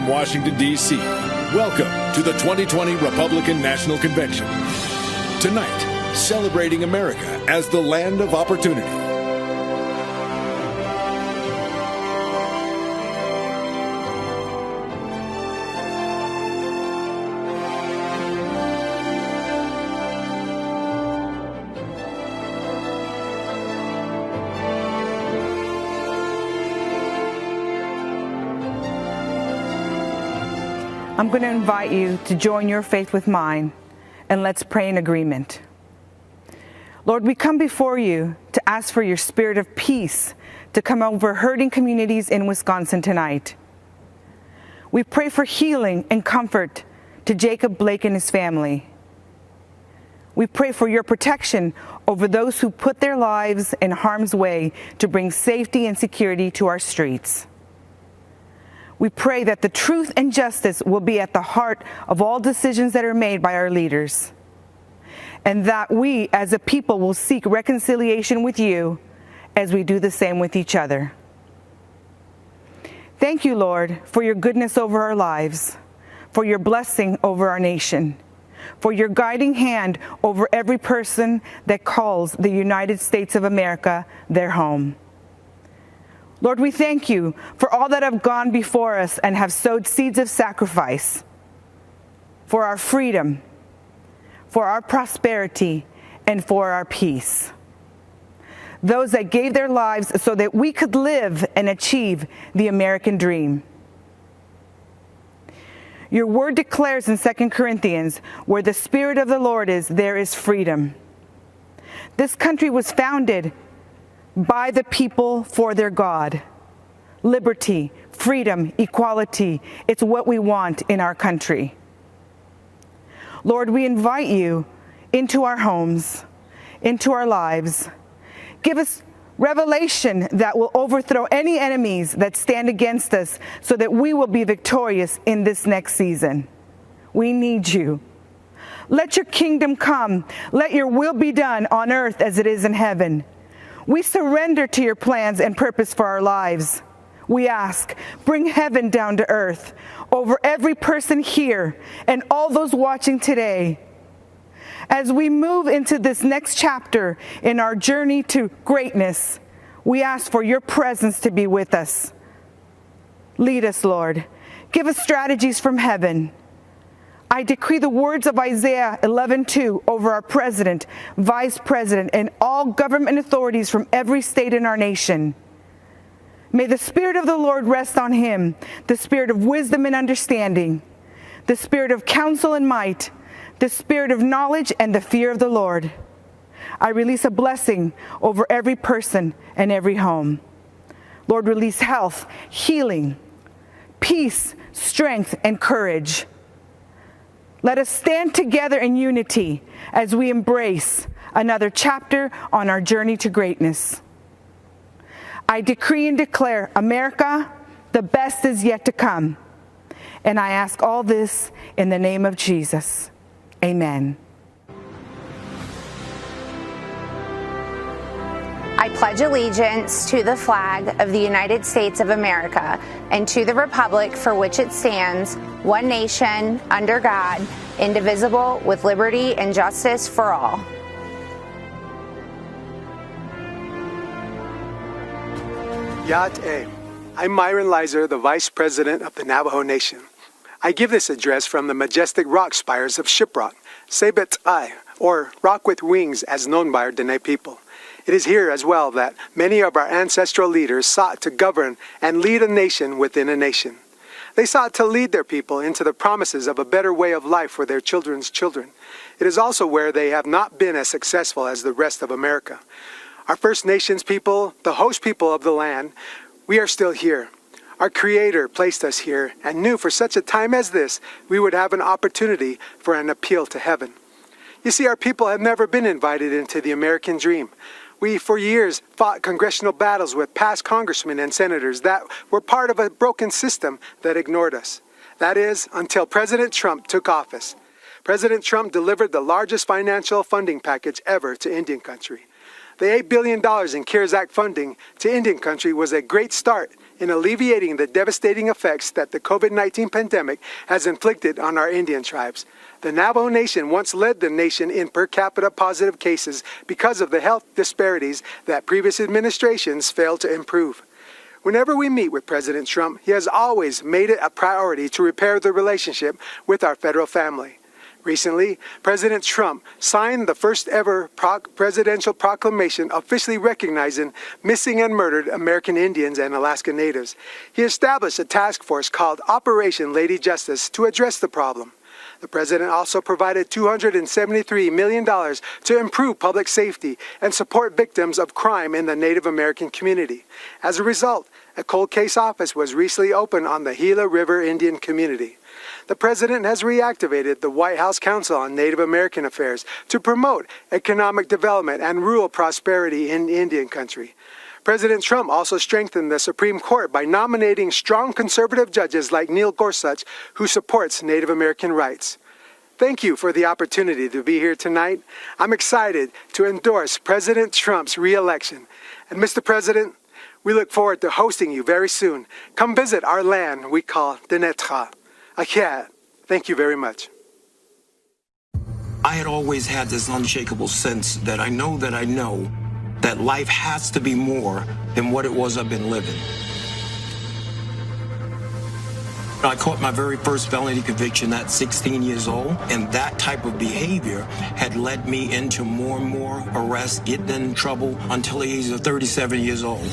from Washington, D.C., welcome to the 2020 Republican National Convention. Tonight, celebrating America as the land of opportunity. I'm going to invite you to join your faith with mine, and let's pray in agreement. Lord, we come before you to ask for your spirit of peace to come over hurting communities in Wisconsin tonight. We pray for healing and comfort to Jacob Blake and his family. We pray for your protection over those who put their lives in harm's way to bring safety and security to our streets. We pray that the truth and justice will be at the heart of all decisions that are made by our leaders, and that we as a people will seek reconciliation with you as we do the same with each other. Thank you, Lord, for your goodness over our lives, for your blessing over our nation, for your guiding hand over every person that calls the United States of America their home. Lord, we thank you for all that have gone before us and have sowed seeds of sacrifice for our freedom, for our prosperity, and for our peace. Those that gave their lives so that we could live and achieve the American dream. Your word declares in 2 Corinthians, where the Spirit of the Lord is, there is freedom. This country was founded by the people for their God. Liberty, freedom, equality, it's what we want in our country. Lord, we invite you into our homes, into our lives. Give us revelation that will overthrow any enemies that stand against us so that we will be victorious in this next season. We need you. Let your kingdom come. Let your will be done on earth as it is in heaven. We surrender to your plans and purpose for our lives. We ask, bring heaven down to earth over every person here and all those watching today. As we move into this next chapter in our journey to greatness, we ask for your presence to be with us. Lead us, Lord. Give us strategies from heaven. I decree the words of Isaiah 11:2 over our president, vice president, and all government authorities from every state in our nation. May the Spirit of the Lord rest on him, the spirit of wisdom and understanding, the spirit of counsel and might, the spirit of knowledge and the fear of the Lord. I release a blessing over every person and every home. Lord, release health, healing, peace, strength, and courage. Let us stand together in unity as we embrace another chapter on our journey to greatness. I decree and declare, America, the best is yet to come. And I ask all this in the name of Jesus. Amen. I pledge allegiance to the flag of the United States of America and to the republic for which it stands, one nation, under God, indivisible, with liberty and justice for all. Yat-e. I'm Myron Lizer, the Vice President of the Navajo Nation. I give this address from the majestic rock spires of Shiprock, Sebet-ai, or Rock with Wings as known by our Dene people. It is here as well that many of our ancestral leaders sought to govern and lead a nation within a nation. They sought to lead their people into the promises of a better way of life for their children's children. It is also where they have not been as successful as the rest of America. Our First Nations people, the host people of the land, we are still here. Our Creator placed us here and knew for such a time as this, we would have an opportunity for an appeal to heaven. You see, our people have never been invited into the American dream. We, for years, fought congressional battles with past congressmen and senators that were part of a broken system that ignored us. That is, until President Trump took office. President Trump delivered the largest financial funding package ever to Indian country. The $8 billion in CARES Act funding to Indian country was a great start in alleviating the devastating effects that the COVID-19 pandemic has inflicted on our Indian tribes. The Navajo Nation once led the nation in per capita positive cases because of the health disparities that previous administrations failed to improve. Whenever we meet with President Trump, he has always made it a priority to repair the relationship with our federal family. Recently, President Trump signed the first ever presidential proclamation officially recognizing missing and murdered American Indians and Alaska Natives. He established a task force called Operation Lady Justice to address the problem. The president also provided $273 million to improve public safety and support victims of crime in the Native American community. As a result, a cold case office was recently opened on the Gila River Indian community. The president has reactivated the White House Council on Native American Affairs to promote economic development and rural prosperity in Indian country. President Trump also strengthened the Supreme Court by nominating strong conservative judges like Neil Gorsuch, who supports Native American rights. Thank you for the opportunity to be here tonight. I'm excited to endorse President Trump's re-election. And Mr. President, we look forward to hosting you very soon. Come visit our land we call Dinetra. Akia, thank you very much. I had always had this unshakable sense that I know that life has to be more than what it was I've been living. I caught my very first felony conviction at 16 years old, and that type of behavior had led me into more and more arrests, getting in trouble until the age of 37 years old.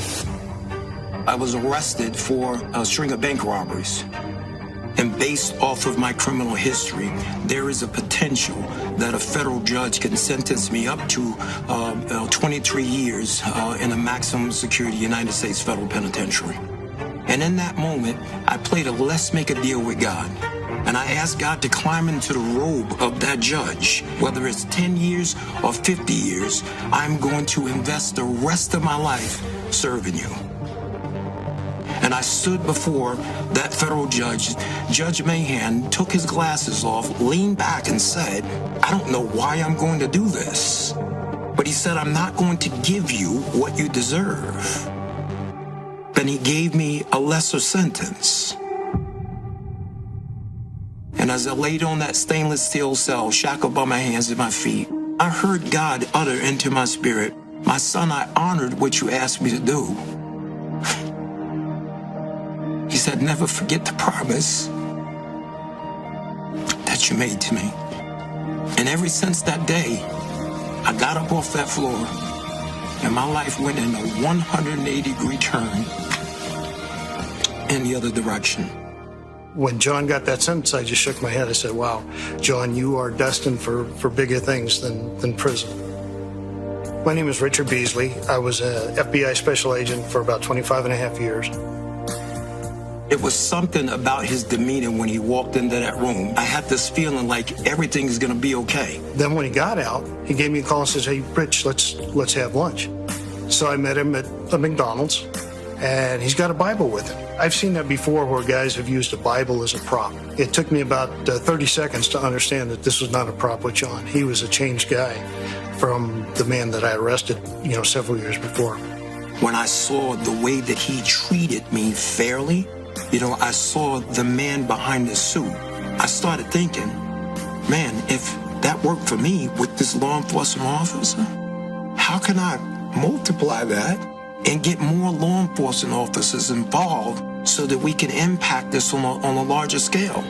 I was arrested for a string of bank robberies. And based off of my criminal history, there is a potential that a federal judge can sentence me up to 23 years in a maximum security United States federal penitentiary. And in that moment, I played a let's make a deal with God. And I asked God to climb into the robe of that judge. Whether it's 10 years or 50 years, I'm going to invest the rest of my life serving you. And I stood before that federal judge. Judge Mahan took his glasses off, leaned back and said, I don't know why I'm going to do this. But he said, I'm not going to give you what you deserve. Then he gave me a lesser sentence. And as I laid on that stainless steel cell, shackled by my hands and my feet, I heard God utter into my spirit, my son, I honored what you asked me to do. He said, never forget the promise that you made to me. And ever since that day, I got up off that floor and my life went in a 180-degree turn in the other direction. When John got that sentence, I just shook my head. I said, wow, John, you are destined for bigger things than prison. My name is Richard Beasley. I was an FBI special agent for about 25 and a half years. It was something about his demeanor when he walked into that room. I had this feeling like everything is going to be okay. Then when he got out, he gave me a call and says, hey, Rich, let's have lunch. So I met him at a McDonald's, and he's got a Bible with him. I've seen that before where guys have used a Bible as a prop. It took me about 30 seconds to understand that this was not a prop with John. He was a changed guy from the man that I arrested, several years before. When I saw the way that he treated me fairly, I saw the man behind the suit. I started thinking, man, if that worked for me with this law enforcement officer, how can I multiply that and get more law enforcement officers involved so that we can impact this on a larger scale?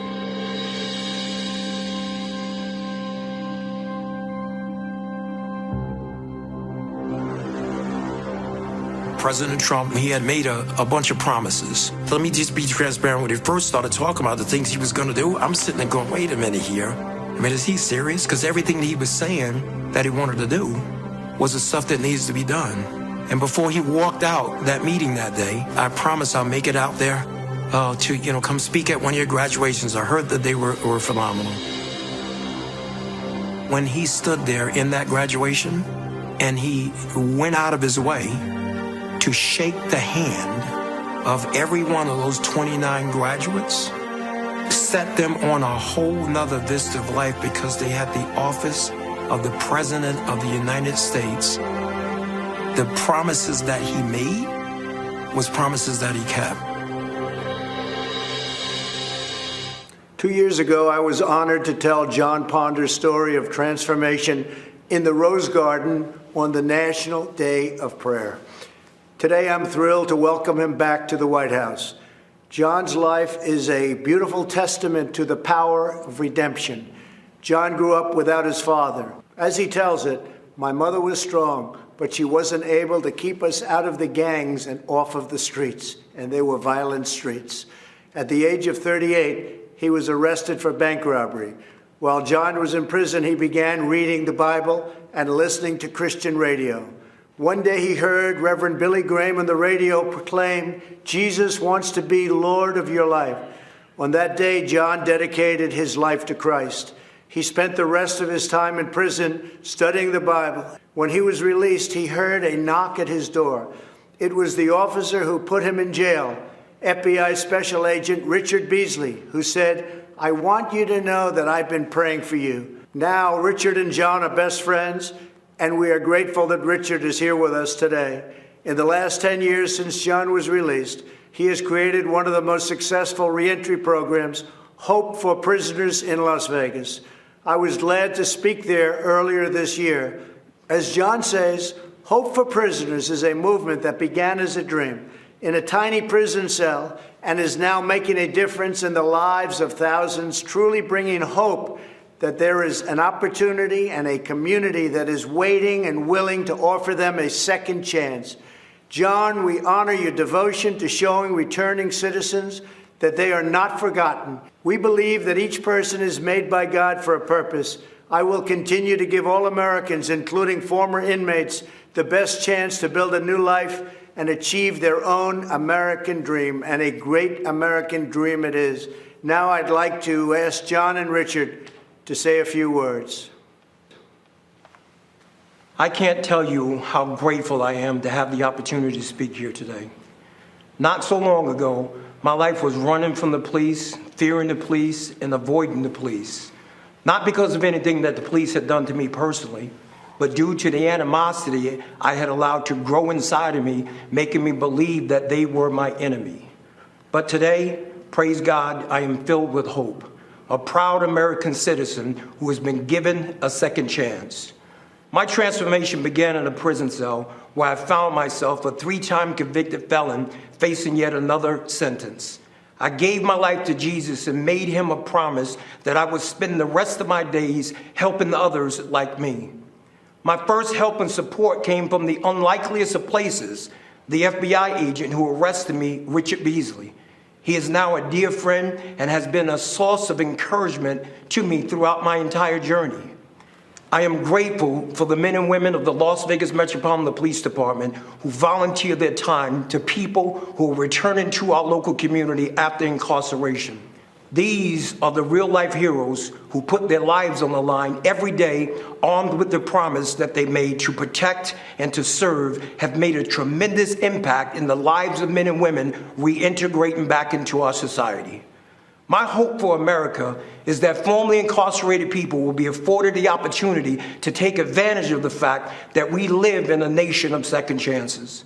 President Trump, he had made a bunch of promises. Let me just be transparent. When he first started talking about the things he was going to do, I'm sitting there going, wait a minute here. Is he serious? Because everything he was saying that he wanted to do was the stuff that needs to be done. And before he walked out that meeting that day, I promised I'll make it out there to, come speak at one of your graduations. I heard that they were phenomenal. When he stood there in that graduation and he went out of his way to shake the hand of every one of those 29 graduates, set them on a whole nother vista of life because they had the office of the President of the United States. The promises that he made was promises that he kept. 2 years ago, I was honored to tell John Ponder's story of transformation in the Rose Garden on the National Day of Prayer. Today, I'm thrilled to welcome him back to the White House. John's life is a beautiful testament to the power of redemption. John grew up without his father. As he tells it, my mother was strong, but she wasn't able to keep us out of the gangs and off of the streets, and they were violent streets. At the age of 38, he was arrested for bank robbery. While John was in prison, he began reading the Bible and listening to Christian radio. One day he heard Reverend Billy Graham on the radio proclaim, "Jesus wants to be Lord of your life." On that day, John dedicated his life to Christ. He spent the rest of his time in prison studying the Bible. When he was released, he heard a knock at his door. It was the officer who put him in jail, FBI Special Agent Richard Beasley, who said, "I want you to know that I've been praying for you." Now, Richard and John are best friends, and we are grateful that Richard is here with us today. In the last 10 years since John was released, he has created one of the most successful reentry programs, Hope for Prisoners in Las Vegas. I was glad to speak there earlier this year. As John says, Hope for Prisoners is a movement that began as a dream in a tiny prison cell and is now making a difference in the lives of thousands, truly bringing hope that there is an opportunity and a community that is waiting and willing to offer them a second chance. John, we honor your devotion to showing returning citizens that they are not forgotten. We believe that each person is made by God for a purpose. I will continue to give all Americans, including former inmates, the best chance to build a new life and achieve their own American dream, and a great American dream it is. Now I'd like to ask John and Richard to say a few words. I can't tell you how grateful I am to have the opportunity to speak here today. Not so long ago, my life was running from the police, fearing the police, and avoiding the police. Not because of anything that the police had done to me personally, but due to the animosity I had allowed to grow inside of me, making me believe that they were my enemy. But today, praise God, I am filled with hope, a proud American citizen who has been given a second chance. My transformation began in a prison cell where I found myself a 3-time convicted felon facing yet another sentence. I gave my life to Jesus and made him a promise that I would spend the rest of my days helping others like me. My first help and support came from the unlikeliest of places, the FBI agent who arrested me, Richard Beasley. He is now a dear friend and has been a source of encouragement to me throughout my entire journey. I am grateful for the men and women of the Las Vegas Metropolitan Police Department who volunteer their time to people who are returning to our local community after incarceration. These are the real-life heroes who put their lives on the line every day, armed with the promise that they made to protect and to serve, have made a tremendous impact in the lives of men and women reintegrating back into our society. My hope for America is that formerly incarcerated people will be afforded the opportunity to take advantage of the fact that we live in a nation of second chances.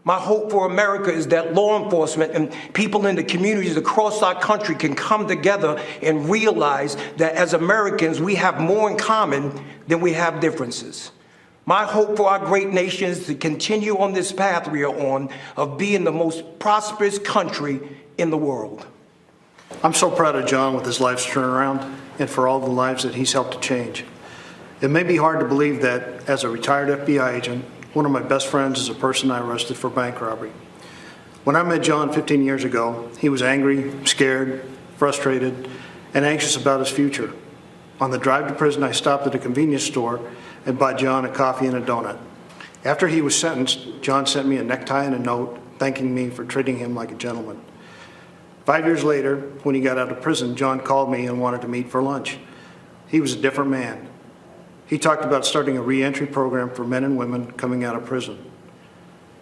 My hope for America is that law enforcement and people in the communities across our country can come together and realize that as Americans, we have more in common than we have differences. My hope for our great nation is to continue on this path we are on of being the most prosperous country in the world. I'm so proud of John with his life's turnaround and for all the lives that he's helped to change. It may be hard to believe that as a retired FBI agent, one of my best friends is a person I arrested for bank robbery. When I met John 15 years ago, he was angry, scared, frustrated, and anxious about his future. On the drive to prison, I stopped at a convenience store and bought John a coffee and a donut. After he was sentenced, John sent me a necktie and a note thanking me for treating him like a gentleman. 5 years later, when he got out of prison, John called me and wanted to meet for lunch. He was a different man. He talked about starting a reentry program for men and women coming out of prison.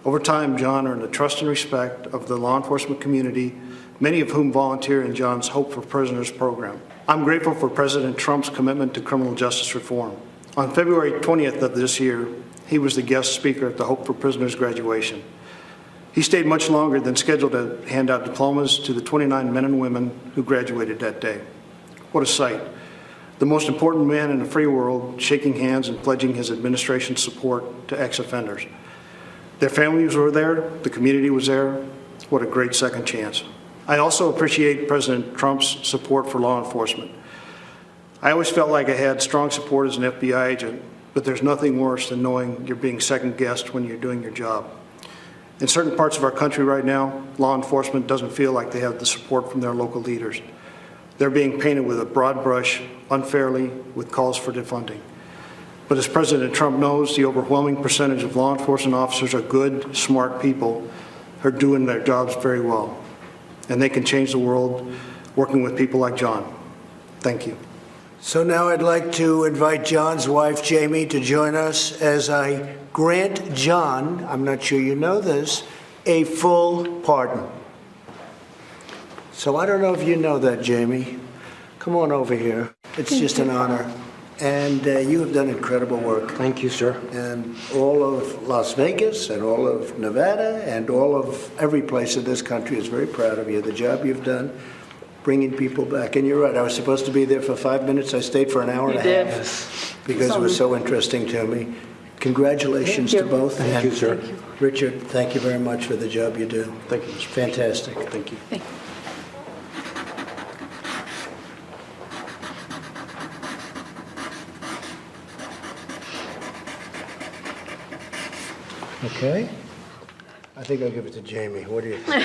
Over time, John earned the trust and respect of the law enforcement community, many of whom volunteer in John's Hope for Prisoners program. I'm grateful for President Trump's commitment to criminal justice reform. On February 20th of this year, he was the guest speaker at the Hope for Prisoners graduation. He stayed much longer than scheduled to hand out diplomas to the 29 men and women who graduated that day. What a sight. The most important man in the free world shaking hands and pledging his administration's support to ex-offenders. Their families were there, the community was there. What a great second chance. I also appreciate President Trump's support for law enforcement. I always felt like I had strong support as an FBI agent, but there's nothing worse than knowing you're being second-guessed when you're doing your job. In certain parts of our country right now, law enforcement doesn't feel like they have the support from their local leaders. They're being painted with a broad brush, unfairly, with calls for defunding. But as President Trump knows, the overwhelming percentage of law enforcement officers are good, smart people who are doing their jobs very well. And they can change the world working with people like John. Thank you. So now I'd like to invite John's wife, Jamie, to join us as I grant John, I'm not sure you know this, a full pardon. So I don't know if you know that, Jamie. Come on over here. It's just an honor. And you have done incredible work. Thank you, sir. And all of Las Vegas and all of Nevada and all of every place in this country is very proud of you, the job you've done, bringing people back. And you're right, I was supposed to be there for 5 minutes. I stayed for an hour and a half because it was so interesting to me. Congratulations to both. Thank you, sir. Thank you. Richard, thank you very much for the job you do. Thank you. It's fantastic. Thank you. Thank you. Okay. I think I'll give it to Jamie. What do you think?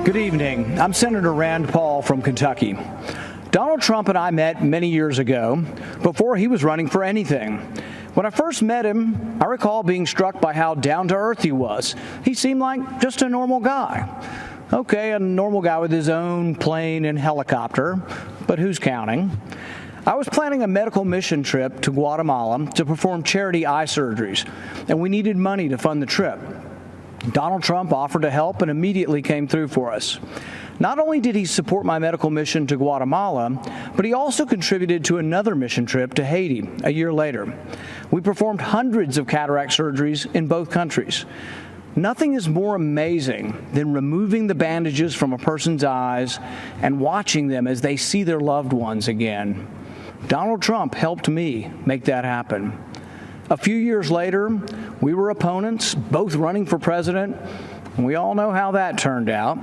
Good evening. I'm Senator Rand Paul from Kentucky. Donald Trump and I met many years ago, before he was running for anything. When I first met him, I recall being struck by how down-to-earth he was. He seemed like just a normal guy. Okay, a normal guy with his own plane and helicopter, but who's counting? I was planning a medical mission trip to Guatemala to perform charity eye surgeries, and we needed money to fund the trip. Donald Trump offered to help and immediately came through for us. Not only did he support my medical mission to Guatemala, but he also contributed to another mission trip to Haiti a year later. We performed hundreds of cataract surgeries in both countries. Nothing is more amazing than removing the bandages from a person's eyes and watching them as they see their loved ones again. Donald Trump helped me make that happen. A few years later, we were opponents, both running for president, and we all know how that turned out.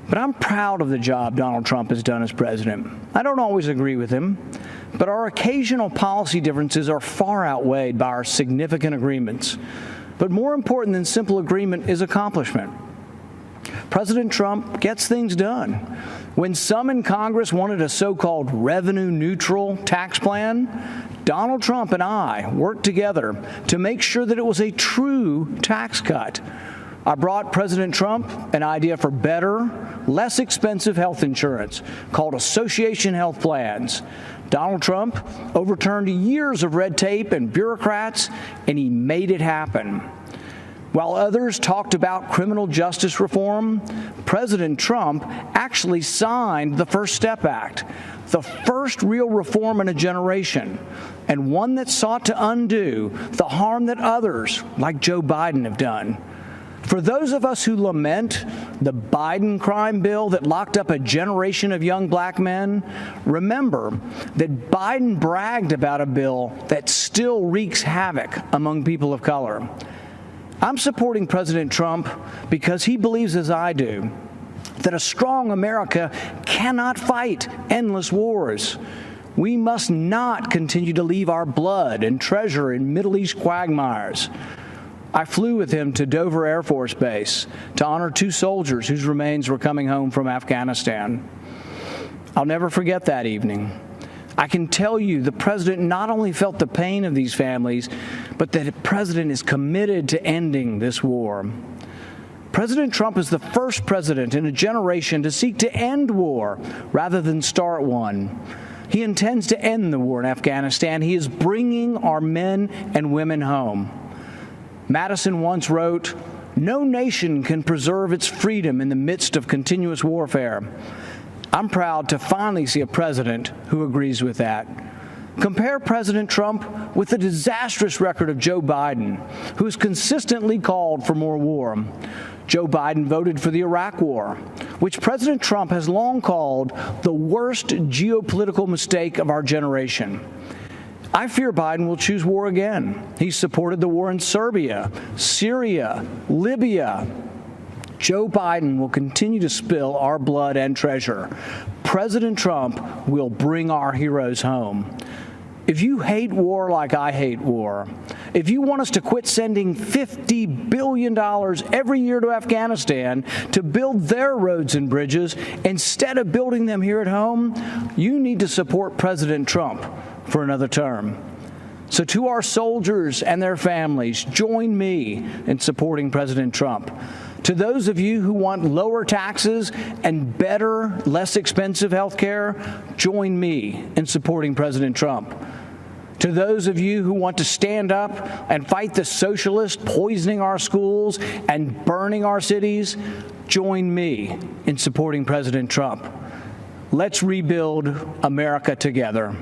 But I'm proud of the job Donald Trump has done as president. I don't always agree with him, but our occasional policy differences are far outweighed by our significant agreements. But more important than simple agreement is accomplishment. President Trump gets things done. When some in Congress wanted a so-called revenue-neutral tax plan, Donald Trump and I worked together to make sure that it was a true tax cut. I brought President Trump an idea for better, less expensive health insurance called association health plans. Donald Trump overturned years of red tape and bureaucrats, and he made it happen. While others talked about criminal justice reform, President Trump actually signed the First Step Act, the first real reform in a generation, and one that sought to undo the harm that others, like Joe Biden, have done. For those of us who lament the Biden crime bill that locked up a generation of young black men, remember that Biden bragged about a bill that still wreaks havoc among people of color. I'm supporting President Trump because he believes, as I do, that a strong America cannot fight endless wars. We must not continue to leave our blood and treasure in Middle East quagmires. I flew with him to Dover Air Force Base to honor 2 soldiers whose remains were coming home from Afghanistan. I'll never forget that evening. I can tell you the president not only felt the pain of these families, but that the president is committed to ending this war. President Trump is the first president in a generation to seek to end war rather than start one. He intends to end the war in Afghanistan. He is bringing our men and women home. Madison once wrote, "No nation can preserve its freedom in the midst of continuous warfare." I'm proud to finally see a president who agrees with that. Compare President Trump with the disastrous record of Joe Biden, who has consistently called for more war. Joe Biden voted for the Iraq War, which President Trump has long called the worst geopolitical mistake of our generation. I fear Biden will choose war again. He supported the war in Serbia, Syria, Libya. Joe Biden will continue to spill our blood and treasure. President Trump will bring our heroes home. If you hate war like I hate war, if you want us to quit sending $50 billion every year to Afghanistan to build their roads and bridges instead of building them here at home, you need to support President Trump for another term. So to our soldiers and their families, join me in supporting President Trump. To those of you who want lower taxes and better, less expensive health care, join me in supporting President Trump. To those of you who want to stand up and fight the socialists poisoning our schools and burning our cities, join me in supporting President Trump. Let's rebuild America together.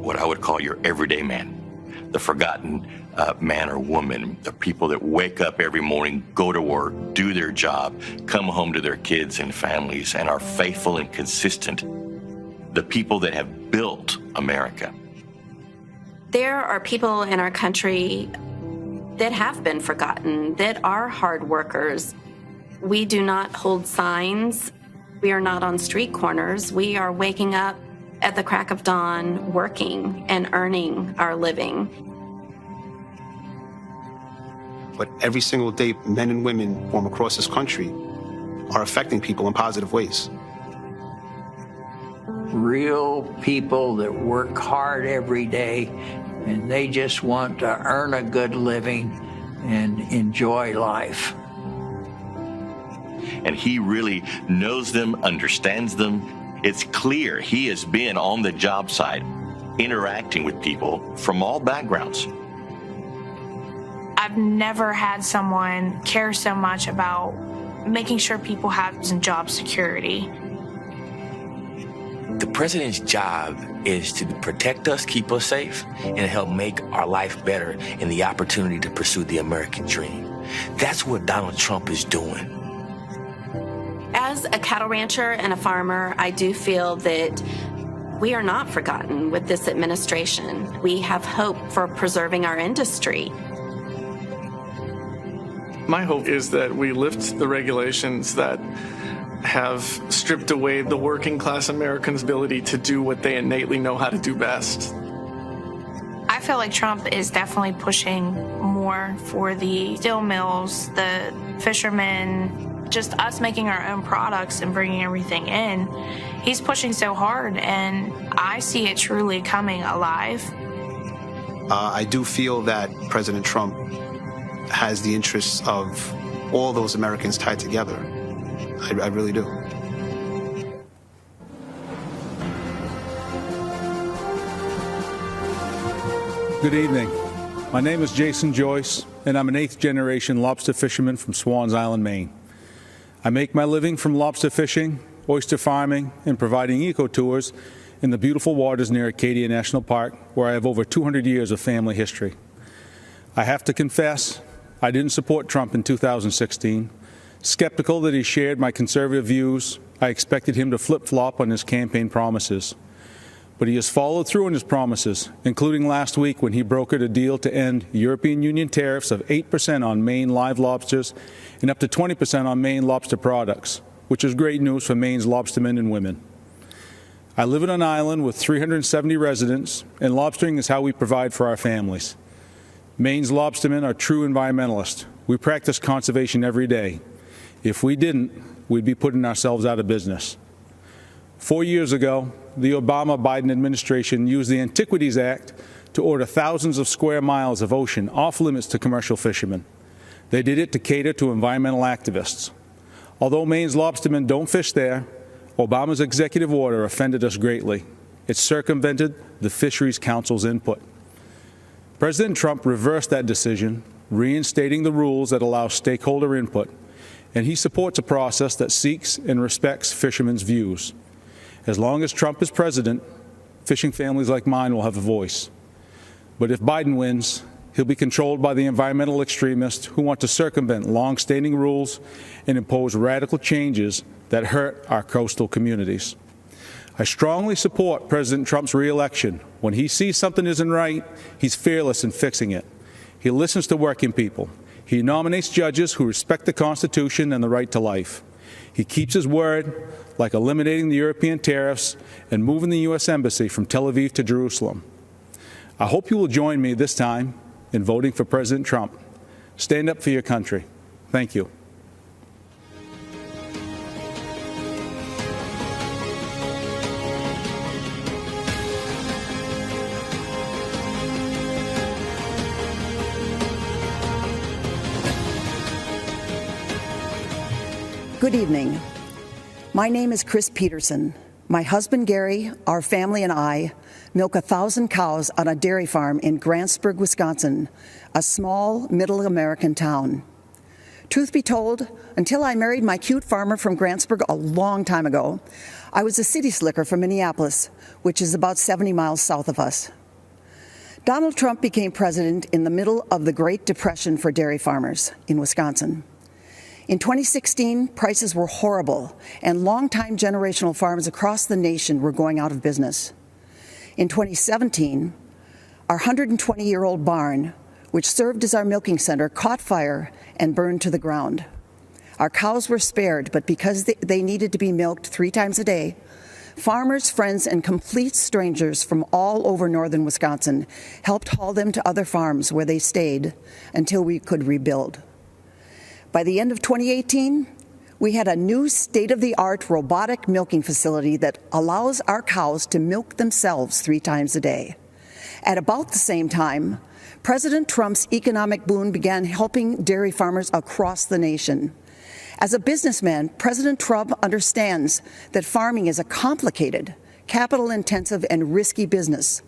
What I would call your everyday man, the forgotten man or woman, the people that wake up every morning, go to work, do their job, come home to their kids and families, and are faithful and consistent, the people that have built America. There are people in our country that have been forgotten, that are hard workers. We do not hold signs. We are not on street corners. We are waking up at the crack of dawn, working and earning our living. But every single day, men and women from across this country are affecting people in positive ways. Real people that work hard every day, and they just want to earn a good living and enjoy life. And he really knows them, understands them. It's clear he has been on the job site, interacting with people from all backgrounds. I've never had someone care so much about making sure people have job security. The president's job is to protect us, keep us safe, and help make our life better and the opportunity to pursue the American dream. That's what Donald Trump is doing. As a cattle rancher and a farmer, I do feel that we are not forgotten with this administration. We have hope for preserving our industry. My hope is that we lift the regulations that have stripped away the working class Americans' ability to do what they innately know how to do best. I feel like Trump is definitely pushing more for the steel mills, the fishermen, just us making our own products and bringing everything in. He's pushing so hard, and I see it truly coming alive. I do feel that President Trump has the interests of all those Americans tied together. I really do. Good evening. My name is Jason Joyce, and I'm an 8th-generation lobster fisherman from Swans Island, Maine. I make my living from lobster fishing, oyster farming, and providing eco-tours in the beautiful waters near Acadia National Park, where I have over 200 years of family history. I have to confess, I didn't support Trump in 2016. Skeptical that he shared my conservative views, I expected him to flip-flop on his campaign promises. But he has followed through on his promises, including last week when he brokered a deal to end European Union tariffs of 8% on Maine live lobsters and up to 20% on Maine lobster products, which is great news for Maine's lobstermen and women. I live on an island with 370 residents, and lobstering is how we provide for our families. Maine's lobstermen are true environmentalists. We practice conservation every day. If we didn't, we'd be putting ourselves out of business. 4 years ago, the Obama-Biden administration used the Antiquities Act to order thousands of square miles of ocean off limits to commercial fishermen. They did it to cater to environmental activists. Although Maine's lobstermen don't fish there, Obama's executive order offended us greatly. It circumvented the Fisheries Council's input. President Trump reversed that decision, reinstating the rules that allow stakeholder input, and he supports a process that seeks and respects fishermen's views. As long as Trump is president, fishing families like mine will have a voice. But if Biden wins, he'll be controlled by the environmental extremists who want to circumvent long-standing rules and impose radical changes that hurt our coastal communities. I strongly support President Trump's re-election. When he sees something isn't right, he's fearless in fixing it. He listens to working people. He nominates judges who respect the Constitution and the right to life. He keeps his word, like eliminating the European tariffs and moving the U.S. Embassy from Tel Aviv to Jerusalem. I hope you will join me this time in voting for President Trump. Stand up for your country. Thank you. Good evening. My name is Chris Peterson. My husband Gary, our family, and I milk 1,000 cows on a dairy farm in Grantsburg, Wisconsin, a small middle American town. Truth be told, until I married my cute farmer from Grantsburg a long time ago, I was a city slicker from Minneapolis, which is about 70 miles south of us. Donald Trump became president in the middle of the Great Depression for dairy farmers in Wisconsin. In 2016, prices were horrible, and longtime generational farms across the nation were going out of business. In 2017, our 120-year-old barn, which served as our milking center, caught fire and burned to the ground. Our cows were spared, but because they needed to be milked 3 times a day, farmers, friends, and complete strangers from all over northern Wisconsin helped haul them to other farms where they stayed until we could rebuild. By the end of 2018, we had a new state-of-the-art robotic milking facility that allows our cows to milk themselves 3 times a day. At about the same time, President Trump's economic boom began helping dairy farmers across the nation. As a businessman, President Trump understands that farming is a complicated, capital-intensive, and risky business.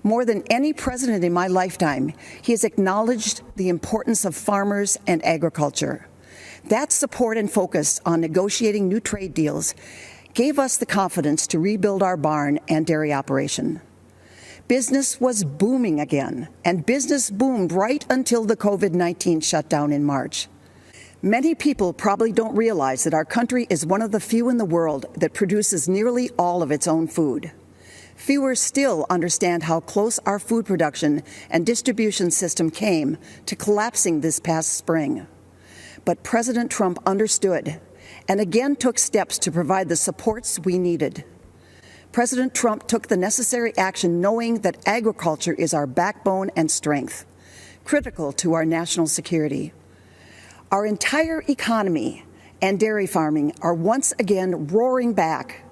More than any president in my lifetime, he has acknowledged the importance of farmers and agriculture. That support and focus on negotiating new trade deals gave us the confidence to rebuild our barn and dairy operation. Business was booming again, and business boomed right until the COVID-19 shutdown in March. Many people probably don't realize that our country is one of the few in the world that produces nearly all of its own food. Fewer still understand how close our food production and distribution system came to collapsing this past spring. But President Trump understood and again took steps to provide the supports we needed. President Trump took the necessary action knowing that agriculture is our backbone and strength, critical to our national security. Our entire economy and dairy farming are once again roaring back.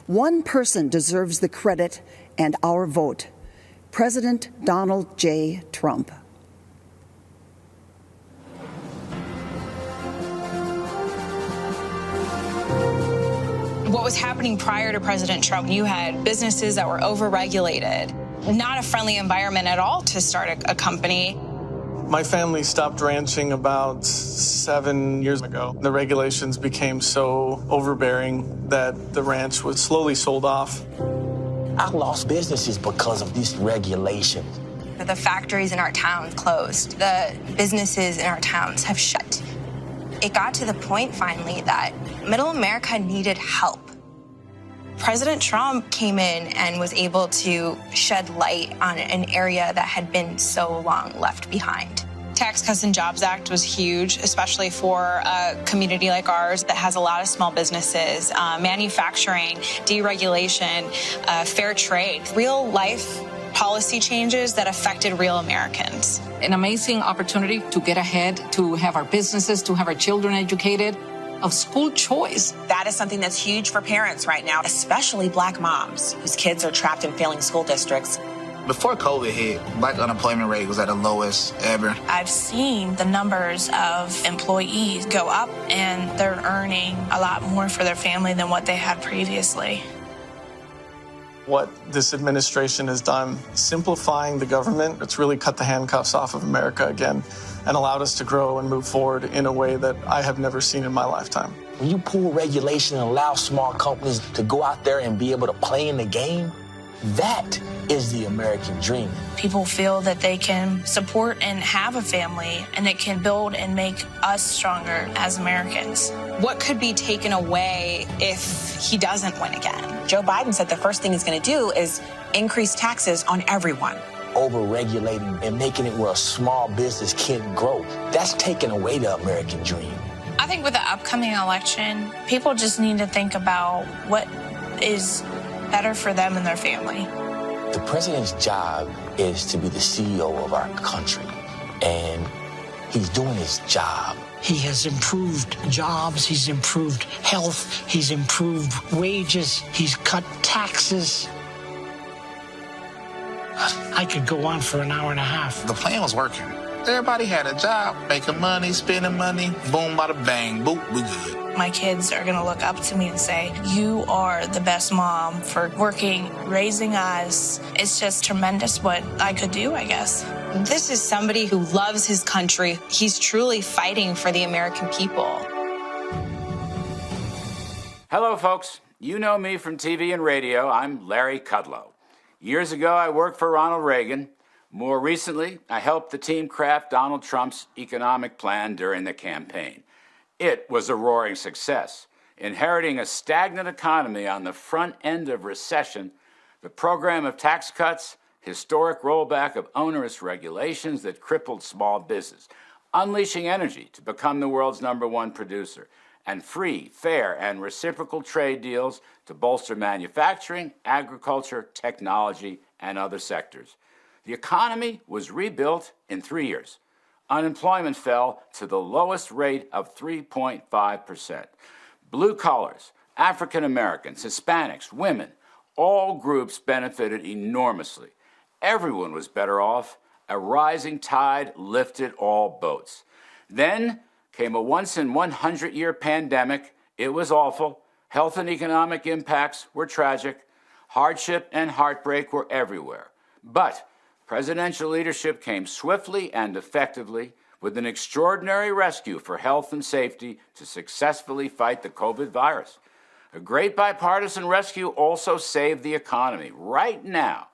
One person deserves the credit and our vote, President Donald J. Trump. What was happening prior to President Trump, you had businesses that were overregulated, not a friendly environment at all to start a company. My family stopped ranching about 7 years ago. The regulations became so overbearing that the ranch was slowly sold off. I lost businesses because of this regulation. The factories in our town closed. The businesses in our towns have shut. It got to the point finally that middle America needed help. President Trump came in and was able to shed light on an area that had been so long left behind. Tax Cuts and Jobs Act was huge, especially for a community like ours that has a lot of small businesses, manufacturing, deregulation, fair trade, real life policy changes that affected real Americans. An amazing opportunity to get ahead, to have our businesses, to have our children educated, of school choice. That is something that's huge for parents right now, especially Black moms whose kids are trapped in failing school districts. Before COVID hit, black unemployment rate was at the lowest ever. I've seen the numbers of employees go up, and they're earning a lot more for their family than what they had previously. What this administration has done, simplifying the government, it's really cut the handcuffs off of America again and allowed us to grow and move forward in a way that I have never seen in my lifetime. When you pull regulation and allow small companies to go out there and be able to play in the game, that is the American dream. People feel that they can support and have a family, and it can build and make us stronger as Americans. What could be taken away if he doesn't win again? Joe Biden said the first thing he's going to do is increase taxes on everyone. Over-regulating and making it where a small business can't grow, that's taking away the American dream. I think with the upcoming election, people just need to think about what is better for them and their family. The president's job is to be the CEO of our country, and he's doing his job. He has improved jobs, he's improved health, he's improved wages, he's cut taxes. I could go on for an hour and a half. The plan was working. Everybody had a job, making money, spending money, boom, bada bang, boop, we good. My kids are going to look up to me and say, you are the best mom for working, raising us. It's just tremendous what I could do, I guess. This is somebody who loves his country. He's truly fighting for the American people. Hello, folks. You know me from TV and radio. I'm Larry Kudlow. Years ago, I worked for Ronald Reagan. More recently, I helped the team craft Donald Trump's economic plan during the campaign. It was a roaring success. Inheriting a stagnant economy on the front end of recession, the program of tax cuts, historic rollback of onerous regulations that crippled small business, unleashing energy to become the world's #1 producer, and free, fair, and reciprocal trade deals to bolster manufacturing, agriculture, technology, and other sectors. The economy was rebuilt in 3 years. Unemployment fell to the lowest rate of 3.5%. Blue collars, African Americans, Hispanics, women, all groups benefited enormously. Everyone was better off. A rising tide lifted all boats. Then came a once-in-100-year pandemic. It was awful. Health and economic impacts were tragic. Hardship and heartbreak were everywhere. But presidential leadership came swiftly and effectively with an extraordinary rescue for health and safety to successfully fight the COVID virus. A great bipartisan rescue also saved the economy. Right now,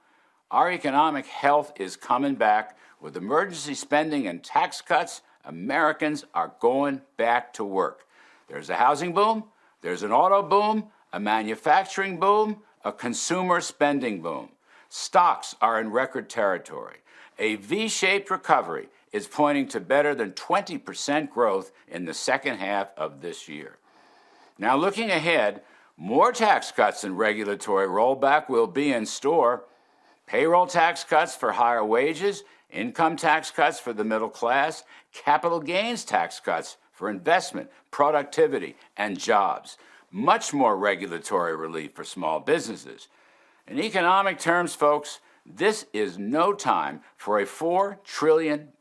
our economic health is coming back. With emergency spending and tax cuts, Americans are going back to work. There's a housing boom, there's an auto boom, a manufacturing boom, a consumer spending boom. Stocks are in record territory. A V-shaped recovery is pointing to better than 20% growth in the second half of this year. Now, looking ahead, more tax cuts and regulatory rollback will be in store. Payroll tax cuts for higher wages, income tax cuts for the middle class, capital gains tax cuts for investment, productivity, and jobs. Much more regulatory relief for small businesses. In economic terms, folks, this is no time for a $4 trillion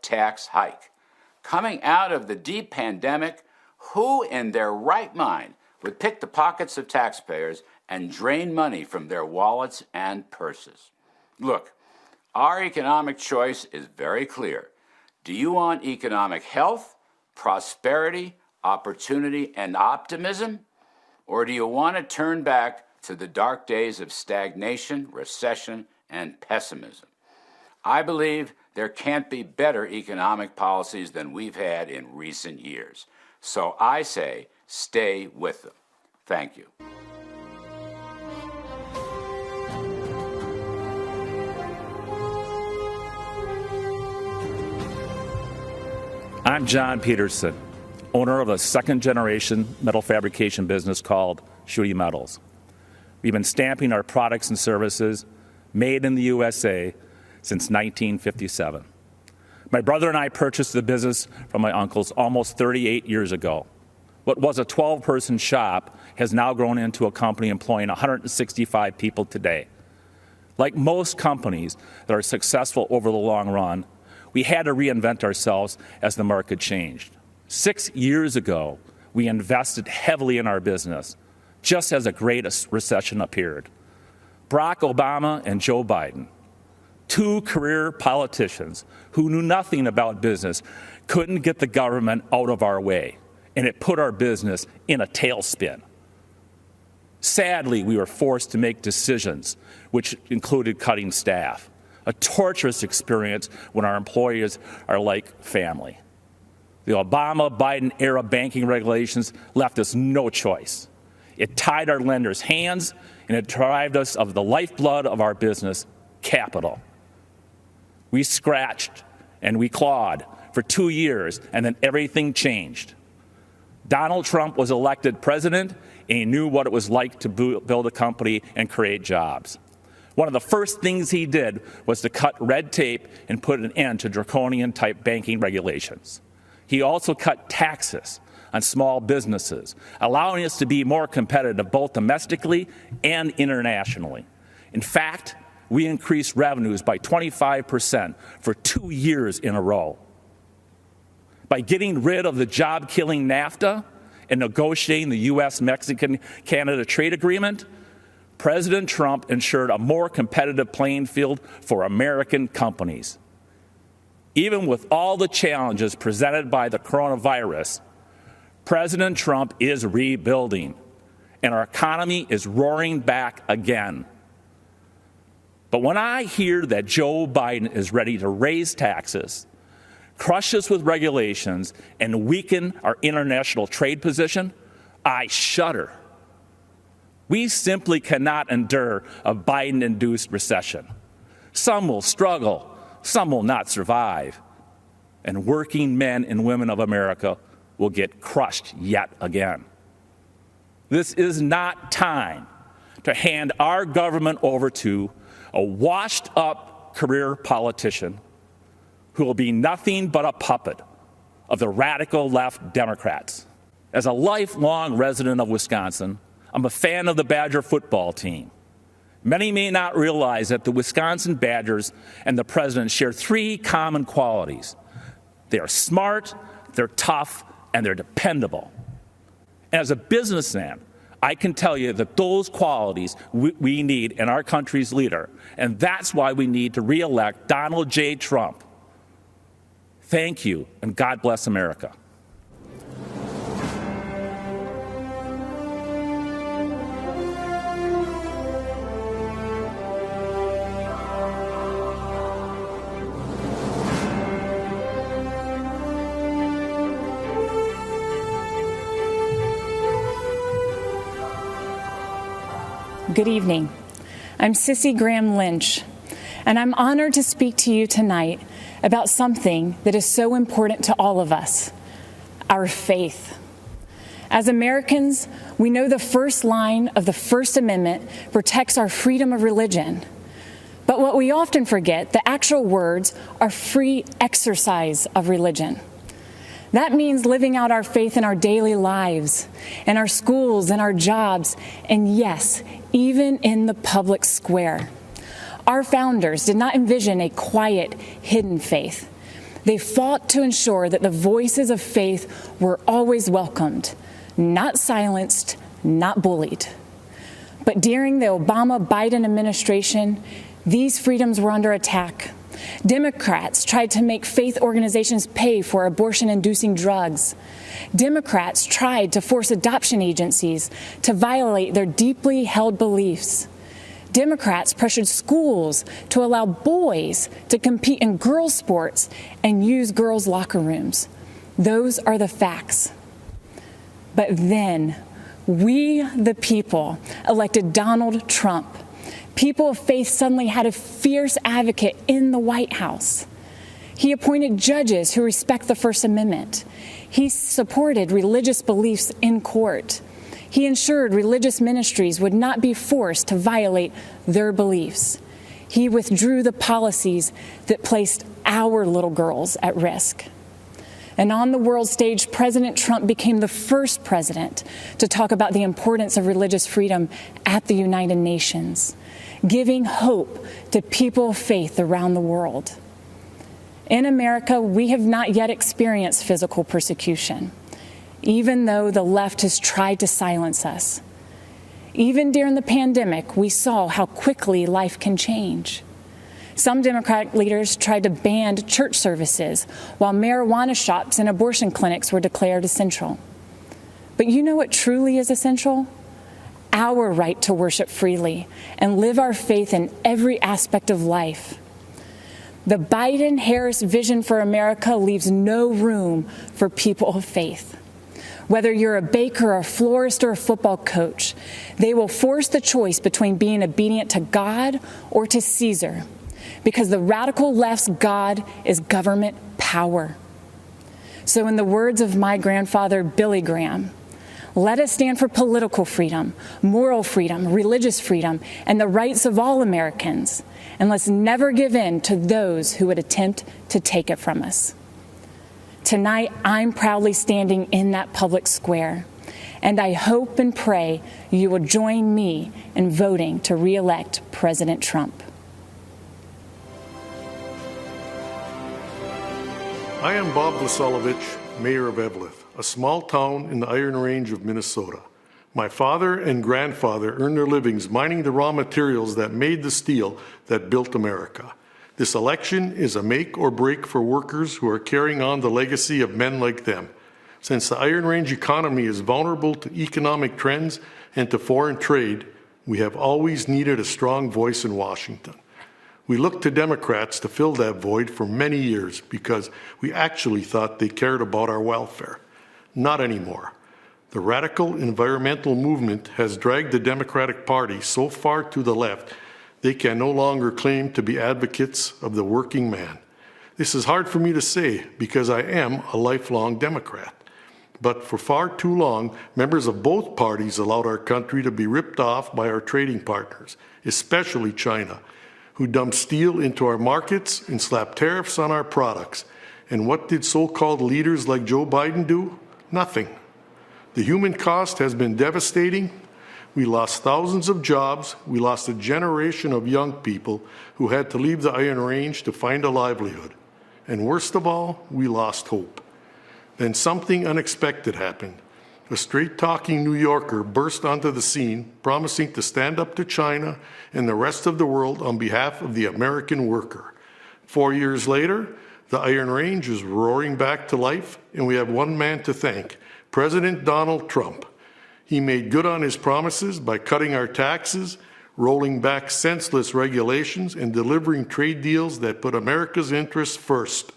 tax hike. Coming out of the deep pandemic, who in their right mind would pick the pockets of taxpayers and drain money from their wallets and purses? Look, our economic choice is very clear. Do you want economic health, prosperity, opportunity, and optimism? Or do you want to turn back to the dark days of stagnation, recession, and pessimism? I believe there can't be better economic policies than we've had in recent years. So I say, stay with them. Thank you. I'm John Peterson, owner of a second-generation metal fabrication business called Shooty Metals. We've been stamping our products and services made in the USA since 1957. My brother and I purchased the business from my uncles almost 38 years ago. What was a 12-person shop has now grown into a company employing 165 people today. Like most companies that are successful over the long run, we had to reinvent ourselves as the market changed. 6 years ago, we invested heavily in our business, just as a great recession appeared. Barack Obama and Joe Biden, two career politicians who knew nothing about business, couldn't get the government out of our way, and it put our business in a tailspin. Sadly, we were forced to make decisions which included cutting staff, a torturous experience when our employees are like family. The Obama-Biden era banking regulations left us no choice. It tied our lenders' hands, and it deprived us of the lifeblood of our business, capital. We scratched and we clawed for 2 years, and then everything changed. Donald Trump was elected president, and he knew what it was like to build a company and create jobs. One of the first things he did was to cut red tape and put an end to draconian-type banking regulations. He also cut taxes on small businesses, allowing us to be more competitive both domestically and internationally. In fact, we increased revenues by 25% for 2 years in a row. By getting rid of the job-killing NAFTA and negotiating the U.S.-Mexican-Canada trade agreement, President Trump ensured a more competitive playing field for American companies. Even with all the challenges presented by the coronavirus, President Trump is rebuilding, and our economy is roaring back again. But when I hear that Joe Biden is ready to raise taxes, crush us with regulations, and weaken our international trade position, I shudder. We simply cannot endure a Biden-induced recession. Some will struggle, some will not survive, and working men and women of America will get crushed yet again. This is not time to hand our government over to a washed-up career politician who will be nothing but a puppet of the radical left Democrats. As a lifelong resident of Wisconsin, I'm a fan of the Badger football team. Many may not realize that the Wisconsin Badgers and the president share three common qualities. They are smart, they're tough, and they're dependable. And as a businessman, I can tell you that those qualities we need in our country's leader, and that's why we need to re-elect Donald J. Trump. Thank you, and God bless America. Good evening. I'm Sissy Graham Lynch, and I'm honored to speak to you tonight about something that is so important to all of us, our faith. As Americans, we know the first line of the First Amendment protects our freedom of religion. But what we often forget, the actual words are free exercise of religion. That means living out our faith in our daily lives, in our schools, in our jobs, and yes, even in the public square. Our founders did not envision a quiet, hidden faith. They fought to ensure that the voices of faith were always welcomed, not silenced, not bullied. But during the Obama-Biden administration, these freedoms were under attack. Democrats tried to make faith organizations pay for abortion-inducing drugs. Democrats tried to force adoption agencies to violate their deeply held beliefs. Democrats pressured schools to allow boys to compete in girls' sports and use girls' locker rooms. Those are the facts. But then, we, the people, elected Donald Trump. People of faith suddenly had a fierce advocate in the White House. He appointed judges who respect the First Amendment. He supported religious beliefs in court. He ensured religious ministries would not be forced to violate their beliefs. He withdrew the policies that placed our little girls at risk. And on the world stage, President Trump became the first president to talk about the importance of religious freedom at the United Nations, giving hope to people of faith around the world. In America, we have not yet experienced physical persecution, even though the left has tried to silence us. Even during the pandemic, we saw how quickly life can change. Some Democratic leaders tried to ban church services, while marijuana shops and abortion clinics were declared essential. But you know what truly is essential? Our right to worship freely and live our faith in every aspect of life. The Biden-Harris vision for America leaves no room for people of faith. Whether you're a baker, a florist, or a football coach, they will force the choice between being obedient to God or to Caesar, because the radical left's God is government power. So in the words of my grandfather, Billy Graham, let us stand for political freedom, moral freedom, religious freedom, and the rights of all Americans. And let's never give in to those who would attempt to take it from us. Tonight, I'm proudly standing in that public square, and I hope and pray you will join me in voting to re-elect President Trump. I am Bob Vlasolovich, Mayor of Eveleth, a small town in the Iron Range of Minnesota. My father and grandfather earned their livings mining the raw materials that made the steel that built America. This election is a make or break for workers who are carrying on the legacy of men like them. Since the Iron Range economy is vulnerable to economic trends and to foreign trade, we have always needed a strong voice in Washington. We looked to Democrats to fill that void for many years because we actually thought they cared about our welfare. Not anymore. The radical environmental movement has dragged the Democratic Party so far to the left they can no longer claim to be advocates of the working man. This is hard for me to say because I am a lifelong Democrat. But for far too long, members of both parties allowed our country to be ripped off by our trading partners, especially China, who dumped steel into our markets and slapped tariffs on our products. And what did so-called leaders like Joe Biden do? Nothing. The human cost has been devastating. We lost thousands of jobs. We lost a generation of young people who had to leave the Iron Range to find a livelihood. And worst of all, we lost hope. Then something unexpected happened. A straight-talking New Yorker burst onto the scene, promising to stand up to China and the rest of the world on behalf of the American worker. 4 years later, the Iron Range is roaring back to life, and we have one man to thank, President Donald Trump. He made good on his promises by cutting our taxes, rolling back senseless regulations, and delivering trade deals that put America's interests first.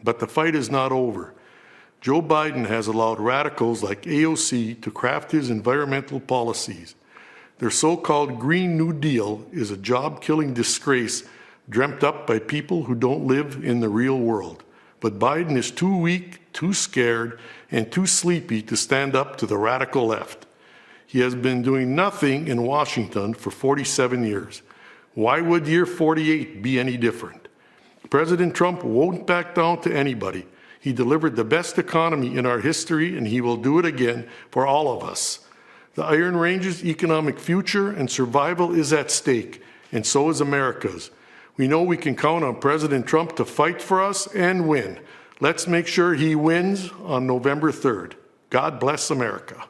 But the fight is not over. Joe Biden has allowed radicals like AOC to craft his environmental policies. Their so-called Green New Deal is a job-killing disgrace dreamt up by people who don't live in the real world. But Biden is too weak, too scared, and too sleepy to stand up to the radical left. He has been doing nothing in Washington for 47 years. Why would year 48 be any different? President Trump won't back down to anybody. He delivered the best economy in our history, and he will do it again for all of us. The Iron Range's economic future and survival is at stake, and so is America's. We know we can count on President Trump to fight for us and win. Let's make sure he wins on November 3rd. God bless America.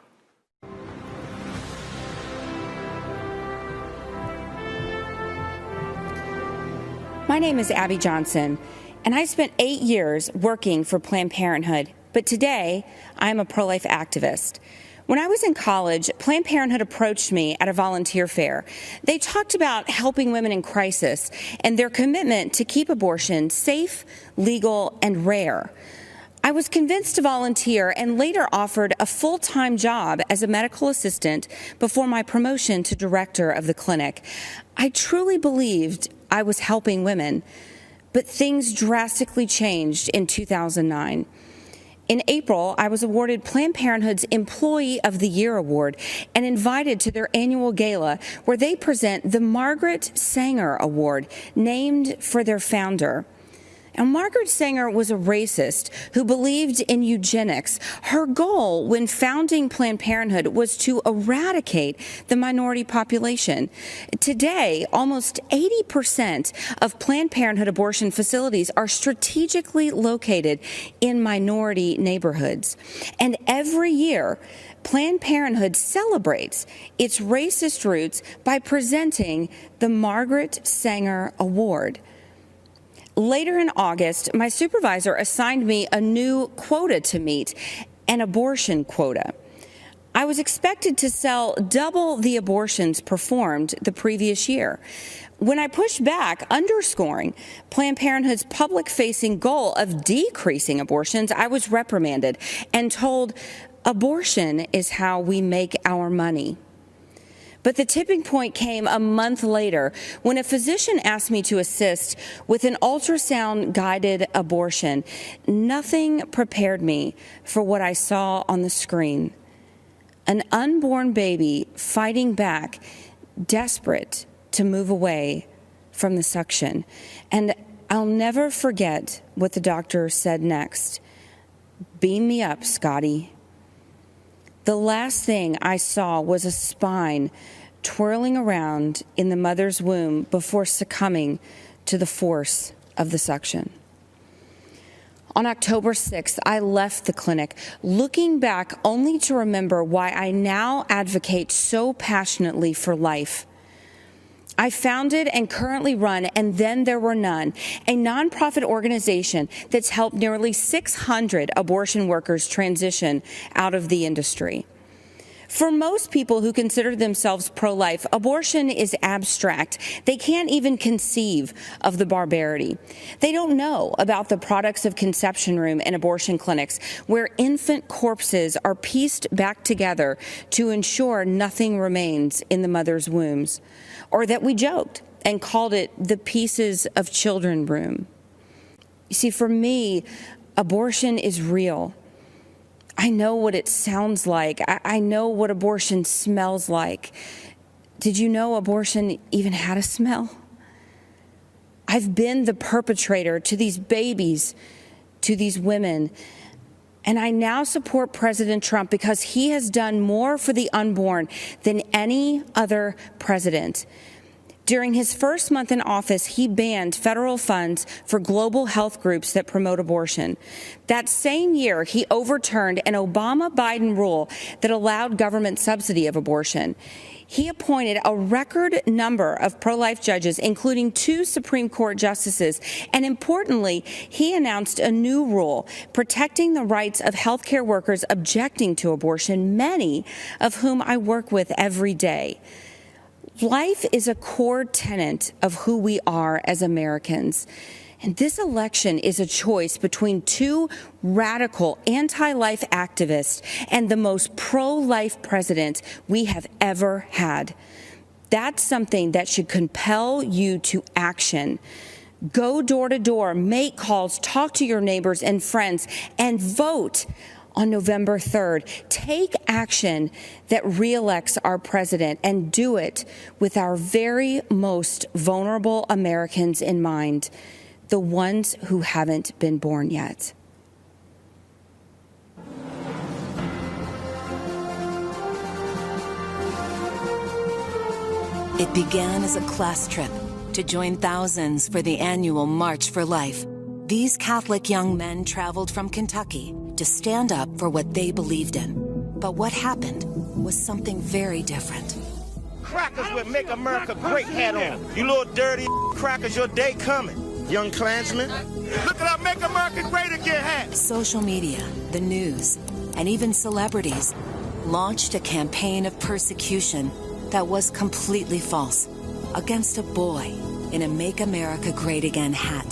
My name is Abby Johnson, and I spent 8 years working for Planned Parenthood, but today I'm a pro-life activist. When I was in college, Planned Parenthood approached me at a volunteer fair. They talked about helping women in crisis and their commitment to keep abortion safe, legal, and rare. I was convinced to volunteer and later offered a full-time job as a medical assistant before my promotion to director of the clinic. I truly believed I was helping women, but things drastically changed in 2009. In April, I was awarded Planned Parenthood's Employee of the Year Award and invited to their annual gala where they present the Margaret Sanger Award, named for their founder. Now, Margaret Sanger was a racist who believed in eugenics. Her goal when founding Planned Parenthood was to eradicate the minority population. Today, almost 80% of Planned Parenthood abortion facilities are strategically located in minority neighborhoods. And every year, Planned Parenthood celebrates its racist roots by presenting the Margaret Sanger Award. Later in August, my supervisor assigned me a new quota to meet, an abortion quota. I was expected to sell double the abortions performed the previous year. When I pushed back, underscoring Planned Parenthood's public-facing goal of decreasing abortions, I was reprimanded and told, "Abortion is how we make our money." But the tipping point came a month later when a physician asked me to assist with an ultrasound-guided abortion. Nothing prepared me for what I saw on the screen. An unborn baby fighting back, desperate to move away from the suction. And I'll never forget what the doctor said next. "Beam me up, Scotty." The last thing I saw was a spine twirling around in the mother's womb before succumbing to the force of the suction. On October 6th, I left the clinic, looking back only to remember why I now advocate so passionately for life. I founded and currently run And Then There Were None, a nonprofit organization that's helped nearly 600 abortion workers transition out of the industry. For most people who consider themselves pro-life, abortion is abstract. They can't even conceive of the barbarity. They don't know about the products of conception room and abortion clinics, where infant corpses are pieced back together to ensure nothing remains in the mother's wombs, or that we joked and called it the pieces of children room. You see, for me, abortion is real. I know what it sounds like. I know what abortion smells like. Did you know abortion even had a smell? I've been the perpetrator to these babies, to these women. And I now support President Trump because he has done more for the unborn than any other president. During his first month in office, he banned federal funds for global health groups that promote abortion. That same year, he overturned an Obama-Biden rule that allowed government subsidy of abortion. He appointed a record number of pro-life judges, including 2 Supreme Court justices. And importantly, he announced a new rule protecting the rights of healthcare workers objecting to abortion, many of whom I work with every day. Life is a core tenet of who we are as Americans. And this election is a choice between 2 radical anti-life activists and the most pro-life president we have ever had. That's something that should compel you to action. Go door to door, make calls, talk to your neighbors and friends, and vote on November 3rd. Take action that reelects our president, and do it with our very most vulnerable Americans in mind, the ones who haven't been born yet. It began as a class trip to join thousands for the annual March for Life. These Catholic young men traveled from Kentucky to stand up for what they believed in. But what happened was something very different. Crackers with Make America Great hat on. You little dirty crackers, your day coming. Young Klansmen. Look at our Make America Great Again hat. Social media, the news, and even celebrities launched a campaign of persecution that was completely false against a boy in a Make America Great Again hat.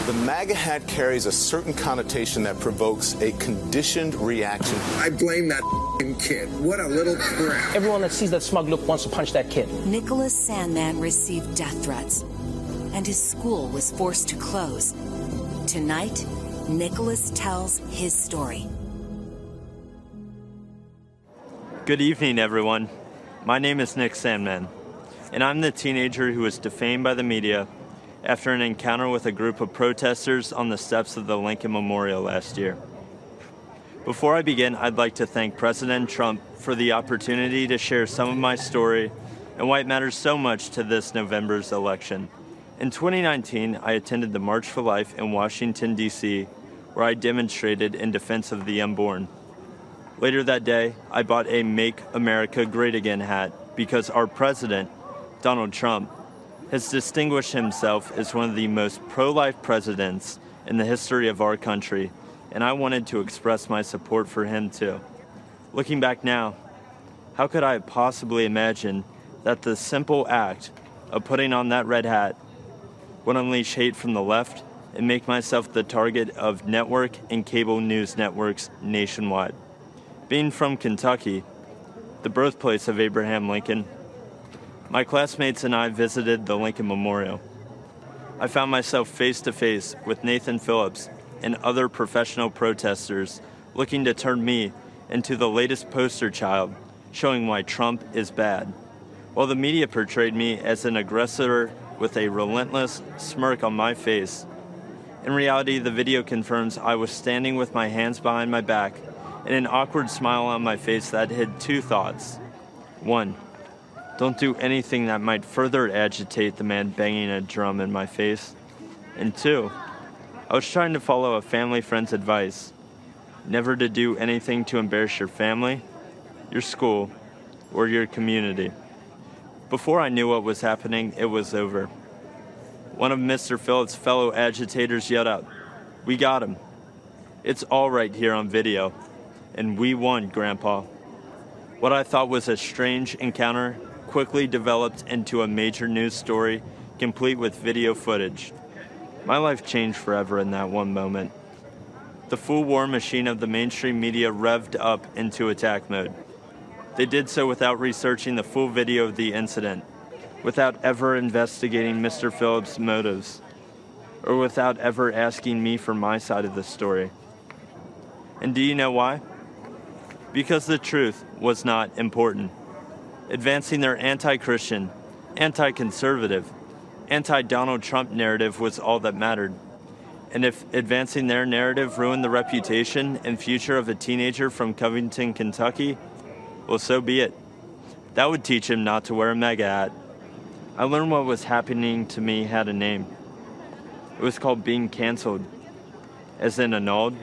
The MAGA hat carries a certain connotation that provokes a conditioned reaction. I blame that kid. What a little crap. Everyone that sees that smug look wants to punch that kid. Nicholas Sandman received death threats, and his school was forced to close. Tonight, Nicholas tells his story. Good evening, everyone. My name is Nick Sandman, and I'm the teenager who was defamed by the media after an encounter with a group of protesters on the steps of the Lincoln Memorial last year. Before I begin, I'd like to thank President Trump for the opportunity to share some of my story and why it matters so much to this November's election. In 2019, I attended the March for Life in Washington, D.C., where I demonstrated in defense of the unborn. Later that day, I bought a Make America Great Again hat because our president, Donald Trump, has distinguished himself as one of the most pro-life presidents in the history of our country, and I wanted to express my support for him too. Looking back now, how could I have possibly imagined that the simple act of putting on that red hat would unleash hate from the left and make myself the target of network and cable news networks nationwide? Being from Kentucky, the birthplace of Abraham Lincoln, my classmates and I visited the Lincoln Memorial. I found myself face to face with Nathan Phillips and other professional protesters looking to turn me into the latest poster child showing why Trump is bad, while the media portrayed me as an aggressor with a relentless smirk on my face. In reality, the video confirms I was standing with my hands behind my back and an awkward smile on my face that hid two thoughts. One, don't do anything that might further agitate the man banging a drum in my face. And two, I was trying to follow a family friend's advice, never to do anything to embarrass your family, your school, or your community. Before I knew what was happening, it was over. One of Mr. Phillips' fellow agitators yelled out, "We got him. It's all right here on video. And we won, Grandpa." What I thought was a strange encounter quickly developed into a major news story, complete with video footage. My life changed forever in that one moment. The full war machine of the mainstream media revved up into attack mode. They did so without researching the full video of the incident, without ever investigating Mr. Phillips' motives, or without ever asking me for my side of the story. And do you know why? Because the truth was not important. Advancing their anti-Christian, anti-conservative, anti-Donald Trump narrative was all that mattered. And if advancing their narrative ruined the reputation and future of a teenager from Covington, Kentucky, well, so be it. That would teach him not to wear a MAGA hat. I learned what was happening to me had a name. It was called being canceled, as in annulled,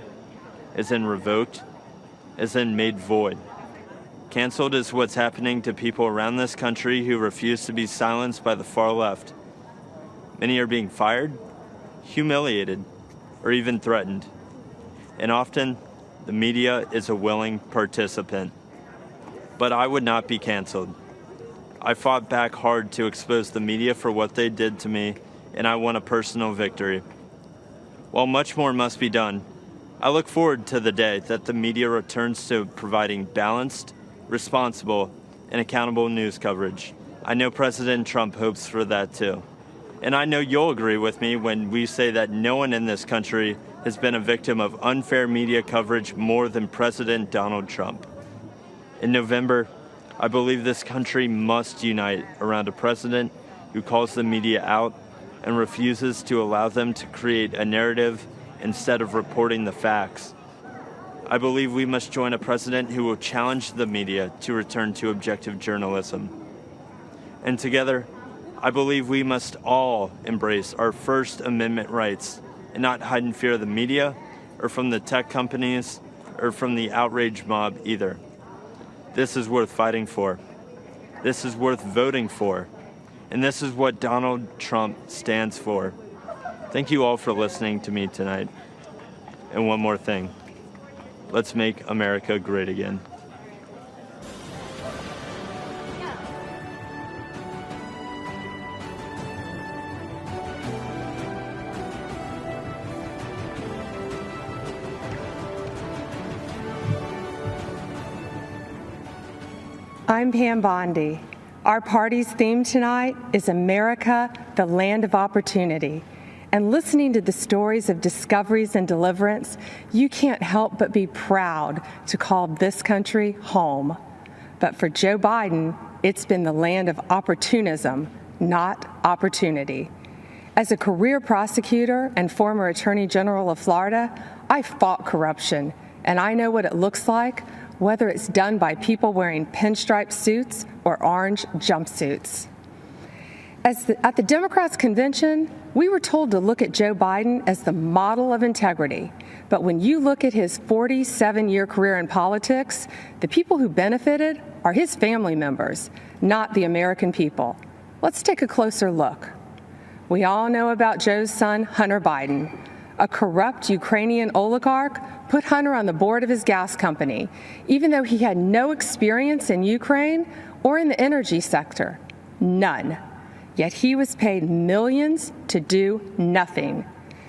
as in revoked, as in made void. Canceled is what's happening to people around this country who refuse to be silenced by the far left. Many are being fired, humiliated, or even threatened. And often, the media is a willing participant. But I would not be canceled. I fought back hard to expose the media for what they did to me, and I won a personal victory. While much more must be done, I look forward to the day that the media returns to providing balanced, responsible, and accountable news coverage. I know President Trump hopes for that too. And I know you'll agree with me when we say that no one in this country has been a victim of unfair media coverage more than President Donald Trump. In November, I believe this country must unite around a president who calls the media out and refuses to allow them to create a narrative instead of reporting the facts. I believe we must join a president who will challenge the media to return to objective journalism. And together, I believe we must all embrace our First Amendment rights and not hide in fear of the media or from the tech companies or from the outrage mob either. This is worth fighting for. This is worth voting for. And this is what Donald Trump stands for. Thank you all for listening to me tonight. And one more thing. Let's make America great again. I'm Pam Bondi. Our party's theme tonight is America, the Land of Opportunity. And listening to the stories of discoveries and deliverance, you can't help but be proud to call this country home. But for Joe Biden, it's been the land of opportunism, not opportunity. As a career prosecutor and former Attorney General of Florida, I fought corruption, and I know what it looks like, whether it's done by people wearing pinstripe suits or orange jumpsuits. At the Democrats' convention, we were told to look at Joe Biden as the model of integrity. But when you look at his 47-year career in politics, the people who benefited are his family members, not the American people. Let's take a closer look. We all know about Joe's son, Hunter Biden. A corrupt Ukrainian oligarch put Hunter on the board of his gas company, even though he had no experience in Ukraine or in the energy sector. None. Yet he was paid millions to do nothing.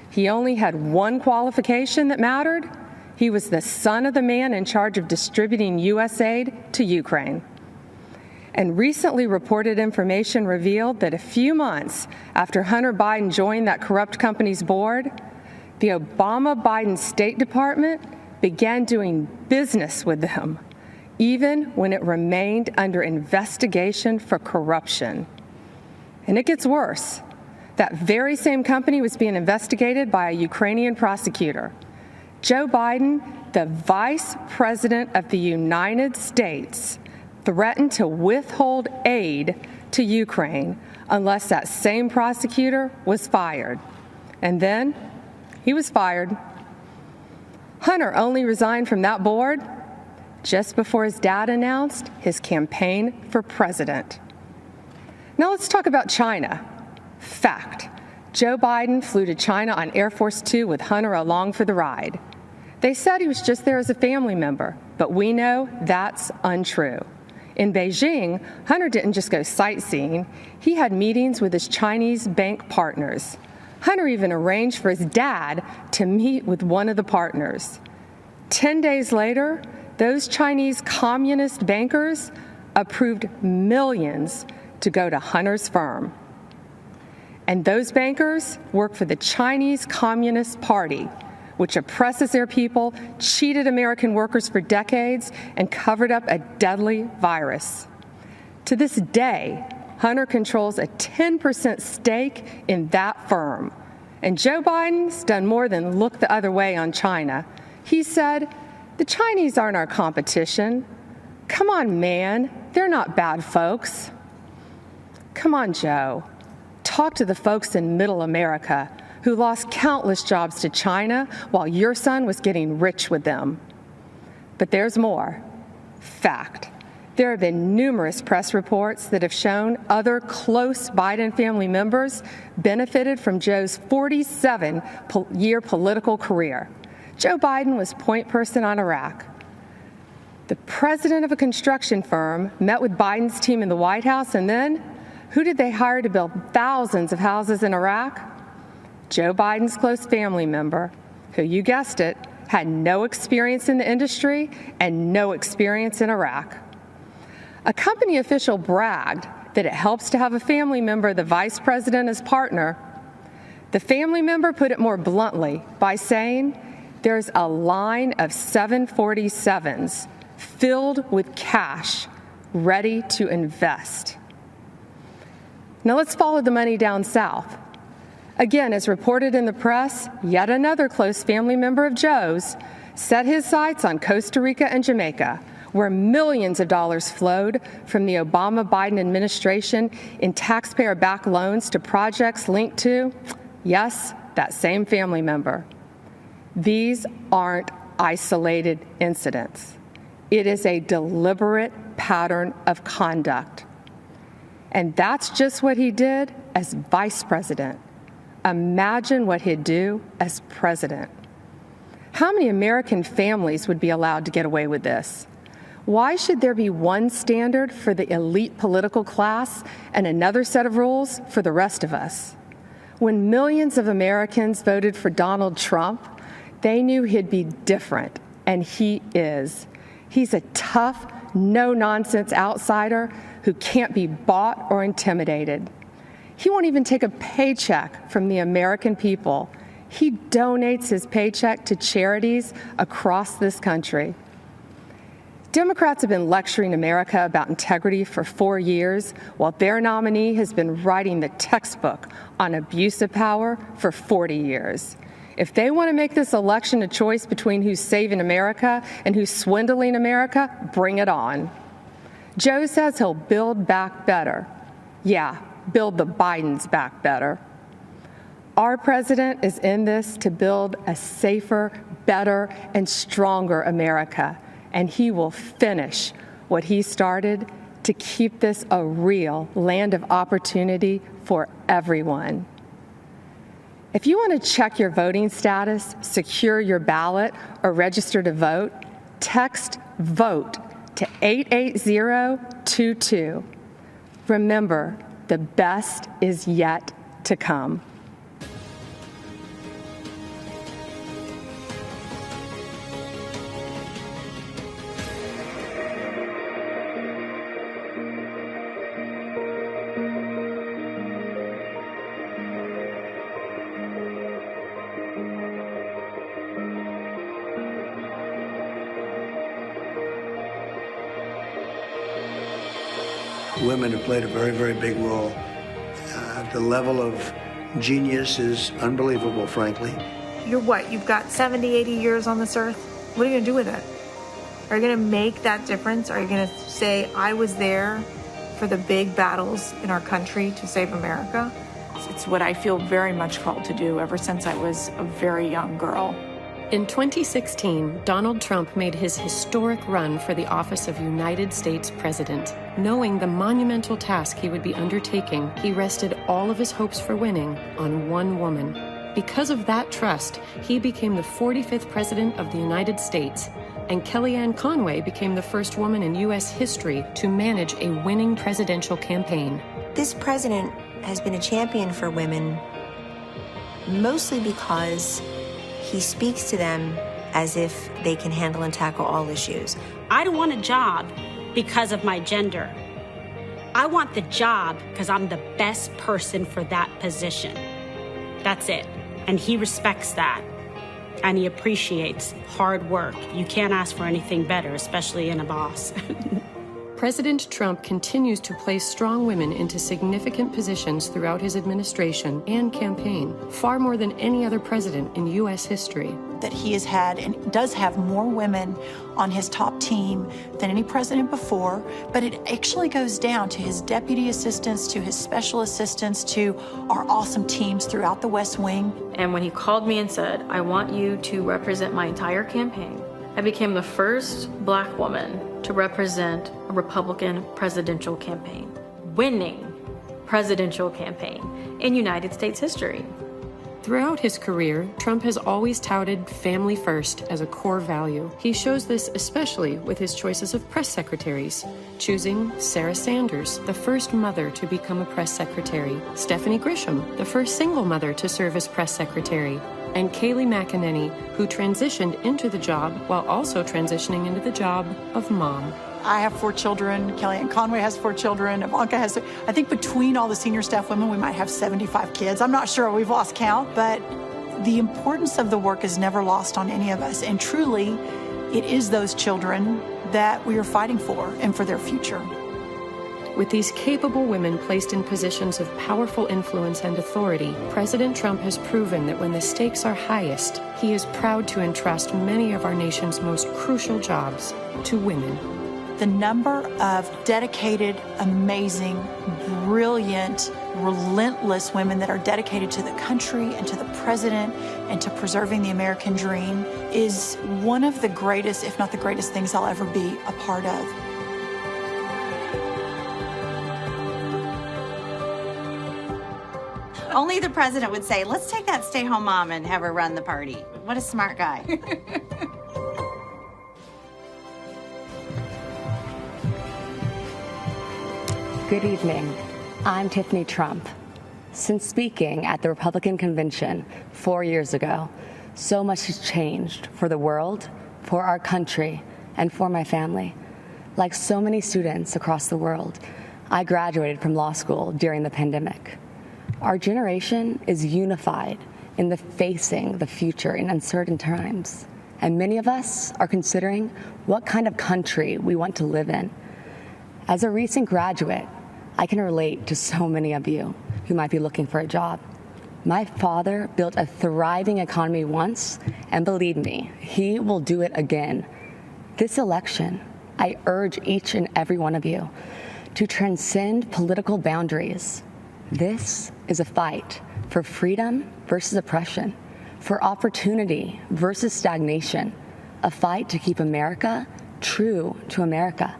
He only had one qualification that mattered. He was the son of the man in charge of distributing U.S. aid to Ukraine. And recently reported information revealed that a few months after Hunter Biden joined that corrupt company's board, the Obama-Biden State Department began doing business with them, even when it remained under investigation for corruption. And it gets worse. That very same company was being investigated by a Ukrainian prosecutor. Joe Biden, the Vice President of the United States, threatened to withhold aid to Ukraine unless that same prosecutor was fired. And then he was fired. Hunter only resigned from that board just before his dad announced his campaign for president. Now let's talk about China. Fact: Joe Biden flew to China on Air Force Two with Hunter along for the ride. They said he was just there as a family member, but we know that's untrue. In Beijing, Hunter didn't just go sightseeing. He had meetings with his Chinese bank partners. Hunter even arranged for his dad to meet with one of the partners. 10 days later, those Chinese communist bankers approved millions to go to Hunter's firm. And those bankers work for the Chinese Communist Party, which oppresses their people, cheated American workers for decades, and covered up a deadly virus. To this day, Hunter controls a 10% stake in that firm. And Joe Biden's done more than look the other way on China. He said, "The Chinese aren't our competition. Come on, man, they're not bad folks." Come on, Joe. Talk to the folks in Middle America who lost countless jobs to China while your son was getting rich with them. But there's more. Fact: there have been numerous press reports that have shown other close Biden family members benefited from Joe's 47-year political career. Joe Biden was point person on Iraq. The president of a construction firm met with Biden's team in the White House, and then who did they hire to build thousands of houses in Iraq? Joe Biden's close family member, who, you guessed it, had no experience in the industry and no experience in Iraq. A company official bragged that it helps to have a family member, the vice president, as partner. The family member put it more bluntly by saying, "There's a line of 747s filled with cash ready to invest." Now let's follow the money down south. Again, as reported in the press, yet another close family member of Joe's set his sights on Costa Rica and Jamaica, where millions of dollars flowed from the Obama-Biden administration in taxpayer-backed loans to projects linked to, yes, that same family member. These aren't isolated incidents. It is a deliberate pattern of conduct. And that's just what he did as vice president. Imagine what he'd do as president. How many American families would be allowed to get away with this? Why should there be one standard for the elite political class and another set of rules for the rest of us? When millions of Americans voted for Donald Trump, they knew he'd be different, and he is. He's a tough, no-nonsense outsider who can't be bought or intimidated. He won't even take a paycheck from the American people. He donates his paycheck to charities across this country. Democrats have been lecturing America about integrity for 4 years, while their nominee has been writing the textbook on abuse of power for 40 years. If they want to make this election a choice between who's saving America and who's swindling America, bring it on. Joe says he'll build back better. Yeah, build the Bidens back better. Our president is in this to build a safer, better, and stronger America, and he will finish what he started to keep this a real land of opportunity for everyone. If you want to check your voting status, secure your ballot, or register to vote, text VOTE to 88022. Remember, the best is yet to come. Women have played a very, very big role. The level of genius is unbelievable, frankly. You're what? You've got 70, 80 years on this earth? What are you going to do with it? Are you going to make that difference? Are you going to say, I was there for the big battles in our country to save America? It's what I feel very much called to do ever since I was a very young girl. In 2016, Donald Trump made his historic run for the office of United States President. Knowing the monumental task he would be undertaking, he rested all of his hopes for winning on one woman. Because of that trust, he became the 45th President of the United States, and Kellyanne Conway became the first woman in U.S. history to manage a winning presidential campaign. This president has been a champion for women mostly because he speaks to them as if they can handle and tackle all issues. I don't want a job because of my gender. I want the job because I'm the best person for that position. That's it. And he respects that. And he appreciates hard work. You can't ask for anything better, especially in a boss. President Trump continues to place strong women into significant positions throughout his administration and campaign, far more than any other president in U.S. history. That he has had and does have more women on his top team than any president before, but it actually goes down to his deputy assistants, to his special assistants, to our awesome teams throughout the West Wing. And when he called me and said, I want you to represent my entire campaign, I became the first Black woman to represent a Republican presidential campaign, winning presidential campaign in United States history. Throughout his career, Trump has always touted family first as a core value. He shows this especially with his choices of press secretaries, choosing Sarah Sanders, the first mother to become a press secretary, Stephanie Grisham, the first single mother to serve as press secretary, and Kayleigh McEnany, who transitioned into the job while also transitioning into the job of mom. I have 4 children. Kellyanne Conway has 4 children. Ivanka has, I think between all the senior staff women, we might have 75 kids. I'm not sure, we've lost count, but the importance of the work is never lost on any of us. And truly, it is those children that we are fighting for and for their future. With these capable women placed in positions of powerful influence and authority, President Trump has proven that when the stakes are highest, he is proud to entrust many of our nation's most crucial jobs to women. The number of dedicated, amazing, brilliant, relentless women that are dedicated to the country and to the president and to preserving the American dream is one of the greatest, if not the greatest things I'll ever be a part of. Only the president would say, let's take that stay-home mom and have her run the party. What a smart guy. Good evening. I'm Tiffany Trump. Since speaking at the Republican convention 4 years ago, so much has changed for the world, for our country, and for my family. Like so many students across the world, I graduated from law school during the pandemic. Our generation is unified in facing the future in uncertain times. and many of us are considering what kind of country we want to live in. As a recent graduate, I can relate to so many of you who might be looking for a job. My father built a thriving economy once, and believe me, he will do it again. This election, I urge each and every one of you to transcend political boundaries. This is a fight for freedom versus oppression, for opportunity versus stagnation, a fight to keep America true to America.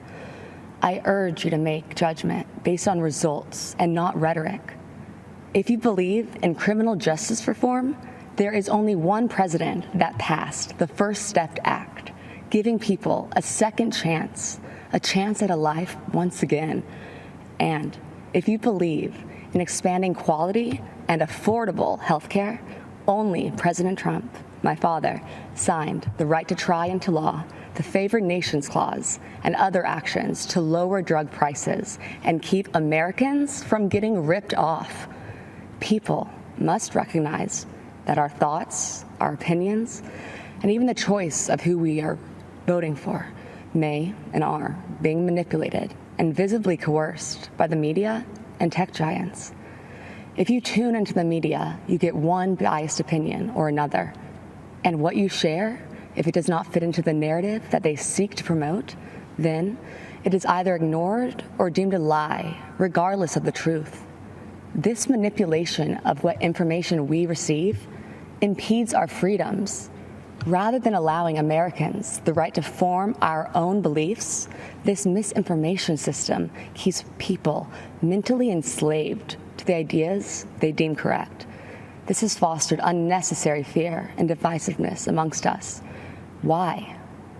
I urge you to make judgment based on results and not rhetoric. If you believe in criminal justice reform, there is only one president that passed the First Step Act, giving people a second chance, a chance at a life once again. And if you believe in expanding quality and affordable health care, only President Trump, my father, signed the right to try into law the Favored Nations Clause and other actions to lower drug prices and keep Americans from getting ripped off. People must recognize that our thoughts, our opinions, and even the choice of who we are voting for may and are being manipulated and visibly coerced by the media and tech giants. If you tune into the media, you get one biased opinion or another. And what you share, if it does not fit into the narrative that they seek to promote, then it is either ignored or deemed a lie, regardless of the truth. This manipulation of what information we receive impedes our freedoms. Rather than allowing Americans the right to form our own beliefs, this misinformation system keeps people mentally enslaved to the ideas they deem correct. This has fostered unnecessary fear and divisiveness amongst us. Why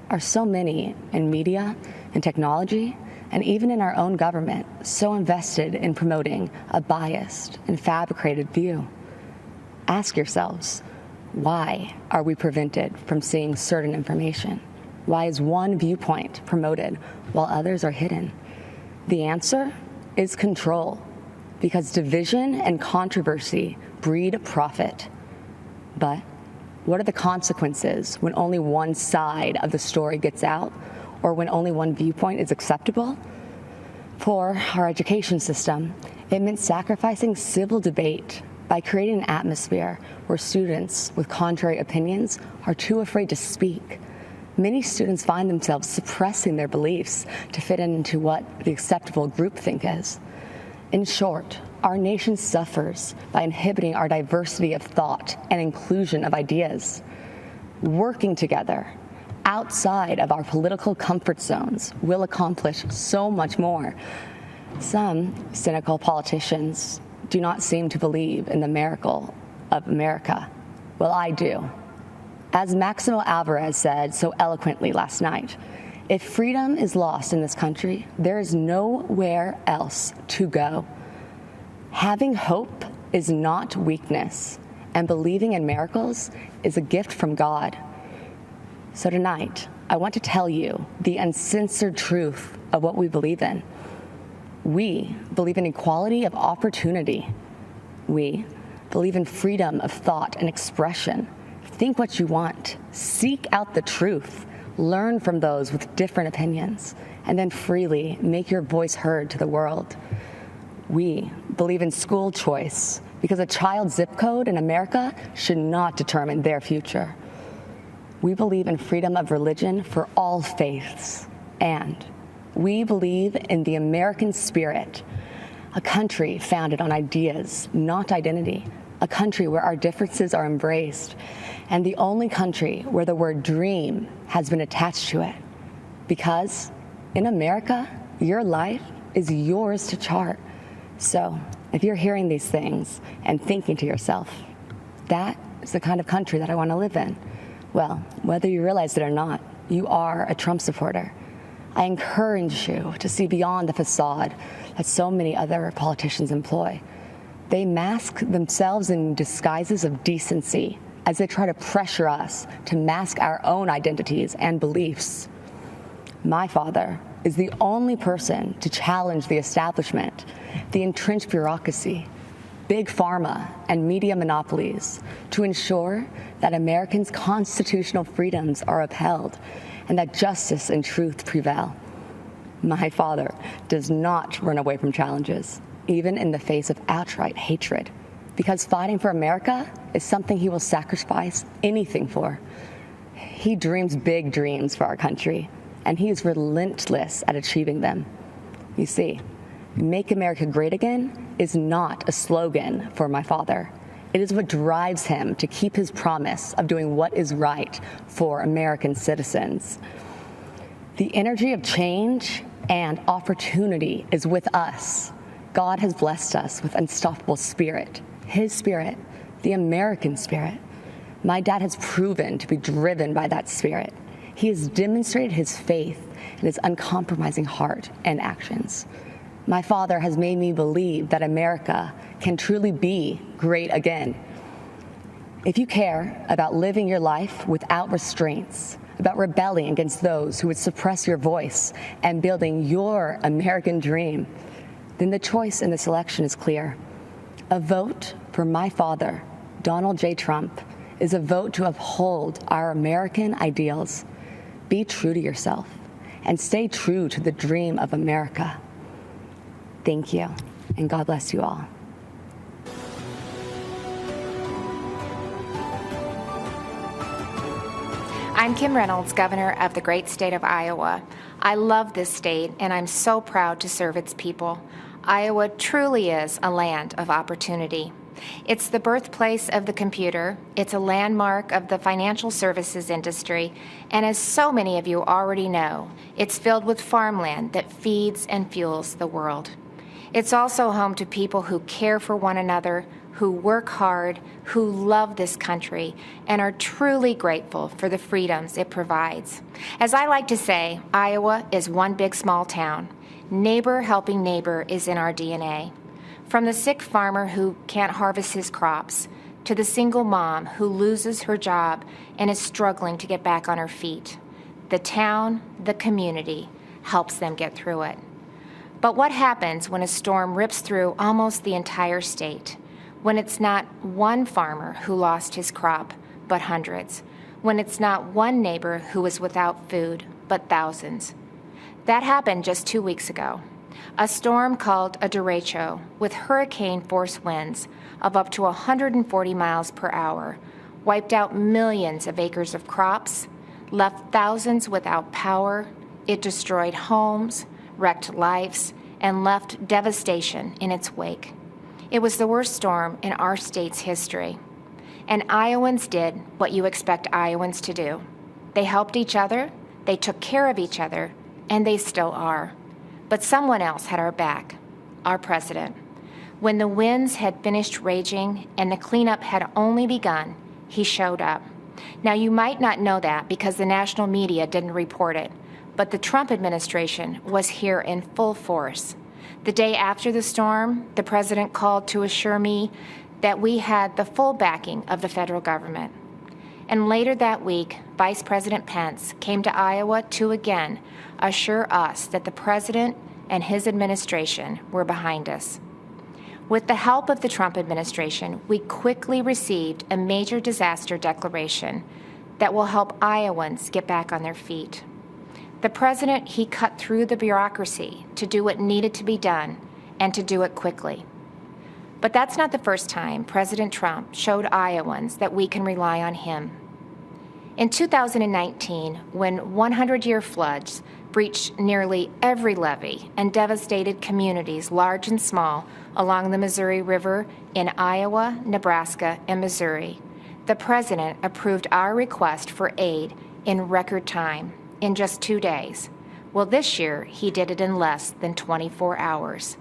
are so many in media and technology, and even in our own government, so invested in promoting a biased and fabricated view? Ask yourselves, why are we prevented from seeing certain information? Why is one viewpoint promoted while others are hidden? The answer is control, because division and controversy breed profit. But what are the consequences when only one side of the story gets out, or when only one viewpoint is acceptable? For our education system, it meant sacrificing civil debate by creating an atmosphere where students with contrary opinions are too afraid to speak. Many students find themselves suppressing their beliefs to fit into what the acceptable groupthink is. In short, our nation suffers by inhibiting our diversity of thought and inclusion of ideas. Working together outside of our political comfort zones will accomplish so much more. Some cynical politicians do not seem to believe in the miracle of America. Well, I do. As Maximo Alvarez said so eloquently last night, if freedom is lost in this country, there is nowhere else to go. Having hope is not weakness, and believing in miracles is a gift from God. So tonight, I want to tell you the uncensored truth of what we believe in. We believe in equality of opportunity. We believe in freedom of thought and expression. Think what you want. Seek out the truth. Learn from those with different opinions, and then freely make your voice heard to the world. We believe in school choice because a child's zip code in America should not determine their future. We believe in freedom of religion for all faiths, and we believe in the American spirit, a country founded on ideas, not identity, a country where our differences are embraced, and the only country where the word dream has been attached to it. Because in America, your life is yours to chart. So if you're hearing these things and thinking to yourself, that is the kind of country that I want to live in, well, whether you realize it or not, you are a Trump supporter. I encourage you to see beyond the facade that so many other politicians employ. They mask themselves in disguises of decency as they try to pressure us to mask our own identities and beliefs. My father is the only person to challenge the establishment, the entrenched bureaucracy. big pharma and media monopolies to ensure that Americans' constitutional freedoms are upheld and that justice and truth prevail. My father does not run away from challenges, even in the face of outright hatred, because fighting for America is something he will sacrifice anything for. He dreams big dreams for our country, and he is relentless at achieving them. You see, Make America Great Again is not a slogan for my father. It is what drives him to keep his promise of doing what is right for American citizens. The energy of change and opportunity is with us. God has blessed us with unstoppable spirit, his spirit, the American spirit. My dad has proven to be driven by that spirit. He has demonstrated his faith and his uncompromising heart and actions. My father has made me believe that America can truly be great again. If you care about living your life without restraints, about rebelling against those who would suppress your voice and building your American dream, then the choice in this election is clear. A vote for my father, Donald J. Trump, is a vote to uphold our American ideals. Be true to yourself and stay true to the dream of America. Thank you, and God bless you all. I'm Kim Reynolds, Governor of the great state of Iowa. I love this state, and I'm so proud to serve its people. Iowa truly is a land of opportunity. It's the birthplace of the computer, it's a landmark of the financial services industry, and as so many of you already know, it's filled with farmland that feeds and fuels the world. It's also home to people who care for one another, who work hard, who love this country, and are truly grateful for the freedoms it provides. As I like to say, Iowa is one big small town. Neighbor helping neighbor is in our DNA. From the sick farmer who can't harvest his crops, to the single mom who loses her job and is struggling to get back on her feet, the town, the community, helps them get through it. But what happens when a storm rips through almost the entire state? When it's not one farmer who lost his crop, but hundreds? When it's not one neighbor who is without food, but thousands? That happened just 2 weeks ago. A storm called a derecho with hurricane-force winds of up to 140 miles per hour wiped out millions of acres of crops, left thousands without power. It destroyed homes, wrecked lives, and left devastation in its wake. It was the worst storm in our state's history. And Iowans did what you expect Iowans to do. They helped each other, they took care of each other, and they still are. But someone else had our back, our president. When the winds had finished raging and the cleanup had only begun, he showed up. Now, you might not know that because the national media didn't report it, but the Trump administration was here in full force. The day after the storm, the president called to assure me that we had the full backing of the federal government. And later that week, Vice President Pence came to Iowa to again assure us that the president and his administration were behind us. With the help of the Trump administration, we quickly received a major disaster declaration that will help Iowans get back on their feet. The president, he cut through the bureaucracy to do what needed to be done and to do it quickly. But that's not the first time President Trump showed Iowans that we can rely on him. In 2019, when 100-year floods breached nearly every levee and devastated communities large and small along the Missouri River in Iowa, Nebraska, and Missouri, the president approved our request for aid in record time, in just 2 days. Well, this year, he did it in less than 24 hours.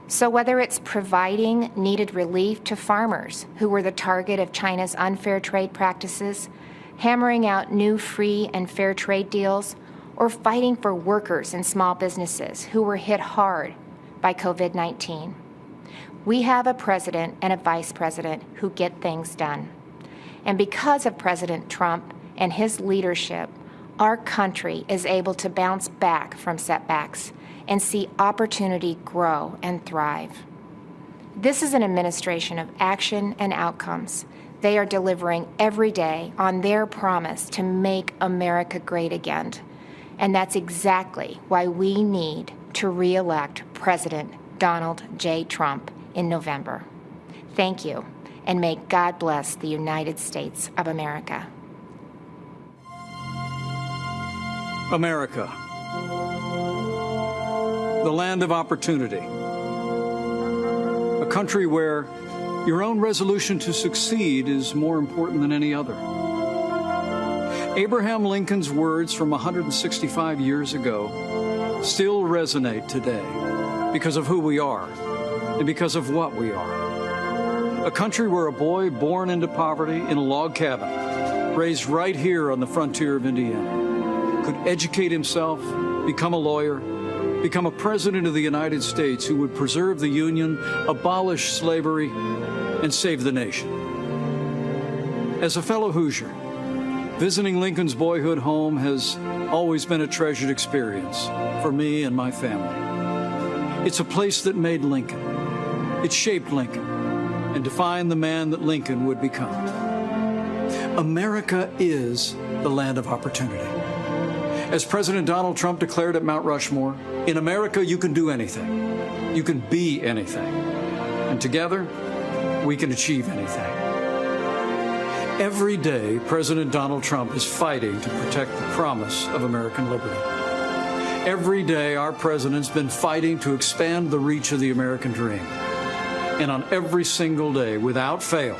So whether it's providing needed relief to farmers who were the target of China's unfair trade practices, hammering out new free and fair trade deals, or fighting for workers and small businesses who were hit hard by COVID-19. We have a president and a vice president who get things done. And because of President Trump and his leadership, our country is able to bounce back from setbacks and see opportunity grow and thrive. This is an administration of action and outcomes. They are delivering every day on their promise to make America great again. And that's exactly why we need to re-elect President Donald J. Trump in November. Thank you, and may God bless the United States of America. America, the land of opportunity, a country where your own resolution to succeed is more important than any other. Abraham Lincoln's words from 165 years ago still resonate today because of who we are and because of what we are. A country where a boy born into poverty in a log cabin, raised right here on the frontier of Indiana, could educate himself, become a lawyer, become a president of the United States who would preserve the Union, abolish slavery, and save the nation. As a fellow Hoosier, visiting Lincoln's boyhood home has always been a treasured experience for me and my family. It's a place that made Lincoln. It shaped Lincoln and defined the man that Lincoln would become. America is the land of opportunity. As President Donald Trump declared at Mount Rushmore, in America you can do anything. You can be anything. And together, we can achieve anything. Every day, President Donald Trump is fighting to protect the promise of American liberty. Every day, our president's been fighting to expand the reach of the American dream. And on every single day, without fail,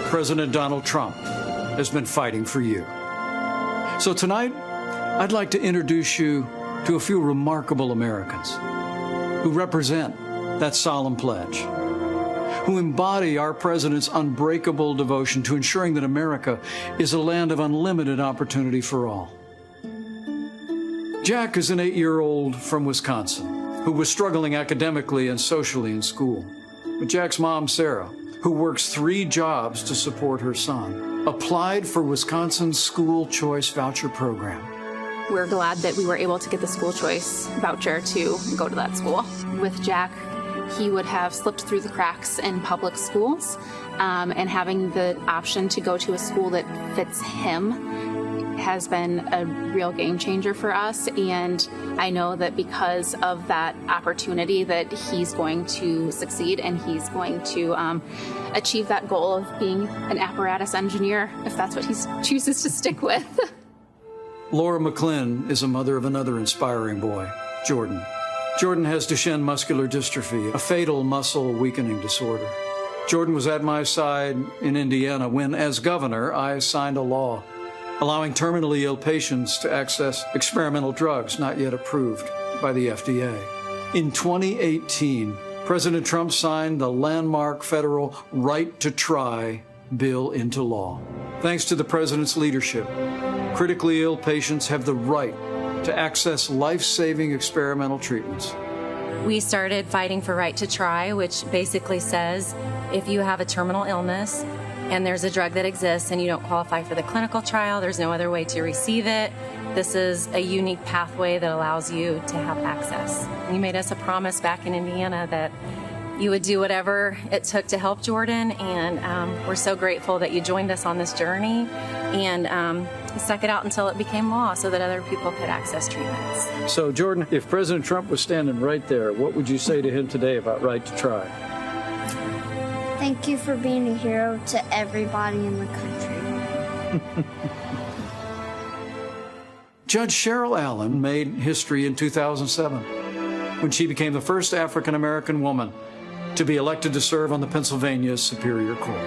President Donald Trump has been fighting for you. So tonight, I'd like to introduce you to a few remarkable Americans who represent that solemn pledge, who embody our president's unbreakable devotion to ensuring that America is a land of unlimited opportunity for all. Jack is an 8-year-old from Wisconsin who was struggling academically and socially in school. But Jack's mom, Sarah, who works 3 jobs to support her son, applied for Wisconsin's school choice voucher program. We're glad that we were able to get the school choice voucher to go to that school. With Jack, he would have slipped through the cracks in public schools, and having the option to go to a school that fits him has been a real game changer for us. And I know that because of that opportunity that he's going to succeed and he's going to achieve that goal of being an apparatus engineer, if that's what he chooses to stick with. Laura McClin is a mother of another inspiring boy, Jordan. Jordan has Duchenne muscular dystrophy, a fatal muscle weakening disorder. Jordan was at my side in Indiana when, as governor, I signed a law allowing terminally ill patients to access experimental drugs not yet approved by the FDA. In 2018, President Trump signed the landmark federal Right to Try bill into law. Thanks to the president's leadership, critically ill patients have the right to access life-saving experimental treatments. We started fighting for Right to Try, which basically says if you have a terminal illness and there's a drug that exists and you don't qualify for the clinical trial, there's no other way to receive it. This is a unique pathway that allows you to have access. You made us a promise back in Indiana that you would do whatever it took to help Jordan, and we're so grateful that you joined us on this journey and stuck it out until it became law so that other people could access treatments. So, Jordan, if President Trump was standing right there, what would you say to him today about Right to Try? Thank you for being a hero to everybody in the country. Judge Cheryl Allen made history in 2007 when she became the first African-American woman to be elected to serve on the Pennsylvania Superior Court.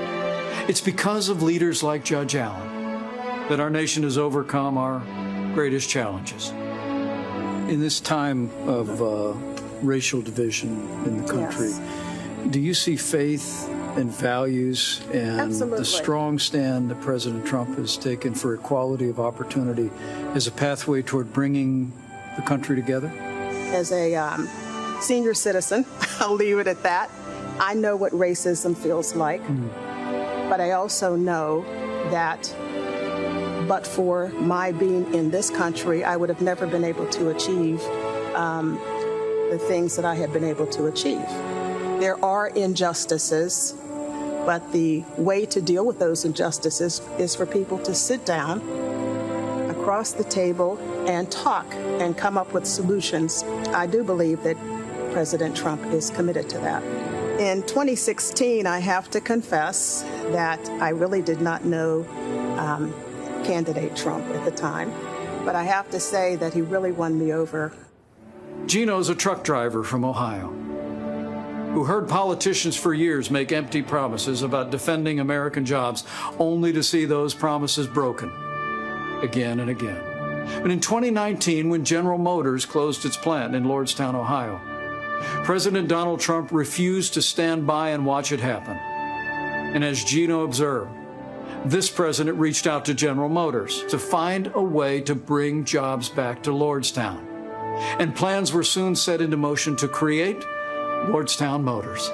It's because of leaders like Judge Allen that our nation has overcome our greatest challenges. In this time of racial division in the country, do you see faith and values and the strong stand that President Trump has taken for equality of opportunity as a pathway toward bringing the country together? As a senior citizen, I'll leave it at that. I know what racism feels like, but I also know that but for my being in this country, I would have never been able to achieve the things that I have been able to achieve. There are injustices, but the way to deal with those injustices is for people to sit down across the table and talk and come up with solutions. I do believe that President Trump is committed to that. In 2016, I have to confess that I really did not know candidate Trump at the time, but I have to say that he really won me over. Gino's a truck driver from Ohio who heard politicians for years make empty promises about defending American jobs, only to see those promises broken again and again. But in 2019, when General Motors closed its plant in Lordstown, Ohio, President Donald Trump refused to stand by and watch it happen. And as Gino observed, this president reached out to General Motors to find a way to bring jobs back to Lordstown. And plans were soon set into motion to create Lordstown Motors.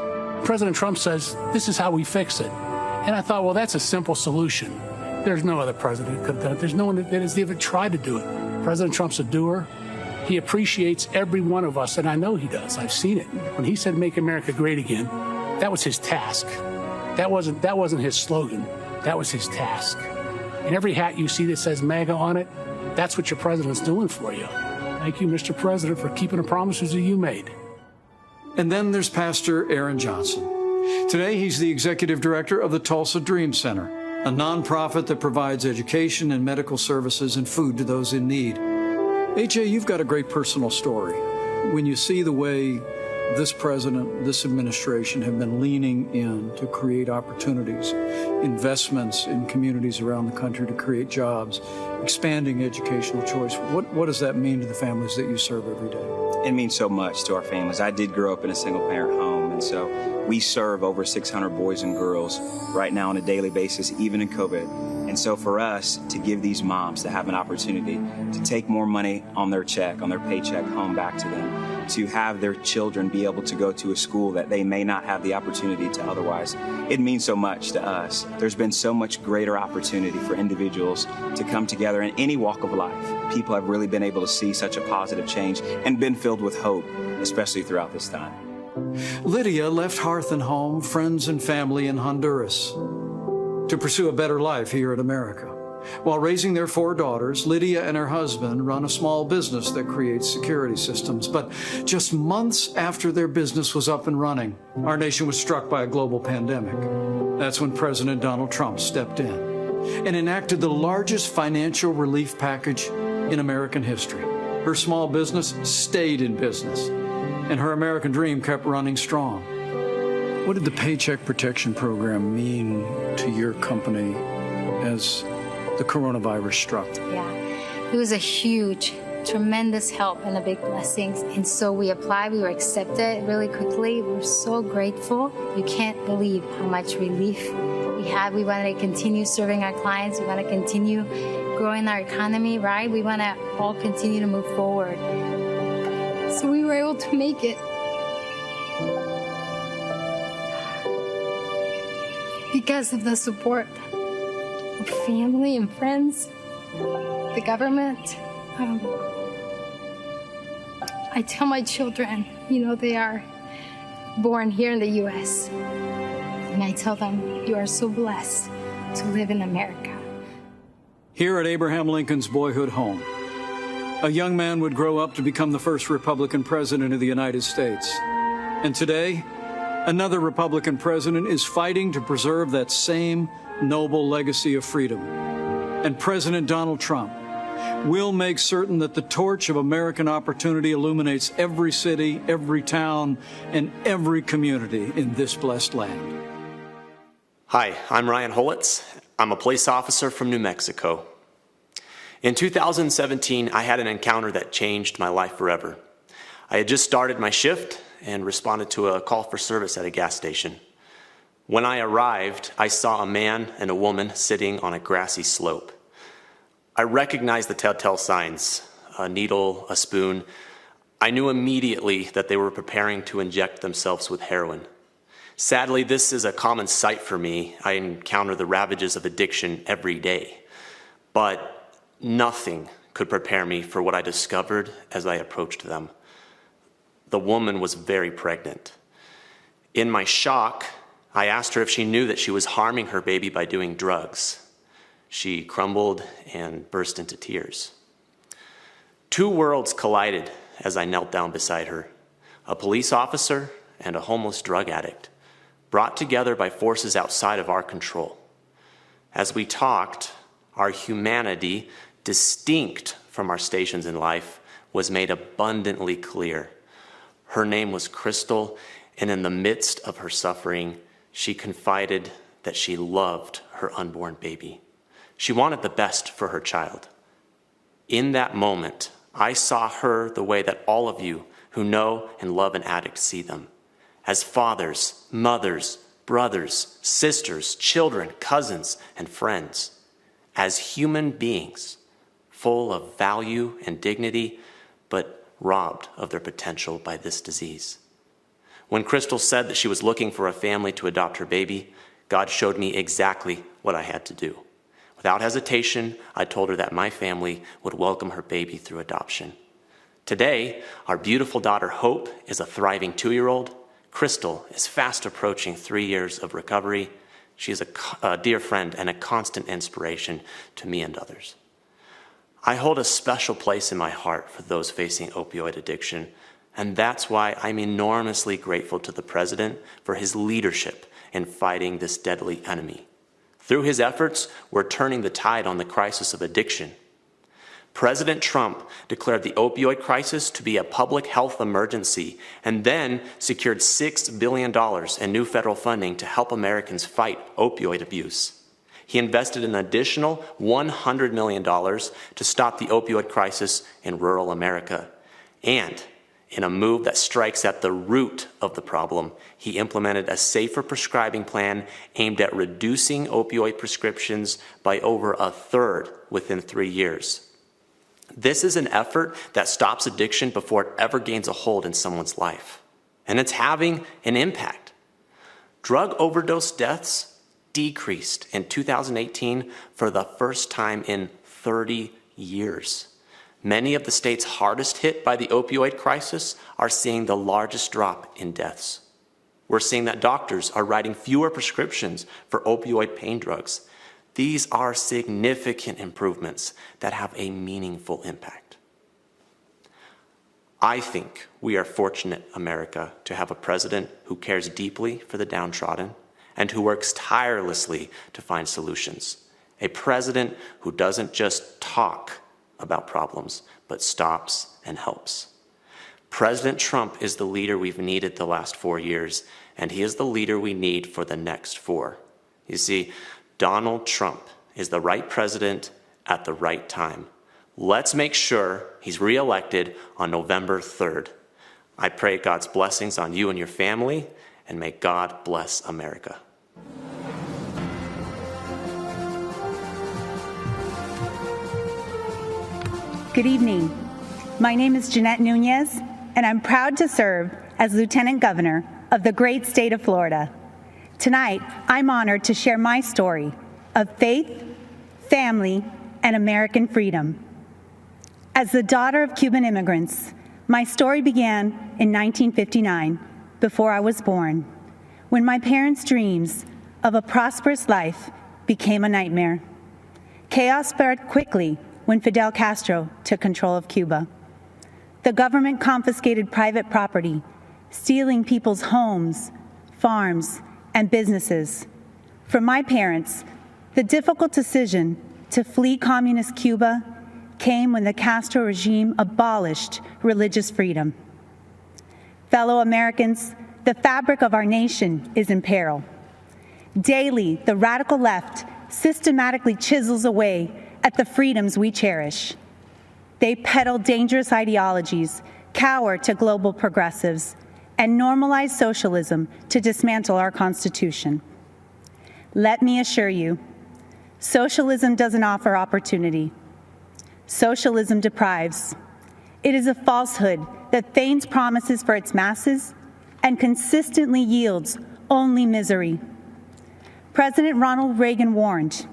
President Trump says, this is how we fix it. And I thought, well, that's a simple solution. There's no other president who could have done it. There's no one that has even tried to do it. President Trump's a doer. He appreciates every one of us, and I know he does. I've seen it. When he said, make America great again, that was his task. That wasn't his slogan. That was his task. And every hat you see that says MAGA on it, that's what your president's doing for you. Thank you, Mr. President, for keeping the promises that you made. And then there's Pastor Aaron Johnson. Today, he's the executive director of the Tulsa Dream Center, a nonprofit that provides education and medical services and food to those in need. AJ, you've got a great personal story. When you see the way this president, this administration have been leaning in to create opportunities, investments in communities around the country to create jobs, expanding educational choice, what does that mean to the families that you serve every day? It means so much to our families. I did grow up in a single-parent home, and so we serve over 600 boys and girls right now on a daily basis, even in COVID. And so for us to give these moms to have an opportunity to take more money on their check, on their paycheck home back to them, to have their children be able to go to a school that they may not have the opportunity to otherwise, it means so much to us. There's been so much greater opportunity for individuals to come together in any walk of life. People have really been able to see such a positive change and been filled with hope, especially throughout this time. Lydia left hearth and home, friends and family in Honduras to pursue a better life here in America. While raising their 4 daughters, Lydia and her husband run a small business that creates security systems. But just months after their business was up and running, our nation was struck by a global pandemic. That's when President Donald Trump stepped in and enacted the largest financial relief package in American history. Her small business stayed in business, and her American dream kept running strong. What did the Paycheck Protection Program mean to your company as the coronavirus struck? Yeah, it was a huge, tremendous help and a big blessing. And so we applied, we were accepted really quickly. We're so grateful. You can't believe how much relief we had. We want to continue serving our clients. We want to continue growing our economy, right? We want to all continue to move forward. So we were able to make it. Because of the support of family and friends, the government. I tell my children, they are born here in the U.S. And I tell them, you are so blessed to live in America. Here at Abraham Lincoln's boyhood home, a young man would grow up to become the first Republican president of the United States. And today, another Republican president is fighting to preserve that same noble legacy of freedom. And President Donald Trump will make certain that the torch of American opportunity illuminates every city, every town, and every community in this blessed land. Hi, I'm Ryan Holitz. I'm a police officer from New Mexico. In 2017, I had an encounter that changed my life forever. I had just started my shift and responded to a call for service at a gas station. When I arrived, I saw a man and a woman sitting on a grassy slope. I recognized the telltale signs, a needle, a spoon. I knew immediately that they were preparing to inject themselves with heroin. Sadly, this is a common sight for me. I encounter the ravages of addiction every day. But nothing could prepare me for what I discovered as I approached them. The woman was very pregnant. In my shock, I asked her if she knew that she was harming her baby by doing drugs. She crumbled and burst into tears. Two worlds collided as I knelt down beside her, a police officer and a homeless drug addict, brought together by forces outside of our control. As we talked, our humanity, distinct from our stations in life, was made abundantly clear. Her name was Crystal, and in the midst of her suffering, she confided that she loved her unborn baby. She wanted the best for her child. In that moment, I saw her the way that all of you who know and love an addict see them, as fathers, mothers, brothers, sisters, children, cousins, and friends, as human beings, full of value and dignity, but robbed of their potential by this disease. When Crystal said that she was looking for a family to adopt her baby, God showed me exactly what I had to do. Without hesitation, I told her that my family would welcome her baby through adoption. Today, our beautiful daughter Hope is a thriving 2-year-old. Crystal is fast approaching 3 years of recovery. She is a dear friend and a constant inspiration to me and others. I hold a special place in my heart for those facing opioid addiction, and that's why I'm enormously grateful to the President for his leadership in fighting this deadly enemy. Through his efforts, we're turning the tide on the crisis of addiction. President Trump declared the opioid crisis to be a public health emergency and then secured $6 billion in new federal funding to help Americans fight opioid abuse. He invested an additional $100 million to stop the opioid crisis in rural America. And in a move that strikes at the root of the problem, he implemented a safer prescribing plan aimed at reducing opioid prescriptions by over a third within 3 years. This is an effort that stops addiction before it ever gains a hold in someone's life. And it's having an impact. Drug overdose deaths decreased in 2018 for the first time in 30 years. Many of the states hardest hit by the opioid crisis are seeing the largest drop in deaths. We're seeing that doctors are writing fewer prescriptions for opioid pain drugs. These are significant improvements that have a meaningful impact. I think we are fortunate, America, to have a president who cares deeply for the downtrodden and who works tirelessly to find solutions. A president who doesn't just talk about problems, but stops and helps. President Trump is the leader we've needed the last 4 years, and he is the leader we need for the next 4. You see, Donald Trump is the right president at the right time. Let's make sure he's reelected on November 3rd. I pray God's blessings on you and your family, and may God bless America. Good evening. My name is Jeanette Nunez, and I'm proud to serve as Lieutenant Governor of the great state of Florida. Tonight, I'm honored to share my story of faith, family, and American freedom. As the daughter of Cuban immigrants, my story began in 1959, before I was born, when my parents' dreams of a prosperous life became a nightmare. Chaos spread quickly when Fidel Castro took control of Cuba. The government confiscated private property, stealing people's homes, farms, and businesses. For my parents, the difficult decision to flee communist Cuba came when the Castro regime abolished religious freedom. Fellow Americans, the fabric of our nation is in peril. Daily, the radical left systematically chisels away at the freedoms we cherish. They peddle dangerous ideologies, cower to global progressives, and normalize socialism to dismantle our Constitution. Let me assure you, socialism doesn't offer opportunity. Socialism deprives. It is a falsehood that feigns promises for its masses and consistently yields only misery. President Ronald Reagan warned,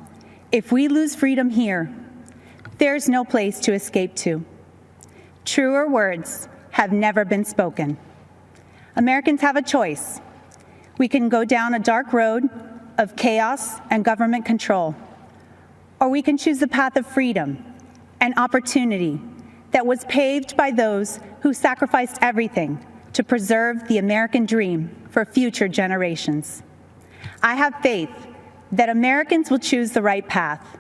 if we lose freedom here, there's no place to escape to. Truer words have never been spoken. Americans have a choice. We can go down a dark road of chaos and government control, or we can choose the path of freedom and opportunity that was paved by those who sacrificed everything to preserve the American dream for future generations. I have faith that Americans will choose the right path.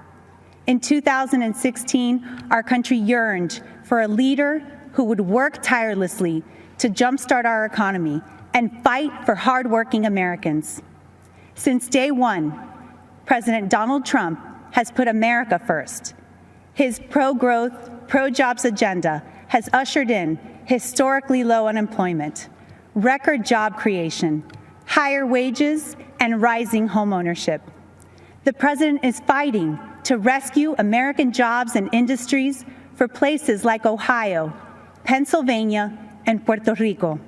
In 2016, our country yearned for a leader who would work tirelessly to jumpstart our economy and fight for hardworking Americans. Since day one, President Donald Trump has put America first. His pro-growth, pro-jobs agenda has ushered in historically low unemployment, record job creation, higher wages, and rising homeownership. The president is fighting to rescue American jobs and industries for places like Ohio, Pennsylvania, and Puerto Rico,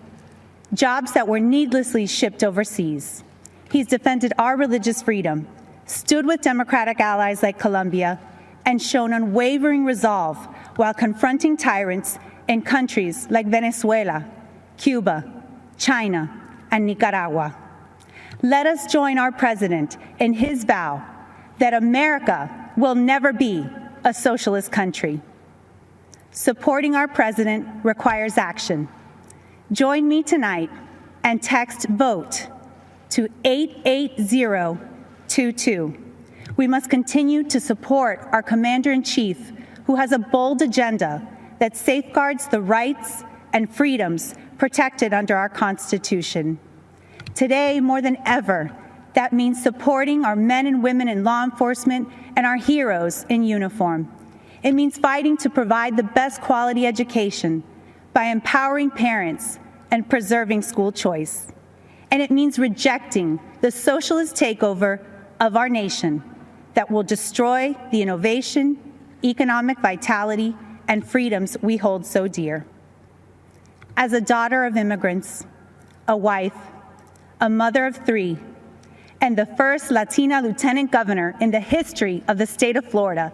jobs that were needlessly shipped overseas. He's defended our religious freedom, stood with Democratic allies like Colombia, and shown unwavering resolve while confronting tyrants in countries like Venezuela, Cuba, China, and Nicaragua. Let us join our president in his vow that America will never be a socialist country. Supporting our president requires action. Join me tonight and text VOTE to 88022. We must continue to support our Commander-in-Chief, who has a bold agenda that safeguards the rights and freedoms protected under our Constitution. Today, more than ever, that means supporting our men and women in law enforcement and our heroes in uniform. It means fighting to provide the best quality education by empowering parents and preserving school choice. And it means rejecting the socialist takeover of our nation that will destroy the innovation, economic vitality, and freedoms we hold so dear. As a daughter of immigrants, a wife, a mother of three, and the first Latina lieutenant governor in the history of the state of Florida,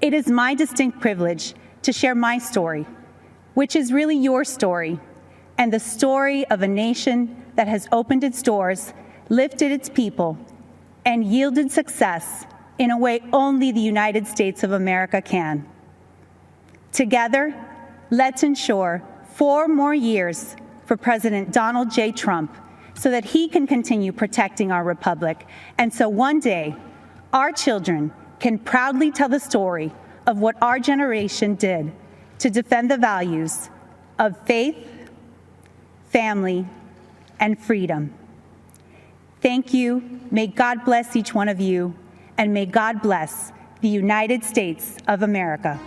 it is my distinct privilege to share my story, which is really your story, and the story of a nation that has opened its doors, lifted its people, and yielded success in a way only the United States of America can. Together, let's ensure 4 more years for President Donald J. Trump so that he can continue protecting our republic, and so one day, our children can proudly tell the story of what our generation did to defend the values of faith, family, and freedom. Thank you. May God bless each one of you, and may God bless the United States of America.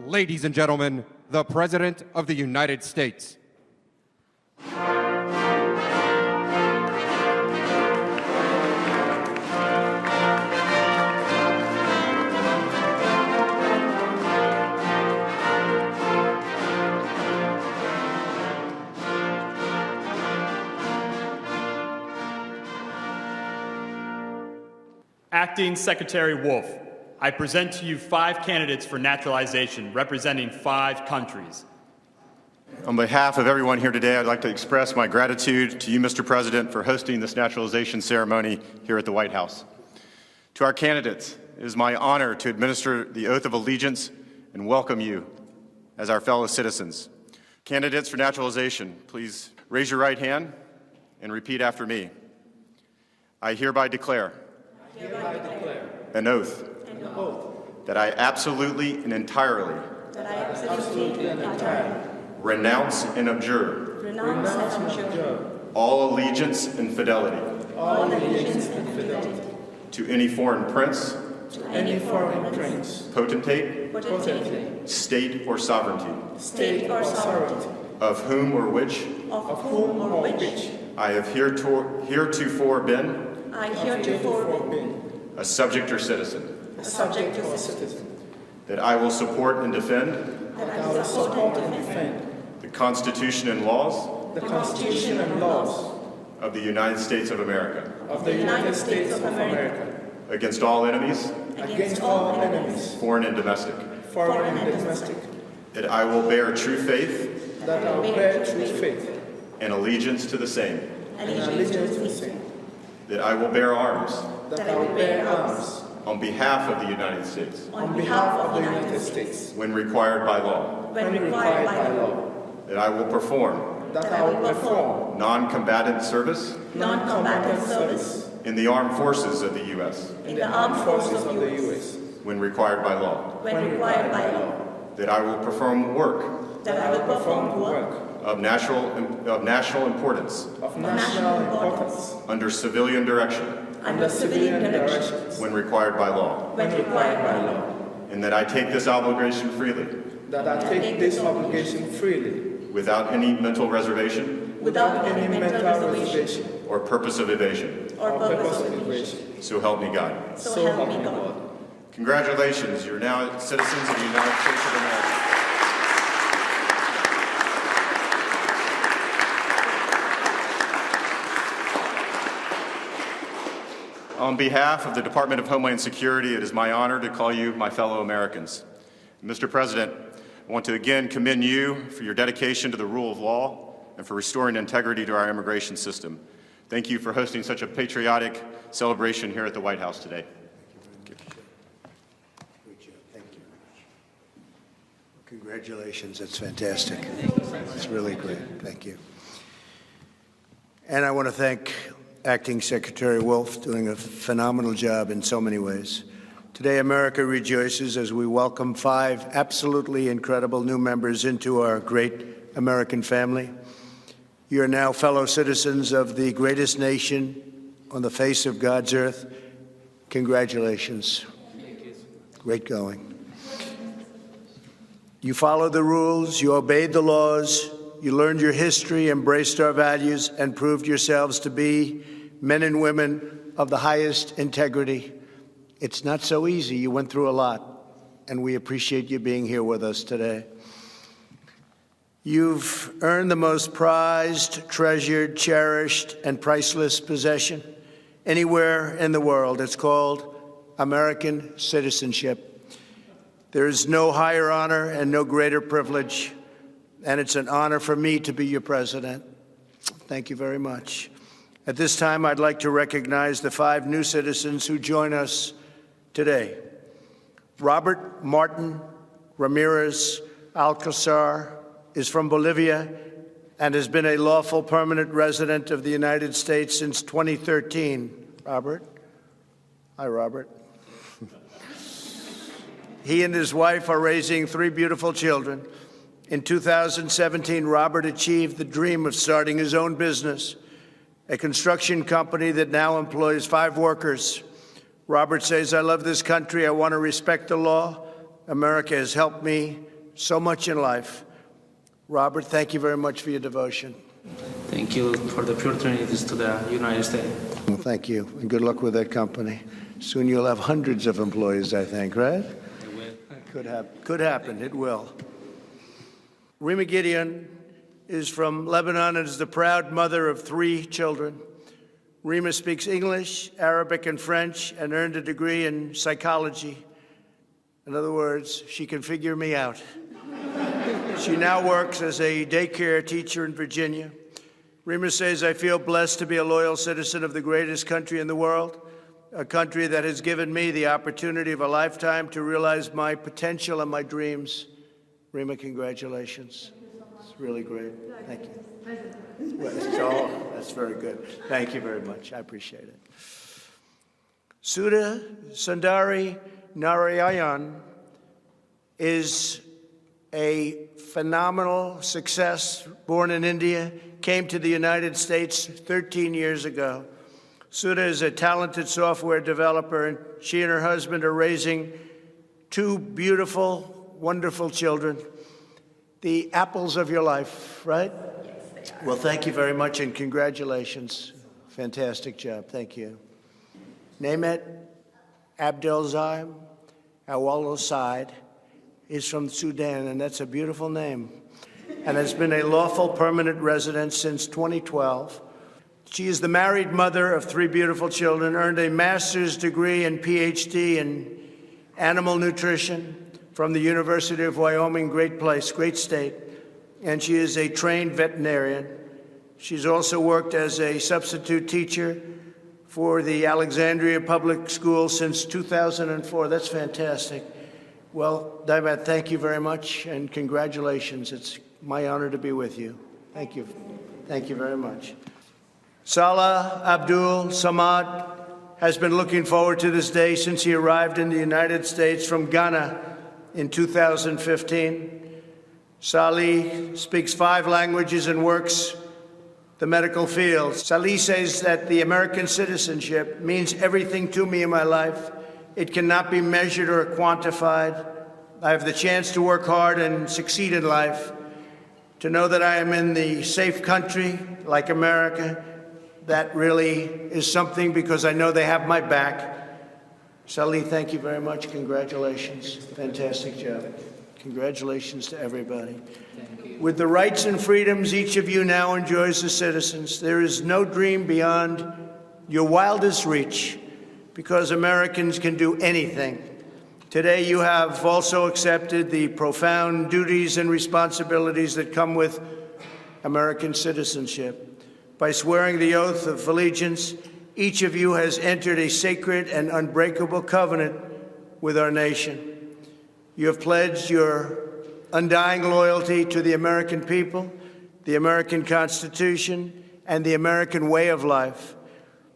Ladies and gentlemen, the President of the United States. Acting Secretary Wolf, I present to you 5 candidates for naturalization representing 5 countries. On behalf of everyone here today, I'd like to express my gratitude to you, Mr. President, for hosting this naturalization ceremony here at the White House. To our candidates, it is my honor to administer the oath of allegiance and welcome you as our fellow citizens. Candidates for naturalization, please raise your right hand and repeat after me. I hereby declare an oath that I absolutely and entirely renounce and abjure all allegiance and fidelity to any foreign prince, potentate, state or sovereignty, of whom or which I have heretofore been a subject or citizen. That I will support and defend the Constitution and laws of the United States of America. against all enemies, foreign and domestic, that I will bear true faith and allegiance to the same, that I will bear arms on behalf of the United States when required by law, that I will perform non-combatant service in the armed forces of the U.S. When required by law, that I will perform work of national importance under civilian direction when required by law, and that I take this obligation freely without any mental reservation or purpose of evasion. So help me God. Congratulations, you're now citizens of the United States of America. On behalf of the Department of Homeland Security, it is my honor to call you my fellow Americans. Mr. President, I want to again commend you for your dedication to the rule of law and for restoring integrity to our immigration system. Thank you for hosting such a patriotic celebration here at the White House today. Congratulations, that's fantastic. It's really great, thank you. And I want to thank Acting Secretary Wolf, doing a phenomenal job in so many ways. Today, America rejoices as we welcome 5 absolutely incredible new members into our great American family. You are now fellow citizens of the greatest nation on the face of God's earth. Congratulations. Great going. You followed the rules, you obeyed the laws, you learned your history, embraced our values, and proved yourselves to be men and women of the highest integrity. It's not so easy. You went through a lot, and we appreciate you being here with us today. You've earned the most prized, treasured, cherished, and priceless possession anywhere in the world. It's called American citizenship. There is no higher honor and no greater privilege, and it's an honor for me to be your president. Thank you very much. At this time, I'd like to recognize the 5 new citizens who join us today. Robert Martin Ramirez Alcazar is from Bolivia and has been a lawful permanent resident of the United States since 2013. Robert? Hi, Robert. He and his wife are raising 3 beautiful children. In 2017, Robert achieved the dream of starting his own business, a construction company that now employs 5 workers. Robert says, I love this country. I want to respect the law. America has helped me so much in life. Robert, thank you very much for your devotion. Thank you for the opportunities to the United States. Well, thank you, and good luck with that company. Soon you'll have hundreds of employees, I think, right? It will. Could happen. It will. Rima Gideon is from Lebanon and is the proud mother of 3 children. Rima speaks English, Arabic, and French, and earned a degree in psychology. In other words, she can figure me out. She now works as a daycare teacher in Virginia. Rima says, I feel blessed to be a loyal citizen of the greatest country in the world, a country that has given me the opportunity of a lifetime to realize my potential and my dreams. Rima, congratulations. It's really great. Thank you. That's very good. Thank you very much. I appreciate it. Sudha Sundari Narayan is a phenomenal success, born in India, came to the United States 13 years ago. Sudha is a talented software developer, and she and her husband are raising 2 beautiful, wonderful children, the apples of your life, right? Yes, they are. Well, thank you very much, and congratulations. Fantastic job. Thank you. Nehmet Abdelzim Awal-Said is from Sudan, and that's a beautiful name, and has been a lawful permanent resident since 2012. She is the married mother of 3 beautiful children, earned a master's degree and PhD in animal nutrition from the University of Wyoming, great place, great state, and she is a trained veterinarian. She's also worked as a substitute teacher for the Alexandria Public School since 2004. That's fantastic. Well, Divat, thank you very much, and congratulations. It's my honor to be with you. Thank you. Thank you very much. Salah Abdul Samad has been looking forward to this day since he arrived in the United States from Ghana in 2015. Salih speaks 5 languages and works the medical field. Salih says that the American citizenship means everything to me in my life. It cannot be measured or quantified. I have the chance to work hard and succeed in life, to know that I am in the safe country like America. That really is something, because I know they have my back. Salih, thank you very much. Congratulations. Fantastic job. Congratulations to everybody. With the rights and freedoms each of you now enjoys as citizens, there is no dream beyond your wildest reach, because Americans can do anything. Today, you have also accepted the profound duties and responsibilities that come with American citizenship. By swearing the oath of allegiance, each of you has entered a sacred and unbreakable covenant with our nation. You have pledged your undying loyalty to the American people, the American Constitution, and the American way of life.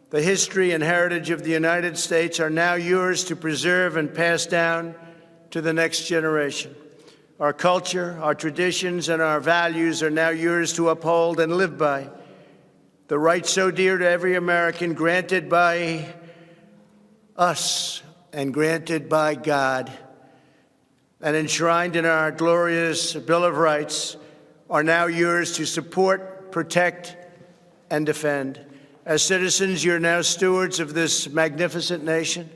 The history and heritage of the United States are now yours to preserve and pass down to the next generation. Our culture, our traditions, and our values are now yours to uphold and live by. The rights so dear to every American, granted by us and granted by God and enshrined in our glorious Bill of Rights, are now yours to support, protect, and defend. As citizens, you're now stewards of this magnificent nation,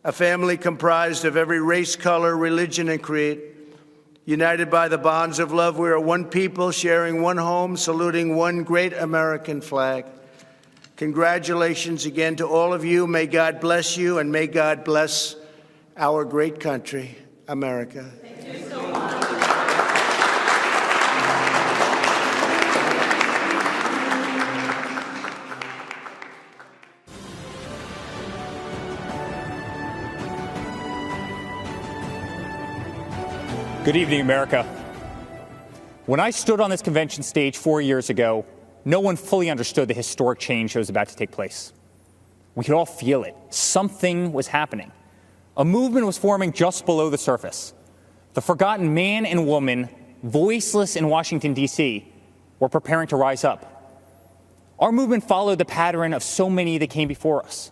a family comprised of every race, color, religion, and creed. United by the bonds of love, we are one people, sharing one home, saluting one great American flag. Congratulations again to all of you. May God bless you, and may God bless our great country, America. Thank you so much. Good evening, America. When I stood on this convention stage 4 years ago, no one fully understood the historic change that was about to take place. We could all feel it. Something was happening. A movement was forming just below the surface. The forgotten man and woman, voiceless in Washington, D.C., were preparing to rise up. Our movement followed the pattern of so many that came before us.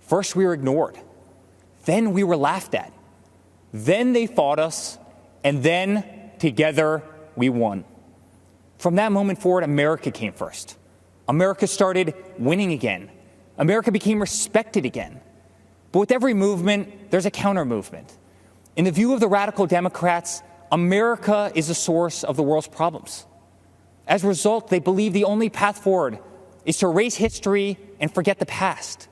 First, we were ignored. Then we were laughed at. Then they fought us. And then, together, we won. From that moment forward, America came first. America started winning again. America became respected again. But with every movement, there's a counter-movement. In the view of the radical Democrats, America is the source of the world's problems. As a result, they believe the only path forward is to erase history and forget the past.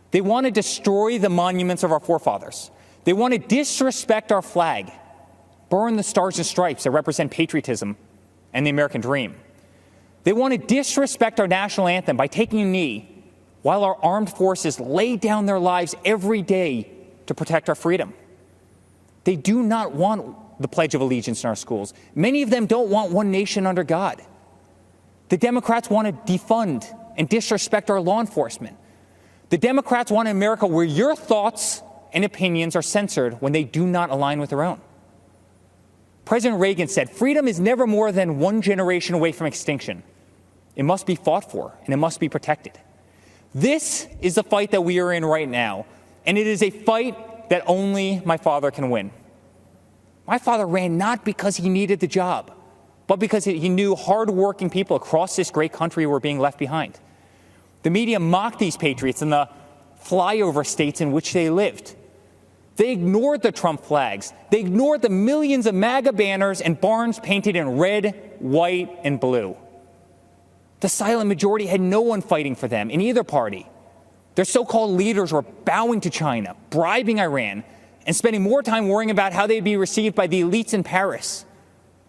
They want to destroy the monuments of our forefathers. They want to disrespect our flag, burn the stars and stripes that represent patriotism and the American dream. They want to disrespect our national anthem by taking a knee while our armed forces lay down their lives every day to protect our freedom. They do not want the Pledge of Allegiance in our schools. Many of them don't want one nation under God. The Democrats want to defund and disrespect our law enforcement. The Democrats want an America where your thoughts and opinions are censored when they do not align with their own. President Reagan said, "Freedom is never more than one generation away from extinction. It must be fought for, and it must be protected." This is the fight that we are in right now, and it is a fight that only my father can win. My father ran not because he needed the job, but because he knew hardworking people across this great country were being left behind. The media mocked these patriots in the flyover states in which they lived. They ignored the Trump flags. They ignored the millions of MAGA banners and barns painted in red, white, and blue. The silent majority had no one fighting for them in either party. Their so-called leaders were bowing to China, bribing Iran, and spending more time worrying about how they'd be received by the elites in Paris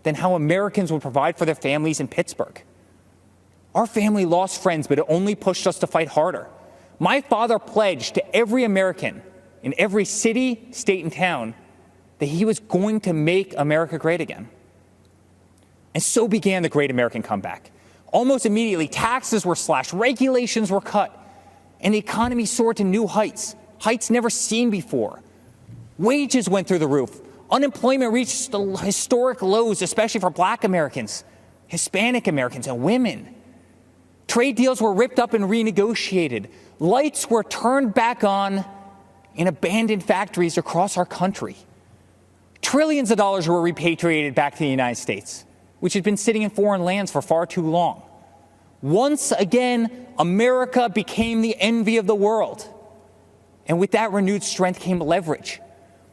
than how Americans would provide for their families in Pittsburgh. Our family lost friends, but it only pushed us to fight harder. My father pledged to every American in every city, state, and town that he was going to make America great again. And so began the Great American Comeback. Almost immediately, taxes were slashed, regulations were cut, and the economy soared to new heights, heights never seen before. Wages went through the roof. Unemployment reached the historic lows, especially for Black Americans, Hispanic Americans, and women. Trade deals were ripped up and renegotiated. Lights were turned back on in abandoned factories across our country. Trillions of dollars were repatriated back to the United States, which had been sitting in foreign lands for far too long. Once again, America became the envy of the world. And with that renewed strength came leverage.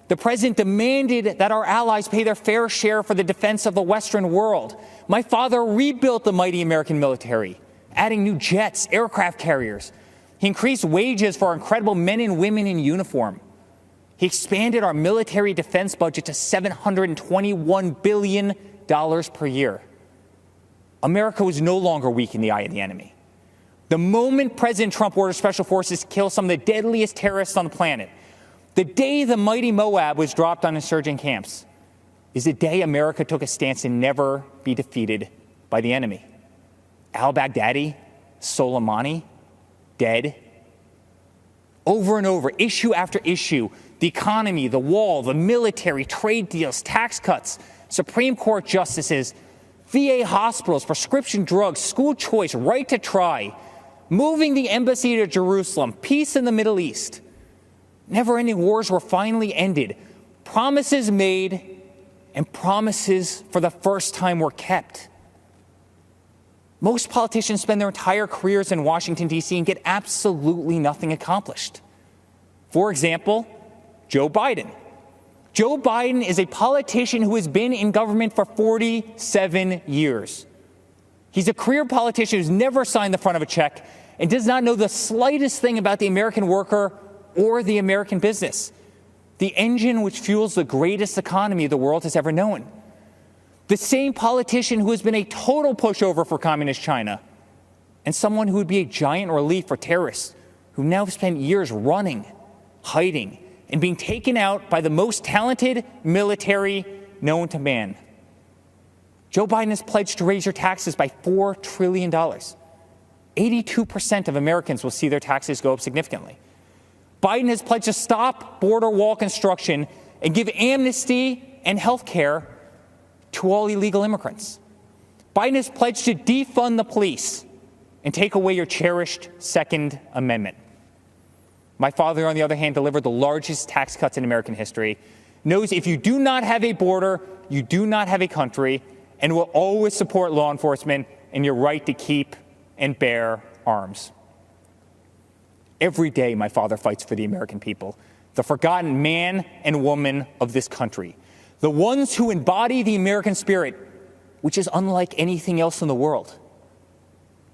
The president demanded that our allies pay their fair share for the defense of the Western world. My father rebuilt the mighty American military, adding new jets, aircraft carriers. He increased wages for our incredible men and women in uniform. He expanded our military defense budget to $721 billion per year. America was no longer weak in the eye of the enemy. The moment President Trump ordered special forces to kill some of the deadliest terrorists on the planet, the day the mighty Moab was dropped on insurgent camps, is the day America took a stance to never be defeated by the enemy. Al-Baghdadi, Soleimani, dead. Over and over, issue after issue, the economy, the wall, the military, trade deals, tax cuts, Supreme Court justices, VA hospitals, prescription drugs, school choice, right to try, moving the embassy to Jerusalem, peace in the Middle East. Never-ending wars were finally ended. Promises made and promises for the first time were kept. Most politicians spend their entire careers in Washington, D.C. and get absolutely nothing accomplished. For example, Joe Biden. Joe Biden is a politician who has been in government for 47 years. He's a career politician who's never signed the front of a check and does not know the slightest thing about the American worker or the American business, the engine which fuels the greatest economy the world has ever known. The same politician who has been a total pushover for communist China and someone who would be a giant relief for terrorists who now spent years running, hiding, and being taken out by the most talented military known to man. Joe Biden has pledged to raise your taxes by $4 trillion. 82% of Americans will see their taxes go up significantly. Biden has pledged to stop border wall construction and give amnesty and health care to all illegal immigrants. Biden has pledged to defund the police and take away your cherished Second Amendment. My father, on the other hand, delivered the largest tax cuts in American history, knows if you do not have a border, you do not have a country, and will always support law enforcement and your right to keep and bear arms. Every day, my father fights for the American people, the forgotten man and woman of this country, the ones who embody the American spirit, which is unlike anything else in the world.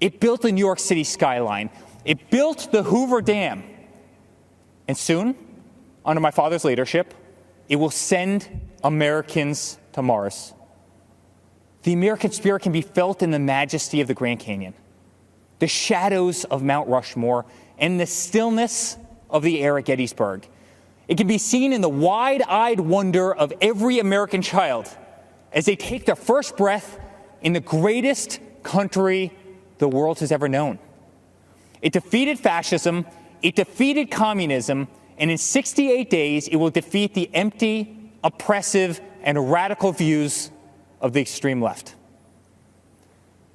It built the New York City skyline. It built the Hoover Dam. And soon, under my father's leadership, it will send Americans to Mars. The American spirit can be felt in the majesty of the Grand Canyon, the shadows of Mount Rushmore, and the stillness of the air at Gettysburg. It can be seen in the wide-eyed wonder of every American child as they take their first breath in the greatest country the world has ever known. It defeated fascism, it defeated communism, and in 68 days, it will defeat the empty, oppressive, and radical views of the extreme left.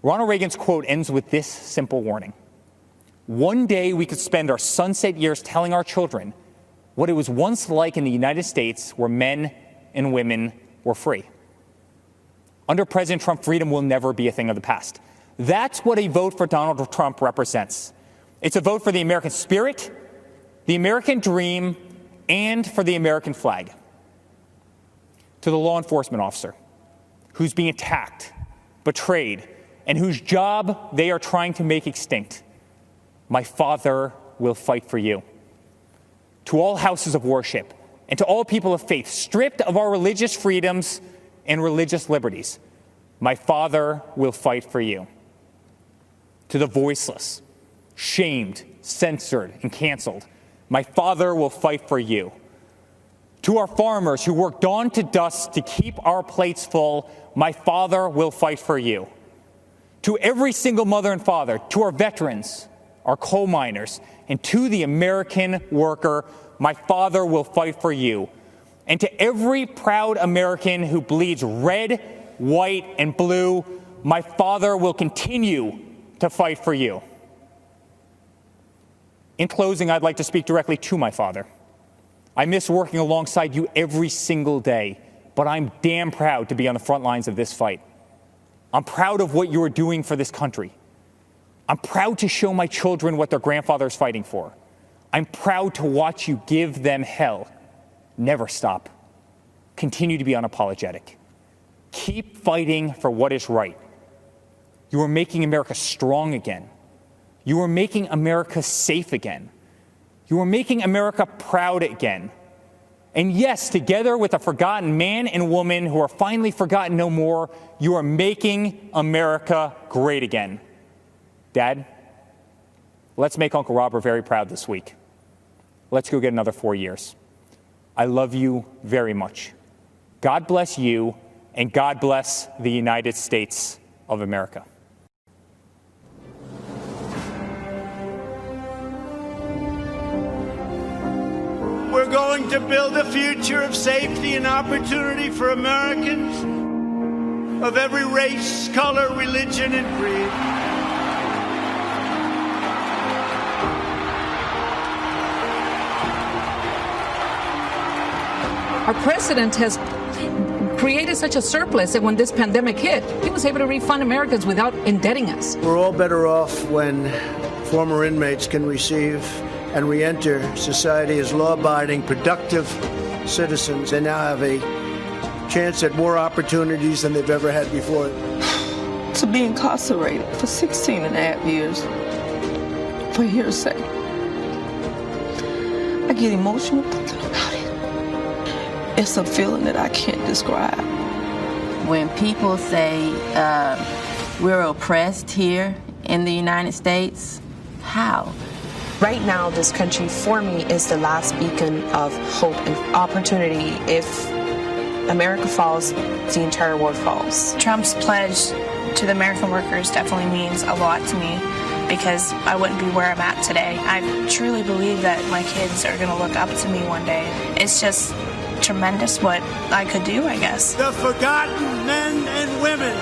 Ronald Reagan's quote ends with this simple warning. One day we could spend our sunset years telling our children what it was once like in the United States where men and women were free. Under President Trump, freedom will never be a thing of the past. That's what a vote for Donald Trump represents. It's a vote for the American spirit, the American dream, and for the American flag. To the law enforcement officer who's being attacked, betrayed, and whose job they are trying to make extinct, my Father will fight for you. To all houses of worship and to all people of faith, stripped of our religious freedoms and religious liberties, my Father will fight for you. To the voiceless, shamed, censored, and canceled, my Father will fight for you. To our farmers who work dawn to dusk to keep our plates full, my Father will fight for you. To every single mother and father, to our veterans, our coal miners, and to the American worker, my Father will fight for you. And to every proud American who bleeds red, white, and blue, my Father will continue to fight for you. In closing, I'd like to speak directly to my father. I miss working alongside you every single day, but I'm damn proud to be on the front lines of this fight. I'm proud of what you are doing for this country. I'm proud to show my children what their grandfather is fighting for. I'm proud to watch you give them hell. Never stop. Continue to be unapologetic. Keep fighting for what is right. You are making America strong again. You are making America safe again. You are making America proud again. And yes, together with a forgotten man and woman who are finally forgotten no more, you are making America great again. Dad, let's make Uncle Robert very proud this week. Let's go get another 4 years. I love you very much. God bless you, and God bless the United States of America. We're going to build a future of safety and opportunity for Americans of every race, color, religion, and creed. Our president has created such a surplus that when this pandemic hit, he was able to refund Americans without indebting us. We're all better off when former inmates can receive and re-enter society as law-abiding, productive citizens. They now have a chance at more opportunities than they've ever had before. To be incarcerated for 16 and a half years for hearsay. I get emotional thinking about it. It's a feeling that I can't describe. When people say we're oppressed here in the United States, how? Right now, this country, for me, is the last beacon of hope and opportunity. If America falls, the entire world falls. Trump's pledge to the American workers definitely means a lot to me because I wouldn't be where I'm at today. I truly believe that my kids are going to look up to me one day. It's just tremendous what I could do, I guess. The forgotten men and women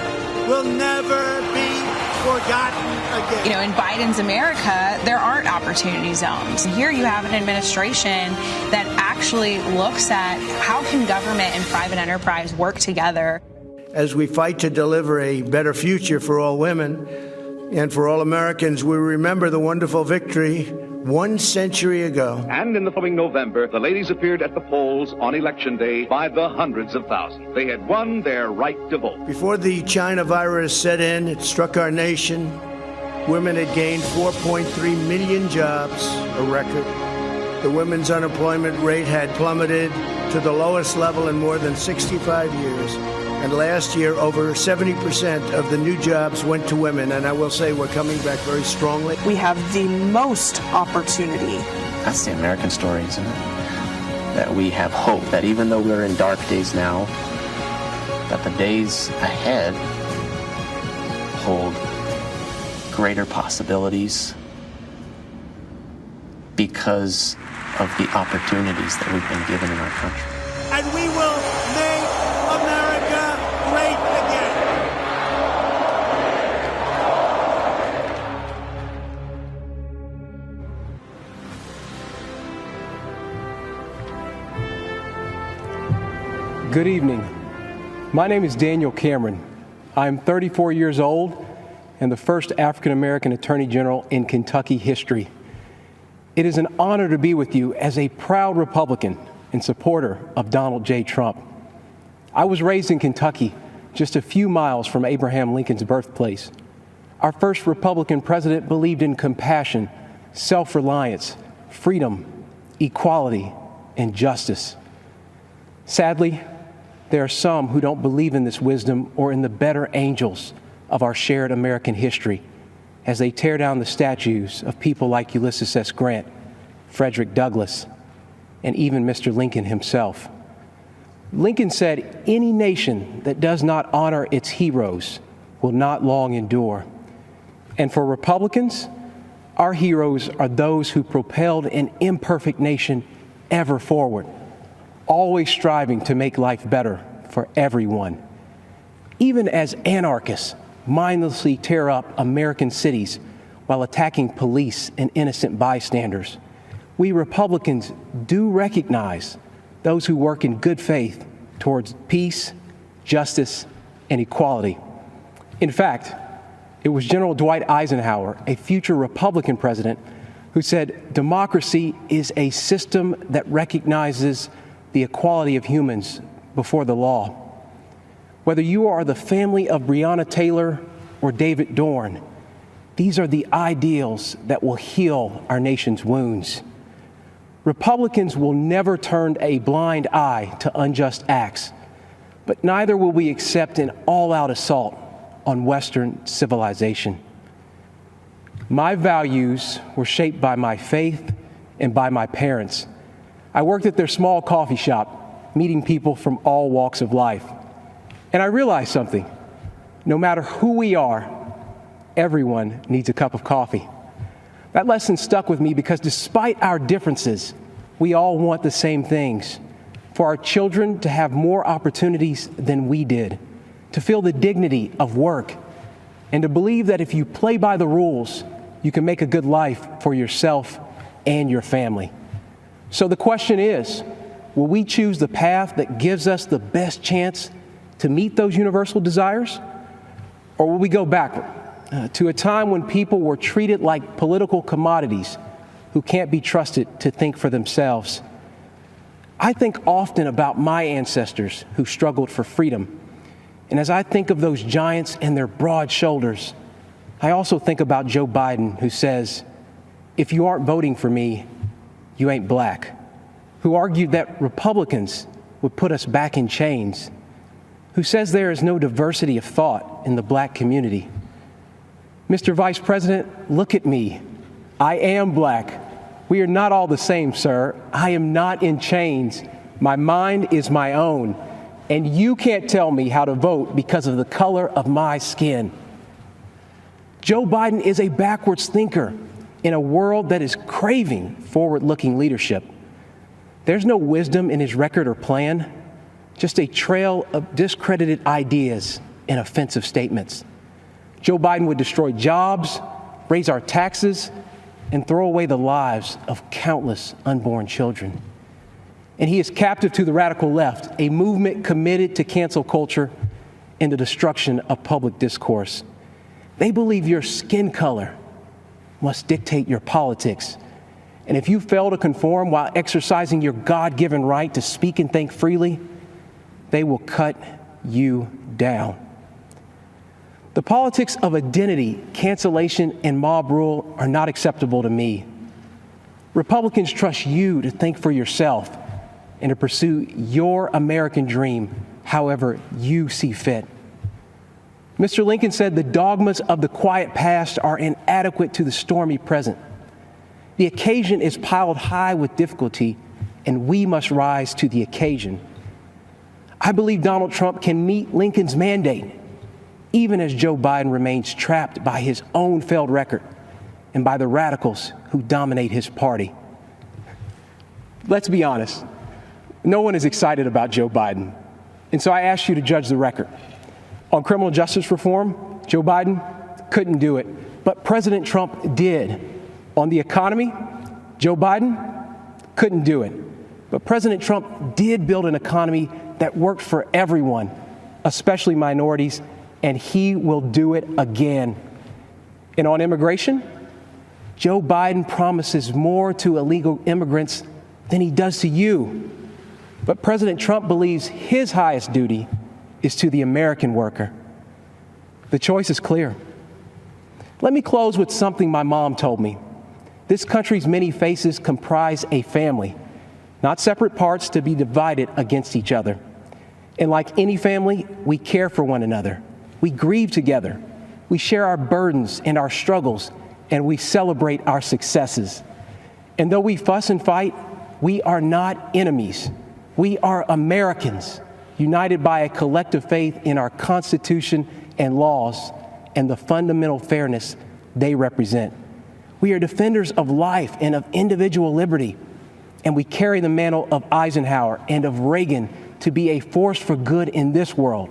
will never be forgotten again. You know, in Biden's America, there aren't opportunity zones. Here you have an administration that actually looks at how can government and private enterprise work together. As we fight to deliver a better future for all women and for all Americans, we remember the wonderful victory 1 century ago. And in the following November, the ladies appeared at the polls on Election Day by the hundreds of thousands. They had won their right to vote. Before the China virus set in, it struck our nation. Women had gained 4.3 million jobs, a record. The women's unemployment rate had plummeted to the lowest level in more than 65 years. And last year, over 70% of the new jobs went to women. And I will say we're coming back very strongly. We have the most opportunity. That's the American story, isn't it? That we have hope, that even though we're in dark days now, that the days ahead hold greater possibilities because of the opportunities that we've been given in our country. And we will make America great again. Good evening. My name is Daniel Cameron. I'm 34 years old and the first African-American Attorney General in Kentucky history. It is an honor to be with you as a proud Republican and supporter of Donald J. Trump. I was raised in Kentucky, just a few miles from Abraham Lincoln's birthplace, Our first Republican president believed in compassion, self-reliance, freedom, equality, and justice. Sadly, there are some who don't believe in this wisdom or in the better angels of our shared American history as they tear down the statues of people like Ulysses S. Grant, Frederick Douglass, and even Mr. Lincoln himself. Lincoln said, "Any nation that does not honor its heroes will not long endure." And for Republicans, our heroes are those who propelled an imperfect nation ever forward, always striving to make life better for everyone. Even as anarchists mindlessly tear up American cities while attacking police and innocent bystanders, we Republicans do recognize those who work in good faith towards peace, justice, and equality. In fact, it was General Dwight Eisenhower, a future Republican president, who said, "Democracy is a system that recognizes the equality of humans before the law." Whether you are the family of Breonna Taylor or David Dorn, these are the ideals that will heal our nation's wounds. Republicans will never turn a blind eye to unjust acts, but neither will we accept an all-out assault on Western civilization. My values were shaped by my faith and by my parents. I worked at their small coffee shop, meeting people from all walks of life. And I realized something. No matter who we are, everyone needs a cup of coffee. That lesson stuck with me because despite our differences, we all want the same things. For our children to have more opportunities than we did, to feel the dignity of work, and to believe that if you play by the rules, you can make a good life for yourself and your family. So the question is, will we choose the path that gives us the best chance to meet those universal desires? Or will we go backward to a time when people were treated like political commodities who can't be trusted to think for themselves? I think often about my ancestors who struggled for freedom. And as I think of those giants and their broad shoulders, I also think about Joe Biden, who says, "If you aren't voting for me, you ain't black," who argued that Republicans would put us back in chains, who says there is no diversity of thought in the black community. Mr. Vice President, look at me. I am black. We are not all the same, sir. I am not in chains. My mind is my own. And you can't tell me how to vote because of the color of my skin. Joe Biden is a backwards thinker in a world that is craving forward-looking leadership. There's no wisdom in his record or plan, just a trail of discredited ideas and offensive statements. Joe Biden would destroy jobs, raise our taxes, and throw away the lives of countless unborn children. And he is captive to the radical left, a movement committed to cancel culture and the destruction of public discourse. They believe your skin color must dictate your politics. And if you fail to conform while exercising your God-given right to speak and think freely, they will cut you down. The politics of identity, cancellation, and mob rule are not acceptable to me. Republicans trust you to think for yourself and to pursue your American dream however you see fit. Mr. Lincoln said the dogmas of the quiet past are inadequate to the stormy present. The occasion is piled high with difficulty, and we must rise to the occasion. I believe Donald Trump can meet Lincoln's mandate, even as Joe Biden remains trapped by his own failed record and by the radicals who dominate his party. Let's be honest, no one is excited about Joe Biden, and so I ask you to judge the record. On criminal justice reform, Joe Biden couldn't do it, but President Trump did. On the economy, Joe Biden couldn't do it, but President Trump did build an economy that worked for everyone, especially minorities, and he will do it again. And on immigration, Joe Biden promises more to illegal immigrants than he does to you. But President Trump believes his highest duty is to the American worker. The choice is clear. Let me close with something my mom told me. This country's many faces comprise a family, not separate parts to be divided against each other. And like any family, we care for one another. We grieve together. We share our burdens and our struggles, and we celebrate our successes. And though we fuss and fight, we are not enemies. We are Americans, united by a collective faith in our Constitution and laws and the fundamental fairness they represent. We are defenders of life and of individual liberty, and we carry the mantle of Eisenhower and of Reagan to be a force for good in this world,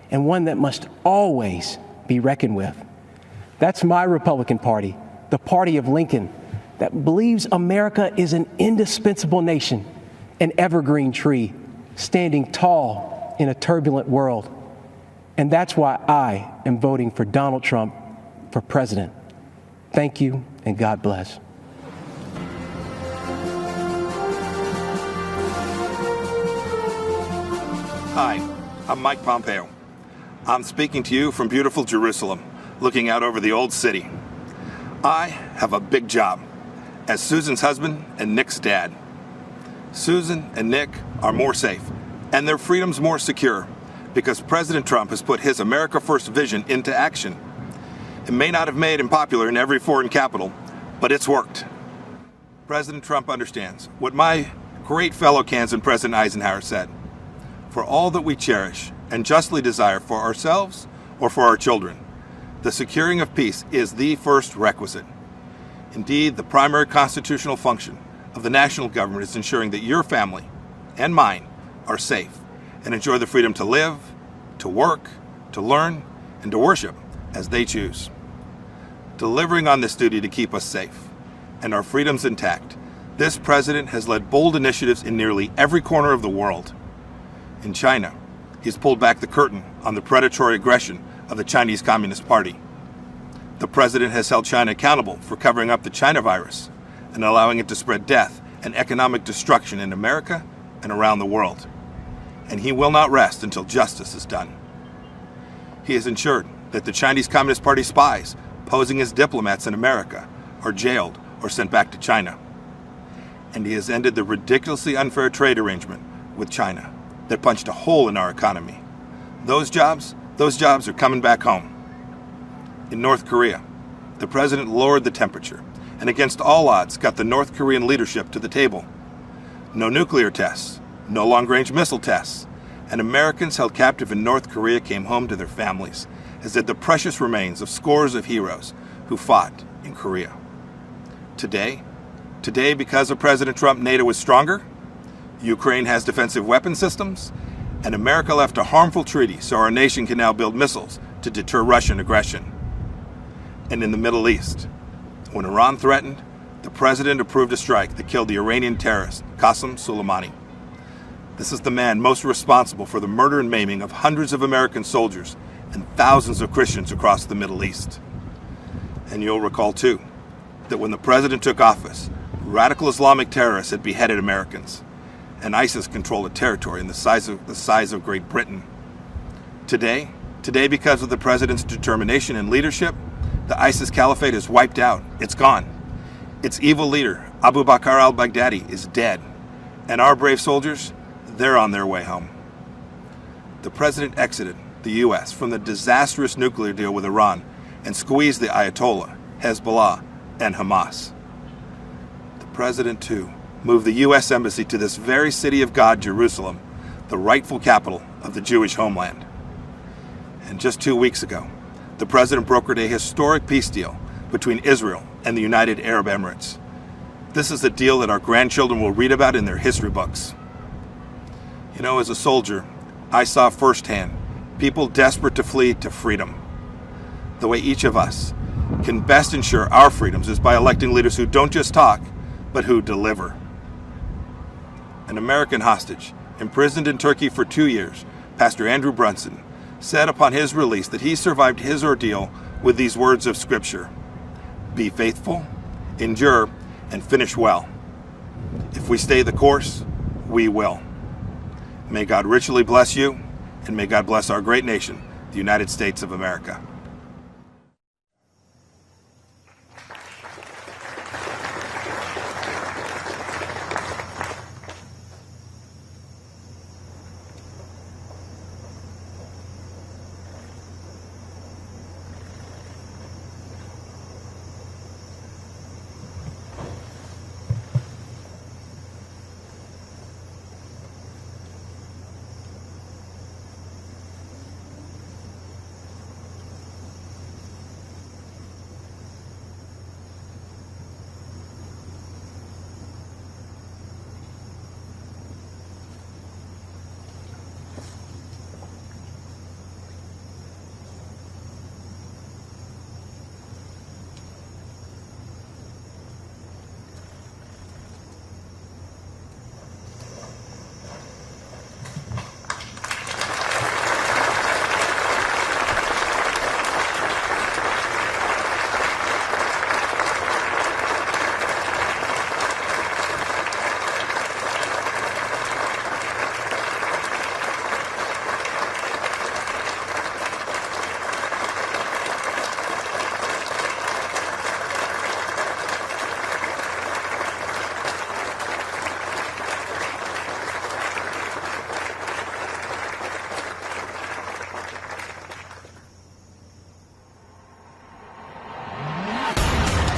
and one that must always be reckoned with. That's my Republican Party, the party of Lincoln, that believes America is an indispensable nation, an evergreen tree, standing tall in a turbulent world. And that's why I am voting for Donald Trump for president. Thank you, and God bless. Hi, I'm Mike Pompeo. I'm speaking to you from beautiful Jerusalem, looking out over the old city. I have a big job as Susan's husband and Nick's dad. Susan and Nick are more safe, and their freedom's more secure, because President Trump has put his America First vision into action. It may not have made him popular in every foreign capital, but it's worked. President Trump understands what my great fellow Kansan President Eisenhower said: for all that we cherish and justly desire for ourselves or for our children, the securing of peace is the first requisite. Indeed, the primary constitutional function of the national government is ensuring that your family and mine are safe and enjoy the freedom to live, to work, to learn, and to worship as they choose. Delivering on this duty to keep us safe and our freedoms intact, this president has led bold initiatives in nearly every corner of the world. In China, he's pulled back the curtain on the predatory aggression of the Chinese Communist Party. The president has held China accountable for covering up the China virus and allowing it to spread death and economic destruction in America and around the world. And he will not rest until justice is done. He has ensured that the Chinese Communist Party spies posing as diplomats in America are jailed or sent back to China. And he has ended the ridiculously unfair trade arrangement with China that punched a hole in our economy. Those jobs are coming back home. In North Korea, the president lowered the temperature and against all odds got the North Korean leadership to the table. No nuclear tests, no long-range missile tests, and Americans held captive in North Korea came home to their families, as did the precious remains of scores of heroes who fought in Korea. Today, because of President Trump, NATO is stronger, Ukraine has defensive weapon systems, and America left a harmful treaty so our nation can now build missiles to deter Russian aggression. And in the Middle East, when Iran threatened, the president approved a strike that killed the Iranian terrorist Qasem Soleimani. This is the man most responsible for the murder and maiming of hundreds of American soldiers and thousands of Christians across the Middle East. And you'll recall, too, that when the president took office, radical Islamic terrorists had beheaded Americans, and ISIS controlled a territory in the size of Great Britain. Today, because of the president's determination and leadership, the ISIS caliphate is wiped out. It's gone. Its evil leader, Abu Bakr al-Baghdadi, is dead. And our brave soldiers, they're on their way home. The president exited the U.S. from the disastrous nuclear deal with Iran and squeezed the Ayatollah, Hezbollah, and Hamas. The president, too, moved the U.S. Embassy to this very city of God, Jerusalem, the rightful capital of the Jewish homeland. And just 2 weeks ago, the president brokered a historic peace deal between Israel and the United Arab Emirates. This is a deal that our grandchildren will read about in their history books. You know, as a soldier, I saw firsthand people desperate to flee to freedom. The way each of us can best ensure our freedoms is by electing leaders who don't just talk, but who deliver. An American hostage, imprisoned in Turkey for 2 years, Pastor Andrew Brunson, said upon his release that he survived his ordeal with these words of Scripture: "Be faithful, endure, and finish well. If we stay the course, we will." May God richly bless you, and may God bless our great nation, the United States of America.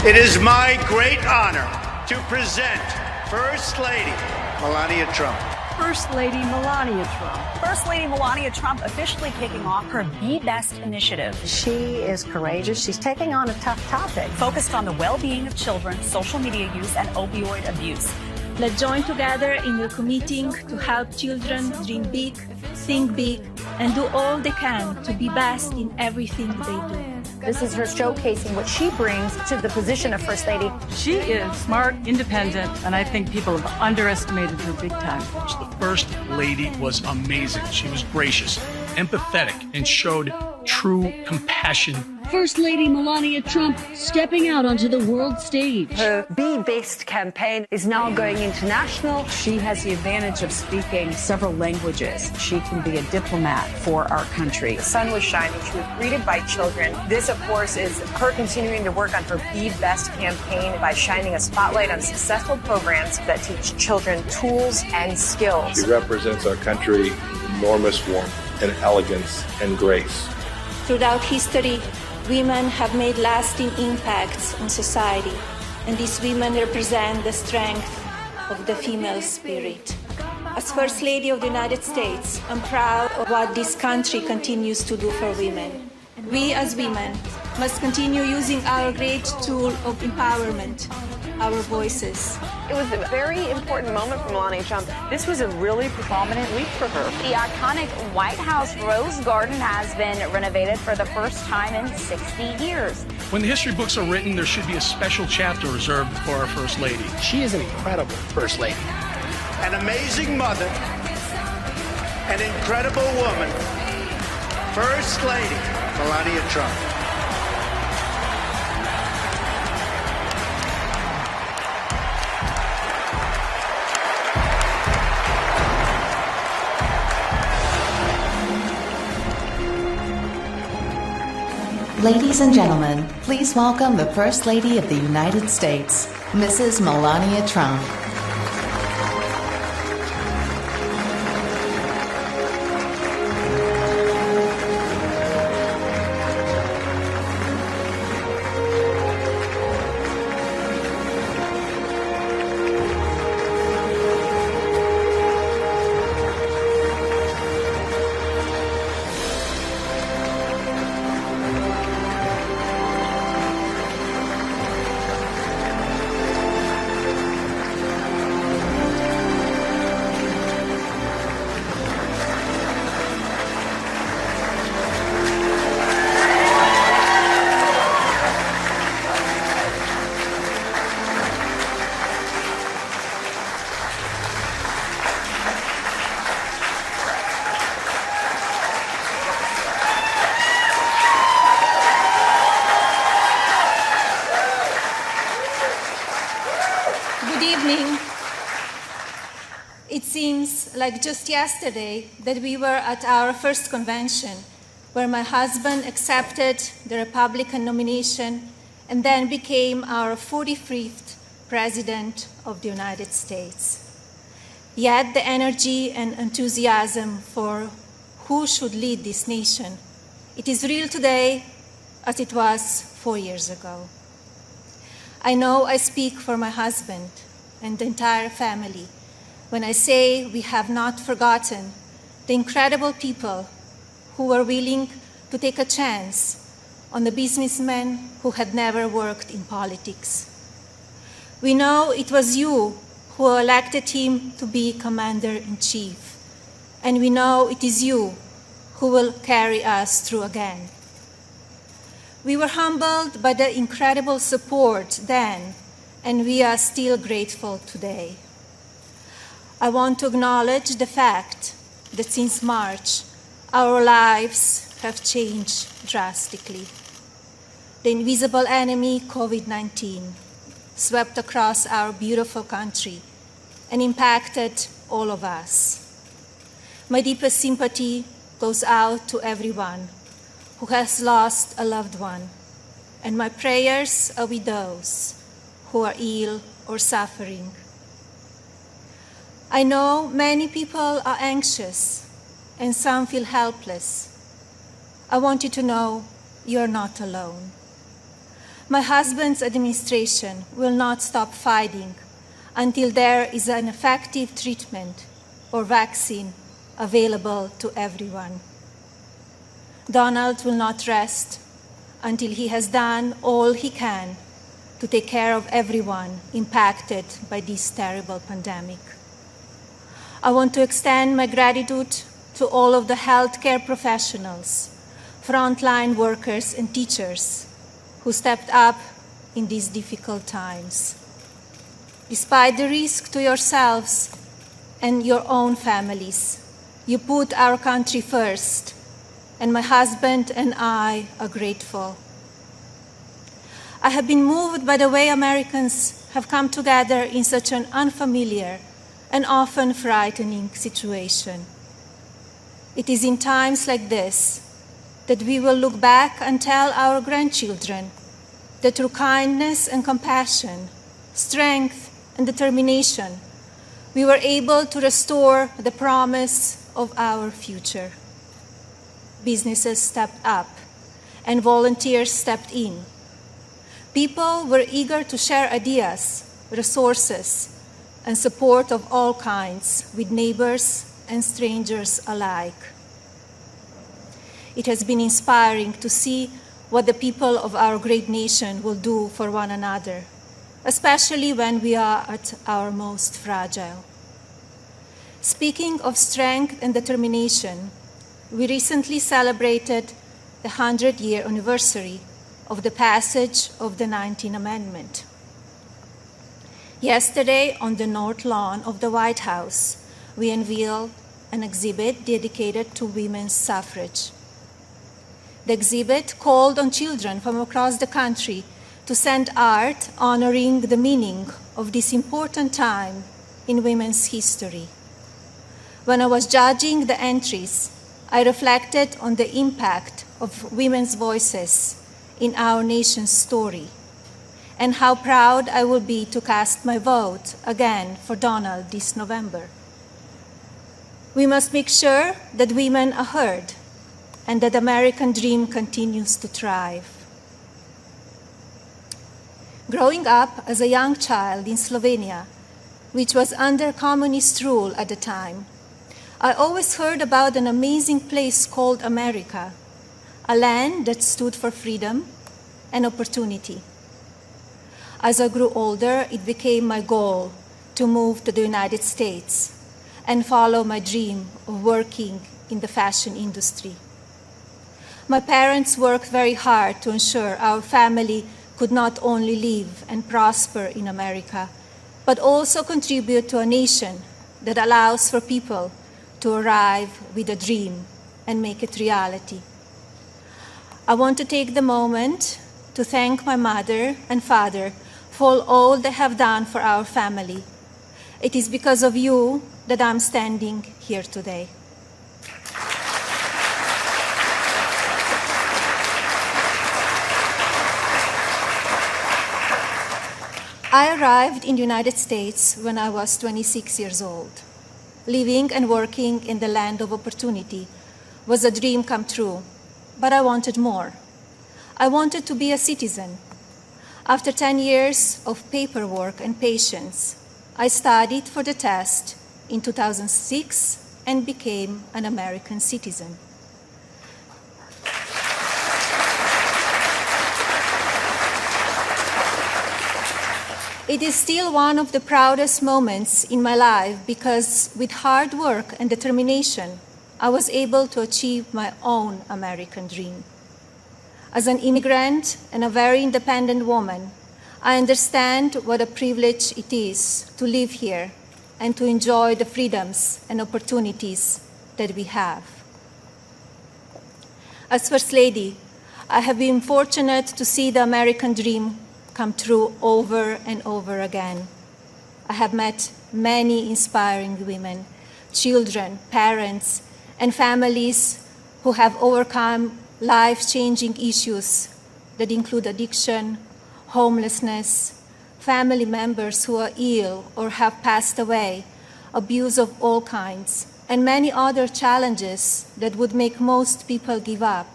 It is my great honor to present First Lady Melania Trump. First Lady Melania Trump. First Lady Melania Trump officially kicking off her Be Best initiative. She is courageous. She's taking on a tough topic. Focused on the well-being of children, social media use, and opioid abuse. Let's join together in the committing to help children dream big, think big, and do all they can to be best in everything they do. This is her showcasing what she brings to the position of First Lady. She is smart, independent, and I think people have underestimated her big time. The First Lady was amazing. She was gracious, empathetic, and showed true compassion. First Lady Melania Trump stepping out onto the world stage. Her Be Best campaign is now going international. She has the advantage of speaking several languages. She can be a diplomat for our country. The sun was shining. She was greeted by children. This, of course, is her continuing to work on her Be Best campaign by shining a spotlight on successful programs that teach children tools and skills. She represents our country with enormous warmth and elegance and grace. Throughout history, women have made lasting impacts on society, and these women represent the strength of the female spirit. As First Lady of the United States, I'm proud of what this country continues to do for women. We as women must continue using our great tool of empowerment, our voices. It was a very important moment for Melania Trump. This was a really prominent week for her. The iconic White House Rose Garden has been renovated for the first time in 60 years. When the history books are written, there should be a special chapter reserved for our First Lady. She is an incredible First Lady. An amazing mother. An incredible woman. First Lady Melania Trump. Ladies and gentlemen, please welcome the First Lady of the United States, Mrs. Melania Trump. It seems like just yesterday that we were at our first convention, where my husband accepted the Republican nomination and then became our 45th President of the United States. Yet the energy and enthusiasm for who should lead this nation, it is real today as it was 4 years ago. I know I speak for my husband and the entire family when I say we have not forgotten the incredible people who were willing to take a chance on the businessmen who had never worked in politics. We know it was you who elected him to be Commander-in-Chief, and we know it is you who will carry us through again. We were humbled by the incredible support then, and we are still grateful today. I want to acknowledge the fact that since March, our lives have changed drastically. The invisible enemy, COVID-19, swept across our beautiful country and impacted all of us. My deepest sympathy goes out to everyone who has lost a loved one, and my prayers are with those who are ill or suffering. I know many people are anxious and some feel helpless. I want you to know you're not alone. My husband's administration will not stop fighting until there is an effective treatment or vaccine available to everyone. Donald will not rest until he has done all he can to take care of everyone impacted by this terrible pandemic. I want to extend my gratitude to all of the healthcare professionals, frontline workers, and teachers who stepped up in these difficult times. Despite the risk to yourselves and your own families, you put our country first, and my husband and I are grateful. I have been moved by the way Americans have come together in such an unfamiliar and often frightening situation. It is in times like this that we will look back and tell our grandchildren that through kindness and compassion, strength and determination, we were able to restore the promise of our future. Businesses stepped up and volunteers stepped in. People were eager to share ideas, resources, and support of all kinds with neighbors and strangers alike. It has been inspiring to see what the people of our great nation will do for one another, especially when we are at our most fragile. Speaking of strength and determination, we recently celebrated the 100-year anniversary of the passage of the 19th Amendment. Yesterday, on the North Lawn of the White House, we unveiled an exhibit dedicated to women's suffrage. The exhibit called on children from across the country to send art honoring the meaning of this important time in women's history. When I was judging the entries, I reflected on the impact of women's voices in our nation's story and how proud I will be to cast my vote again for Donald this November. We must make sure that women are heard and that the American dream continues to thrive. Growing up as a young child in Slovenia, which was under communist rule at the time, I always heard about an amazing place called America, a land that stood for freedom and opportunity. As I grew older, it became my goal to move to the United States and follow my dream of working in the fashion industry. My parents worked very hard to ensure our family could not only live and prosper in America, but also contribute to a nation that allows for people to arrive with a dream and make it reality. I want to take the moment to thank my mother and father for all they have done for our family. It is because of you that I'm standing here today. I arrived in the United States when I was 26 years old. Living and working in the land of opportunity was a dream come true, but I wanted more. I wanted to be a citizen. After 10 years of paperwork and patience, I studied for the test in 2006 and became an American citizen. It is still one of the proudest moments in my life because with hard work and determination, I was able to achieve my own American dream. As an immigrant and a very independent woman, I understand what a privilege it is to live here and to enjoy the freedoms and opportunities that we have. As First Lady, I have been fortunate to see the American dream come true over and over again. I have met many inspiring women, children, parents, and families who have overcome life-changing issues that include addiction, homelessness, family members who are ill or have passed away, abuse of all kinds, and many other challenges that would make most people give up.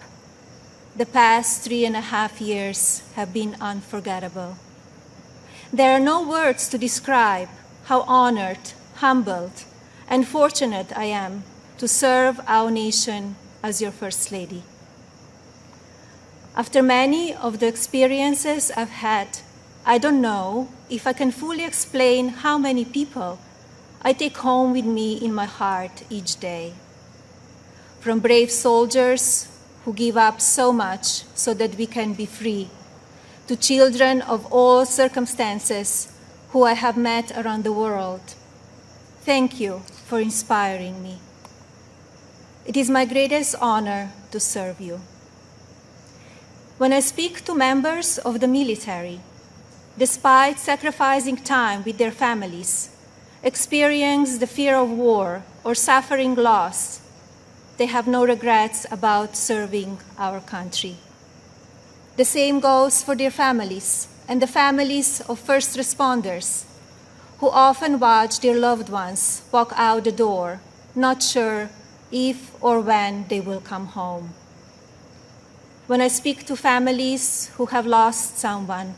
the past 3.5 years have been unforgettable. There are no words to describe how honored, humbled, and fortunate I am to serve our nation as your First Lady. After many of the experiences I've had, I don't know if I can fully explain how many people I take home with me in my heart each day. From brave soldiers who give up so much so that we can be free, to children of all circumstances who I have met around the world. Thank you for inspiring me. It is my greatest honor to serve you. When I speak to members of the military, despite sacrificing time with their families, experience the fear of war or suffering loss, they have no regrets about serving our country. The same goes for their families and the families of first responders, who often watch their loved ones walk out the door, not sure if or when they will come home. When I speak to families who have lost someone,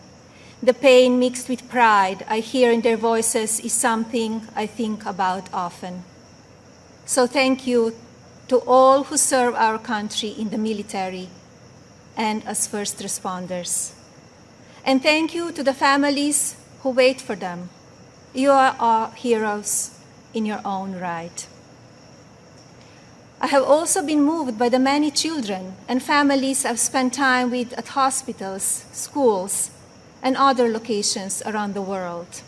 the pain mixed with pride I hear in their voices is something I think about often. So thank you to all who serve our country in the military and as first responders. And thank you to the families who wait for them. You are our heroes in your own right. I have also been moved by the many children and families I've spent time with at hospitals, schools, and other locations around the world.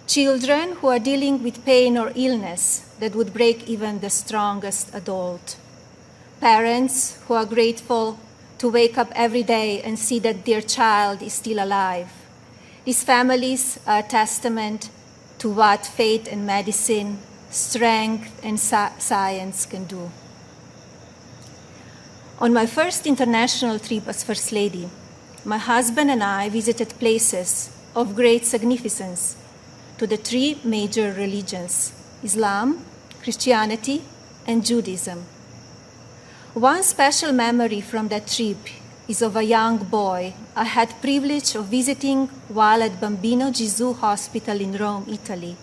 Children who are dealing with pain or illness that would break even the strongest adult. Parents who are grateful to wake up every day and see that their child is still alive. These families are a testament to what faith and medicine, strength and science can do. On my first international trip as First Lady, my husband and I visited places of great significance to the three major religions: Islam, Christianity, and Judaism. One special memory from that trip is of a young boy I had privilege of visiting while at Bambino Gesù Hospital in Rome, Italy.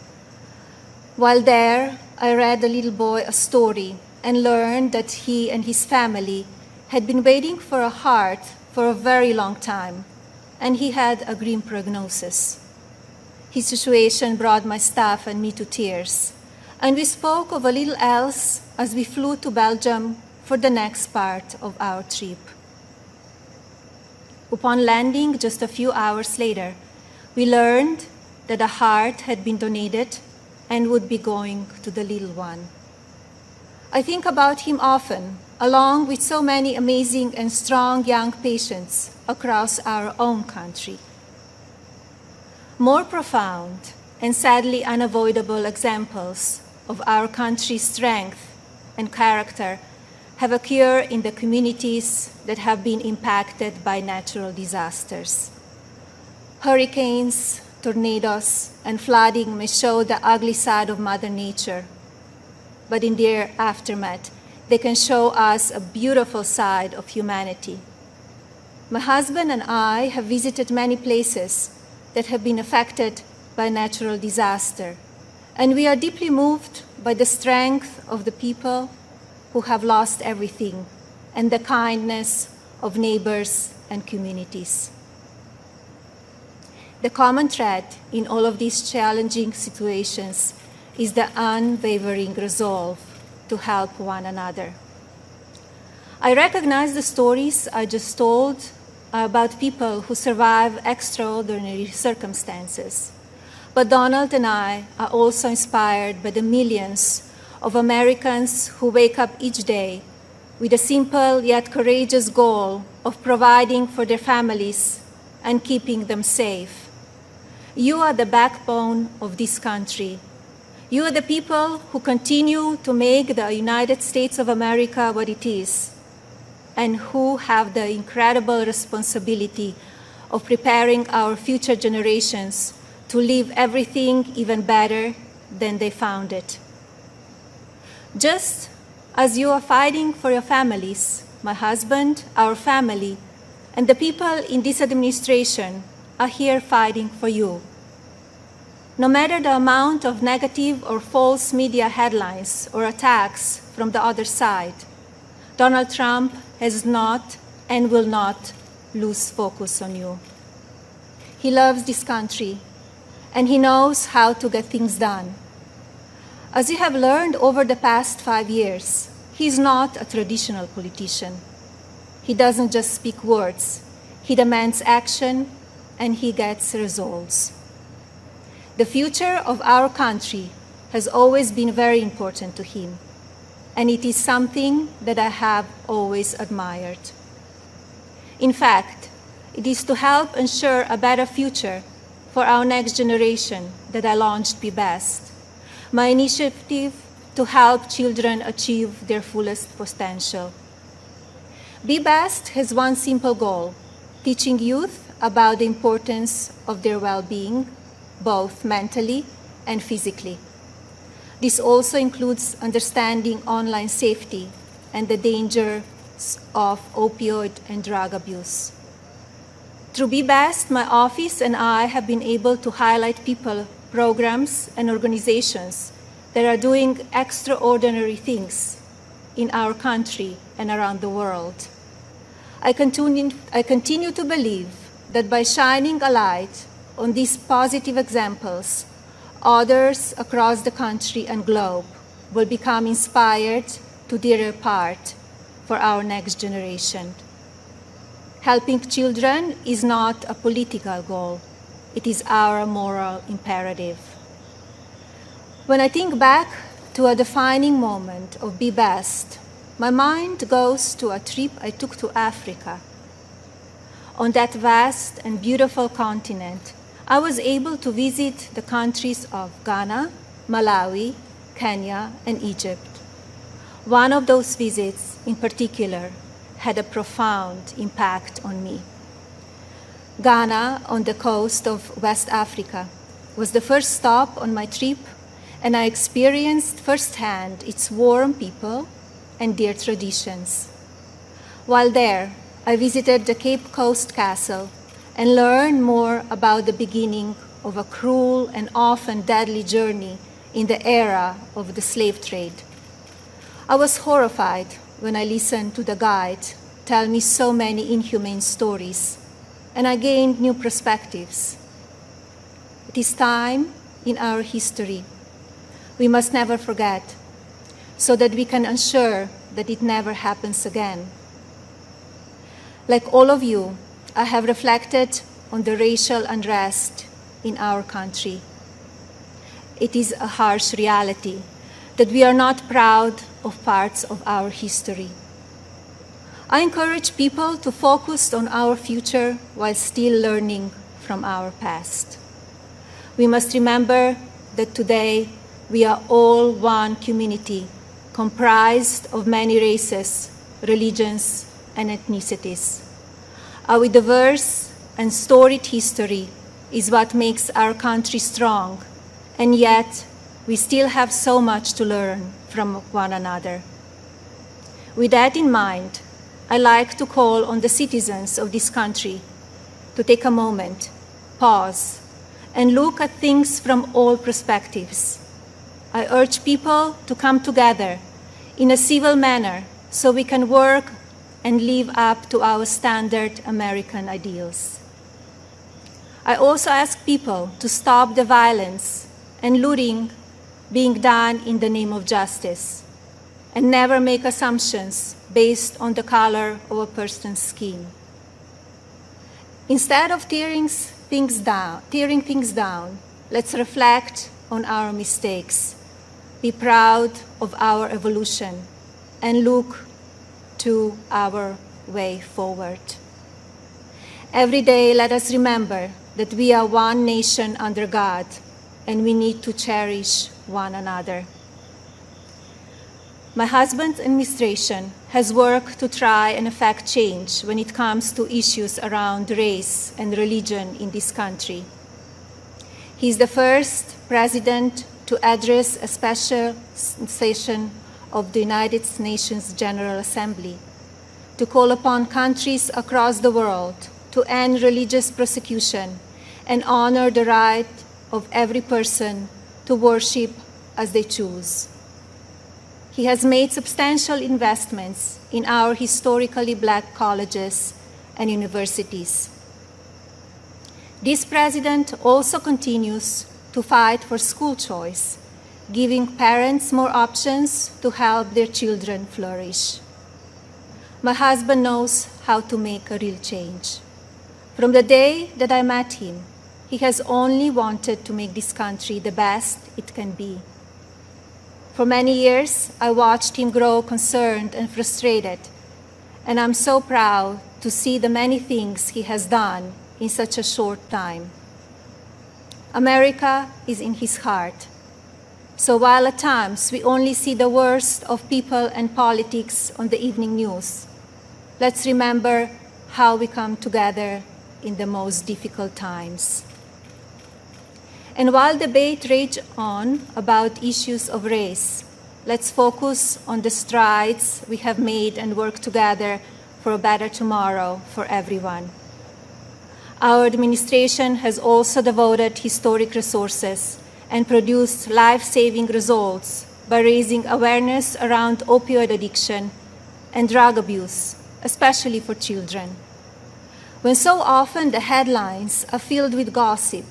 While there, I read the little boy a story and learned that he and his family had been waiting for a heart for a very long time, and he had a grim prognosis. His situation brought my staff and me to tears, and we spoke of a little else as we flew to Belgium for the next part of our trip. Upon landing just a few hours later, we learned that a heart had been donated and would be going to the little one. I think about him often, along with so many amazing and strong young patients across our own country. More profound and sadly unavoidable examples of our country's strength and character have occurred in the communities that have been impacted by natural disasters. Hurricanes, tornadoes, and flooding may show the ugly side of Mother Nature, but in their aftermath, they can show us a beautiful side of humanity. My husband and I have visited many places that have been affected by natural disaster, and we are deeply moved by the strength of the people who have lost everything and the kindness of neighbors and communities. The common thread in all of these challenging situations is the unwavering resolve to help one another. I recognize the stories I just told about people who survive extraordinary circumstances. But Donald and I are also inspired by the millions of Americans who wake up each day with a simple yet courageous goal of providing for their families and keeping them safe. You are the backbone of this country. You are the people who continue to make the United States of America what it is, and who have the incredible responsibility of preparing our future generations to leave everything even better than they found it. Just as you are fighting for your families my husband, our family, and the people in this administration are here fighting for you. No matter the amount of negative or false media headlines or attacks from the other side, Donald Trump has not and will not lose focus on you. He loves this country, and he knows how to get things done. As you have learned over the past 5 years, he is not a traditional politician. He doesn't just speak words. He demands action, and he gets results. The future of our country has always been very important to him, and it is something that I have always admired. In fact, it is to help ensure a better future for our next generation that I launched Be Best, my initiative to help children achieve their fullest potential. Be Best has one simple goal: teaching youth about the importance of their well-being, both mentally and physically. This also includes understanding online safety and the dangers of opioid and drug abuse. Through Be Best, my office and I have been able to highlight people, programs, and organizations that are doing extraordinary things in our country and around the world. I continue to believe that by shining a light on these positive examples, others across the country and globe will become inspired to do their part for our next generation. Helping children is not a political goal. It is our moral imperative. When I think back to a defining moment of Be Best, my mind goes to a trip I took to Africa. On that vast and beautiful continent, I was able to visit the countries of Ghana, Malawi, Kenya, and Egypt. One of those visits, in particular, had a profound impact on me. Ghana, on the coast of West Africa, was the first stop on my trip, and I experienced firsthand its warm people and their traditions. While there, I visited the Cape Coast Castle and learned more about the beginning of a cruel and often deadly journey in the era of the slave trade. I was horrified when I listened to the guide tell me so many inhumane stories, and I gained new perspectives. It is time in our history we must never forget, so that we can ensure that it never happens again. Like all of you, I have reflected on the racial unrest in our country. It is a harsh reality that we are not proud of parts of our history. I encourage people to focus on our future while still learning from our past. We must remember that today we are all one community comprised of many races, religions, and ethnicities. Our diverse and storied history is what makes our country strong, and yet we still have so much to learn from one another. With that in mind, I like to call on the citizens of this country to take a moment, pause, and look at things from all perspectives. I urge people to come together in a civil manner so we can work and live up to our standard American ideals. I also ask people to stop the violence and looting being done in the name of justice, and never make assumptions based on the color of a person's skin. Instead of tearing things down, let's reflect on our mistakes, be proud of our evolution, and look to our way forward. Every day, let us remember that we are one nation under God, and we need to cherish one another. My husband's administration has worked to try and effect change when it comes to issues around race and religion in this country. He is the first president to address a special session of the United Nations General Assembly, to call upon countries across the world to end religious persecution and honor the right of every person to worship as they choose. He has made substantial investments in our historically black colleges and universities. This president also continues to fight for school choice, giving parents more options to help their children flourish. My husband knows how to make a real change. From the day that I met him, he has only wanted to make this country the best it can be. For many years, I watched him grow concerned and frustrated, and I'm so proud to see the many things he has done in such a short time. America is in his heart. So while at times we only see the worst of people and politics on the evening news, let's remember how we come together in the most difficult times. And while debate rages on about issues of race, let's focus on the strides we have made and work together for a better tomorrow for everyone. Our administration has also devoted historic resources and produced life-saving results by raising awareness around opioid addiction and drug abuse, especially for children. When so often the headlines are filled with gossip,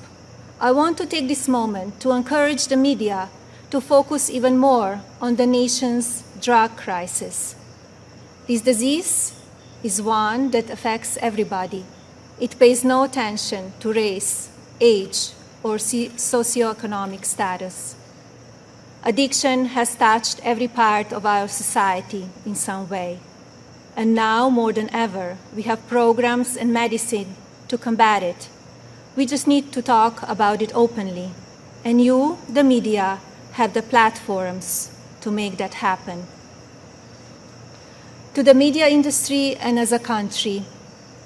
I want to take this moment to encourage the media to focus even more on the nation's drug crisis. This disease is one that affects everybody. It pays no attention to race, age, or socioeconomic status. Addiction has touched every part of our society in some way. And now, more than ever, we have programs and medicine to combat it. We just need to talk about it openly. And you, the media, have the platforms to make that happen. To the media industry and as a country,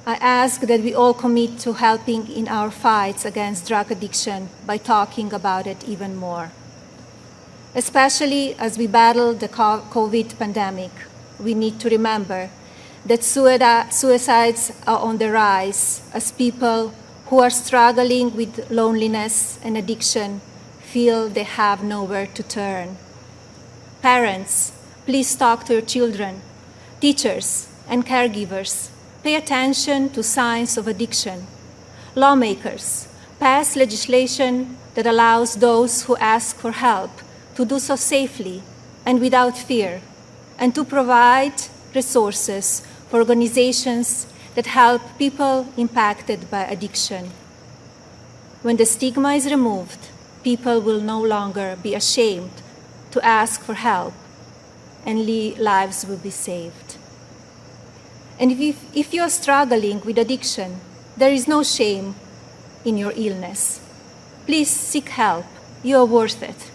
I ask that we all commit to helping in our fights against drug addiction by talking about it even more. Especially as we battle the COVID pandemic, we need to remember that suicides are on the rise as people who are struggling with loneliness and addiction feel they have nowhere to turn. Parents, please talk to your children. Teachers and caregivers, pay attention to signs of addiction. Lawmakers, pass legislation that allows those who ask for help to do so safely and without fear, and to provide resources for organizations that help people impacted by addiction. When the stigma is removed, people will no longer be ashamed to ask for help, and lives will be saved. And if you are struggling with addiction, there is no shame in your illness. Please seek help. You are worth it.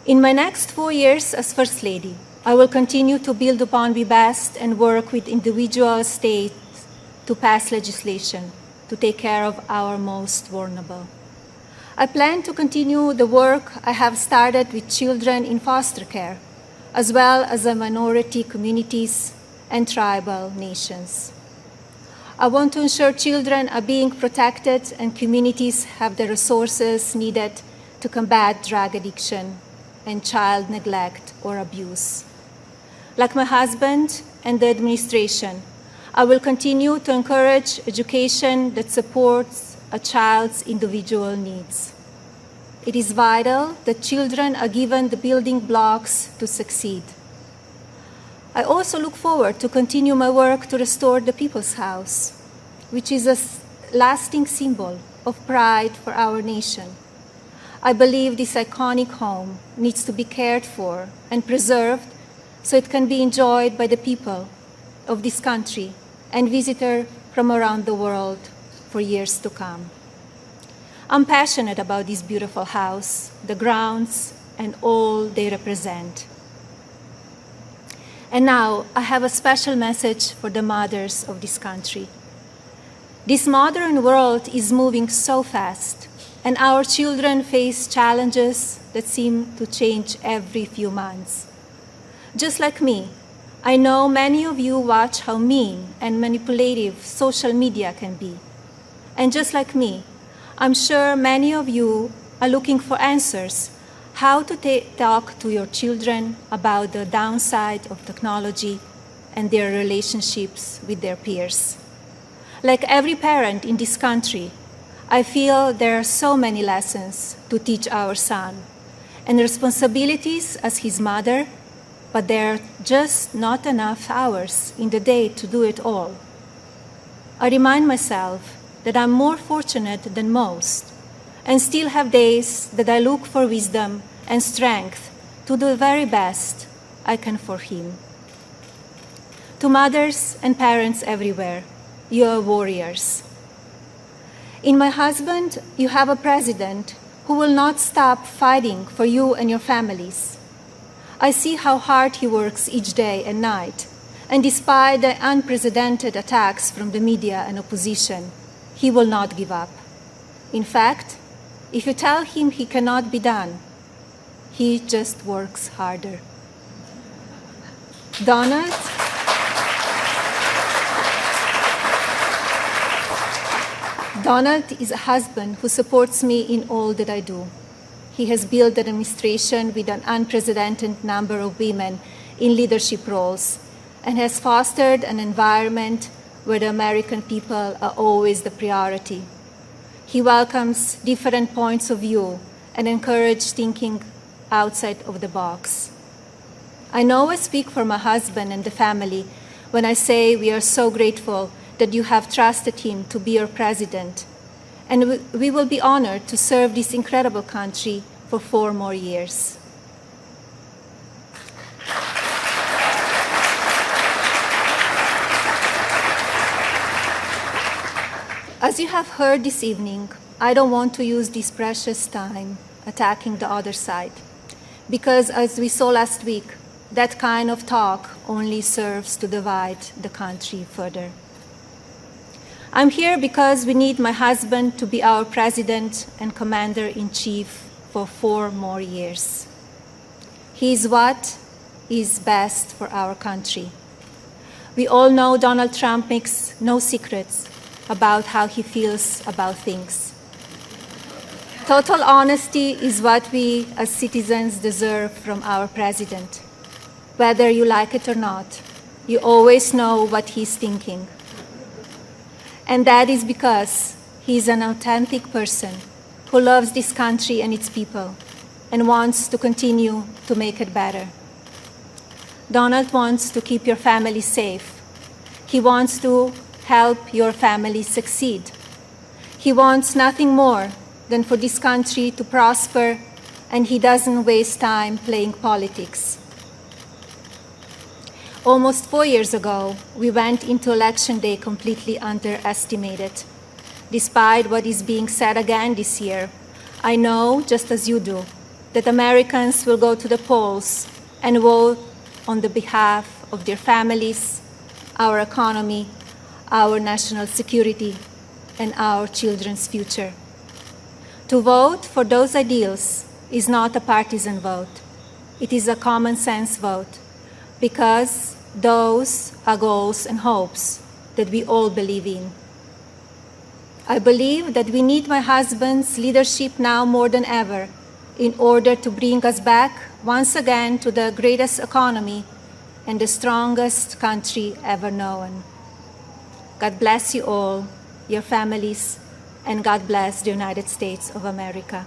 In my next 4 years as First Lady, I will continue to build upon Be Best and work with individual states to pass legislation to take care of our most vulnerable. I plan to continue the work I have started with children in foster care, as well as the minority communities and tribal nations. I want to ensure children are being protected and communities have the resources needed to combat drug addiction and child neglect or abuse. Like my husband and the administration, I will continue to encourage education that supports a child's individual needs. It is vital that children are given the building blocks to succeed. I also look forward to continue my work to restore the People's House, which is a lasting symbol of pride for our nation. I believe this iconic home needs to be cared for and preserved so it can be enjoyed by the people of this country and visitors from around the world for years to come. I'm passionate about this beautiful house, the grounds, and all they represent. And now, I have a special message for the mothers of this country. This modern world is moving so fast, and our children face challenges that seem to change every few months. Just like me, I know many of you watch how mean and manipulative social media can be. And just like me, I'm sure many of you are looking for answers how to talk to your children about the downside of technology and their relationships with their peers. Like every parent in this country, I feel there are so many lessons to teach our son and responsibilities as his mother, but there are just not enough hours in the day to do it all. I remind myself that I'm more fortunate than most and still have days that I look for wisdom and strength to do the very best I can for him. To mothers and parents everywhere, you are warriors. In my husband, you have a president who will not stop fighting for you and your families. I see how hard he works each day and night, and despite the unprecedented attacks from the media and opposition, he will not give up. In fact, if you tell him he cannot be done, he just works harder. Donald is a husband who supports me in all that I do. He has built an administration with an unprecedented number of women in leadership roles and has fostered an environment where the American people are always the priority. He welcomes different points of view and encourages thinking outside of the box. I know I speak for my husband and the family when I say we are so grateful that you have trusted him to be your president, and we will be honored to serve this incredible country for 4 more years. As you have heard this evening, I don't want to use this precious time attacking the other side, because as we saw last week, that kind of talk only serves to divide the country further. I'm here because we need my husband to be our president and commander-in-chief for 4 more years. He is what is best for our country. We all know Donald Trump makes no secrets about how he feels about things. Total honesty is what we as citizens deserve from our president. Whether you like it or not, you always know what he's thinking. And that is because he's an authentic person who loves this country and its people and wants to continue to make it better. Donald wants to keep your family safe. He wants to help your family succeed. He wants nothing more than for this country to prosper, and he doesn't waste time playing politics. Almost 4 years ago, we went into Election Day completely underestimated. Despite what is being said again this year, I know, just as you do, that Americans will go to the polls and vote on the behalf of their families, our economy, our national security, and our children's future. To vote for those ideals is not a partisan vote. It is a common sense vote, because those are goals and hopes that we all believe in. I believe that we need my husband's leadership now more than ever in order to bring us back once again to the greatest economy and the strongest country ever known. God bless you all, your families, and God bless the United States of America.